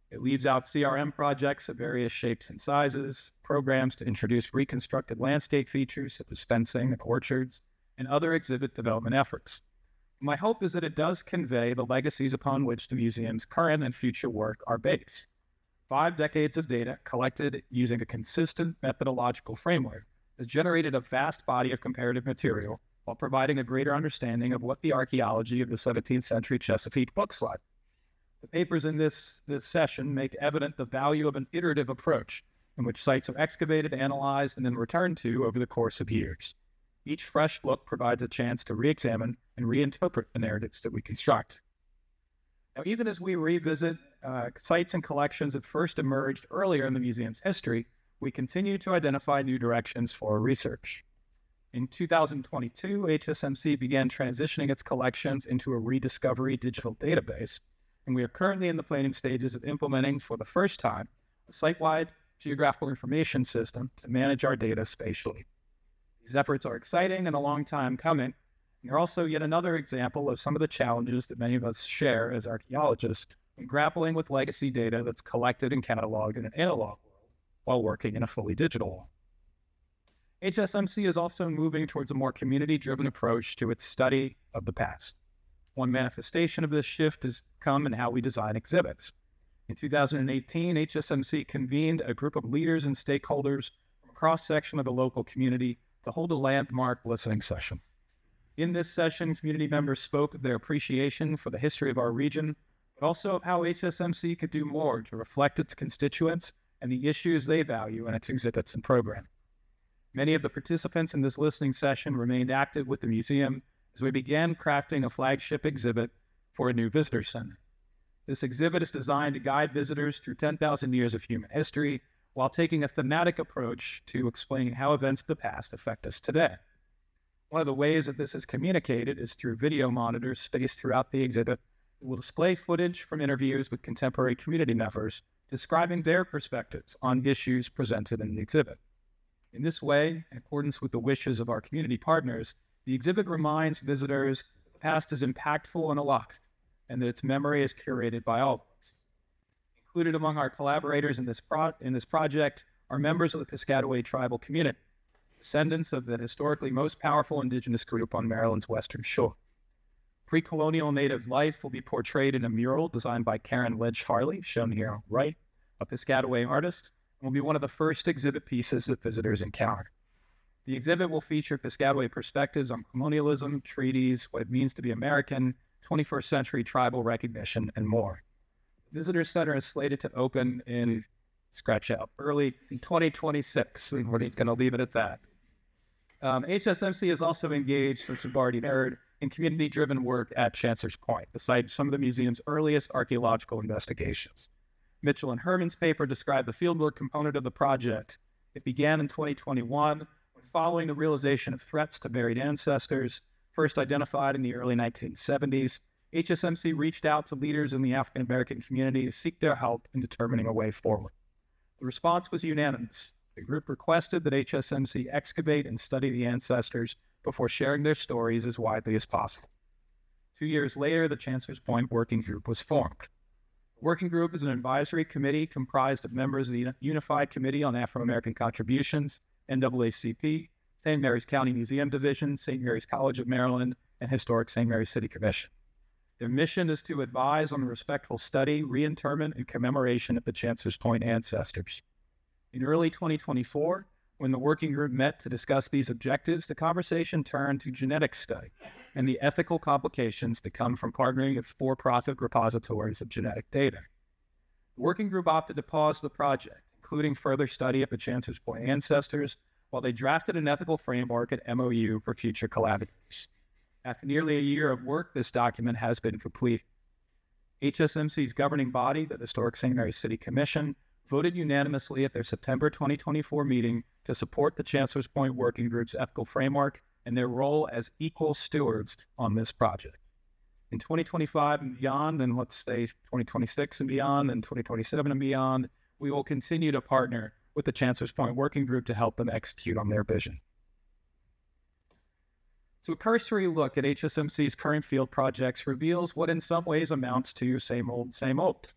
It leaves out CRM projects of various shapes and sizes, programs to introduce reconstructed landscape features such as fencing and orchards, and other exhibit development efforts. My hope is that it does convey the legacies upon which the museum's current and future work are based. 5 decades of data collected using a consistent methodological framework has generated a vast body of comparative material while providing a greater understanding of what the archaeology of the 17th century Chesapeake looks like. The papers in this session make evident the value of an iterative approach in which sites are excavated, analyzed, and then returned to over the course of years. Each fresh look provides a chance to re-examine and reinterpret the narratives that we construct. Now, even as we revisit sites and collections that first emerged earlier in the museum's history, we continue to identify new directions for research. In 2022, HSMC began transitioning its collections into a rediscovery digital database, and we are currently in the planning stages of implementing, for the first time, a site-wide geographical information system to manage our data spatially. These efforts are exciting and a long time coming, and they're also yet another example of some of the challenges that many of us share as archaeologists in grappling with legacy data that's collected and cataloged in an analog world while working in a fully digital one. HSMC is also moving towards a more community-driven approach to its study of the past. One manifestation of this shift has come in how we design exhibits. In 2018, HSMC convened a group of leaders and stakeholders from a cross-section of the local community to hold a landmark listening session. In this session, community members spoke of their appreciation for the history of our region, but also of how HSMC could do more to reflect its constituents and the issues they value in its exhibits and programming. Many of the participants in this listening session remained active with the museum as we began crafting a flagship exhibit for a new visitor center. This exhibit is designed to guide visitors through 10,000 years of human history while taking a thematic approach to explaining how events of the past affect us today. One of the ways that this is communicated is through video monitors spaced throughout the exhibit that will display footage from interviews with contemporary community members describing their perspectives on issues presented in the exhibit. In this way, in accordance with the wishes of our community partners, the exhibit reminds visitors that the past is impactful and alive, and that its memory is curated by all of us. Included among our collaborators in this project are members of the Piscataway tribal community, descendants of the historically most powerful Indigenous group on Maryland's western shore. Pre-colonial native life will be portrayed in a mural designed by Karen Ledge-Harley, shown here on the right, a Piscataway artist, and will be one of the first exhibit pieces that visitors encounter. The exhibit will feature Piscataway perspectives on colonialism, treaties, what it means to be American, 21st century tribal recognition, and more. The Visitor Center is slated to open in, early in 2026. We're going to leave it at that. HSMC is also engaged, as we've already heard, in community-driven work at Chancellor's Point, the site of some of the museum's earliest archaeological investigations. Mitchell and Herman's paper described the fieldwork component of the project. It began in 2021, when following the realization of threats to buried ancestors, first identified in the early 1970s, HSMC reached out to leaders in the African American community to seek their help in determining a way forward. The response was unanimous. The group requested that HSMC excavate and study the ancestors before sharing their stories as widely as possible. 2 years later, the Chancellor's Point Working Group was formed. The Working Group is an advisory committee comprised of members of the Unified Committee on Afro-American Contributions, NAACP, St. Mary's County Museum Division, St. Mary's College of Maryland, and Historic St. Mary's City Commission. Their mission is to advise on the respectful study, reinterment, and commemoration of the Chancellor's Point ancestors. In early 2024, when the working group met to discuss these objectives, the conversation turned to genetic study and the ethical complications that come from partnering with for-profit repositories of genetic data. The working group opted to pause the project, including further study of the Chancellor's Point ancestors, while they drafted an ethical framework at MOU for future collaborators. After nearly a year of work, this document has been complete. HSMC's governing body, the Historic St. Mary's City Commission, voted unanimously at their September 2024 meeting to support the Chancellor's Point Working Group's ethical framework and their role as equal stewards on this project. In 2025 and beyond, and let's say 2026 and beyond, and 2027 and beyond, we will continue to partner with the Chancellor's Point Working Group to help them execute on their vision. So a cursory look at HSMC's current field projects reveals what in some ways amounts to same old, same old.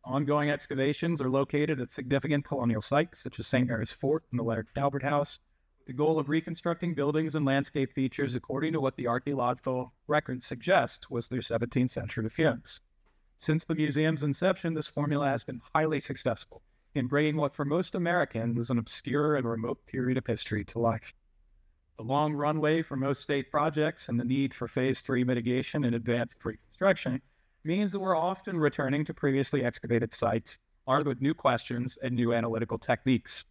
Ongoing excavations are located at significant colonial sites, such as St. Mary's Fort and the Leonard Calvert House, with the goal of reconstructing buildings and landscape features according to what the archaeological records suggest was their 17th century appearance. Since the museum's inception, this formula has been highly successful in bringing what for most Americans is an obscure and remote period of history to life. The long runway for most state projects and the need for Phase 3 mitigation and advanced pre-construction means that we're often returning to previously excavated sites, armed with new questions and new analytical techniques.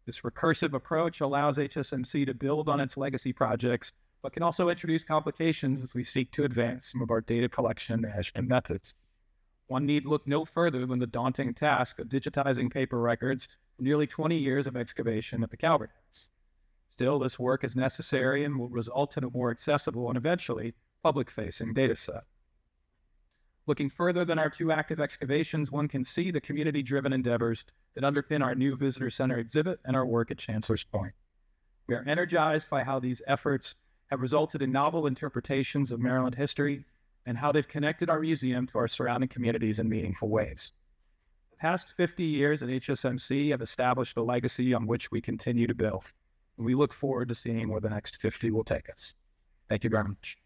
This recursive approach allows HSMC to build on its legacy projects, but can also introduce complications as we seek to advance some of our data collection and management methods. One need look no further than the daunting task of digitizing paper records for nearly 20 years of excavation at the Calvert House. Still, this work is necessary and will result in a more accessible and eventually public-facing data set. Looking further than our two active excavations, one can see the community-driven endeavors that underpin our new visitor center exhibit and our work at Chancellor's Point. We are energized by how these efforts have resulted in novel interpretations of Maryland history and how they've connected our museum to our surrounding communities in meaningful ways. The past 50 years at HSMC have established a legacy on which we continue to build, and we look forward to seeing where the next 50 will take us. Thank you very much.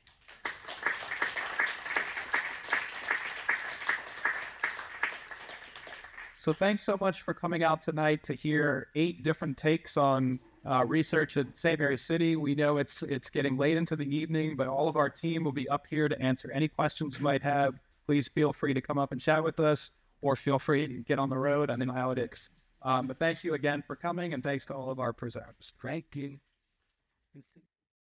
So thanks so much for coming out tonight to hear 8 different takes on research at St. Mary's City. We know it's getting late into the evening, but all of our team will be up here to answer any questions you might have. Please feel free to come up and chat with us, or feel free to get on the road. I know how it is. But thanks you again for coming, and thanks to all of our presenters. Thank you.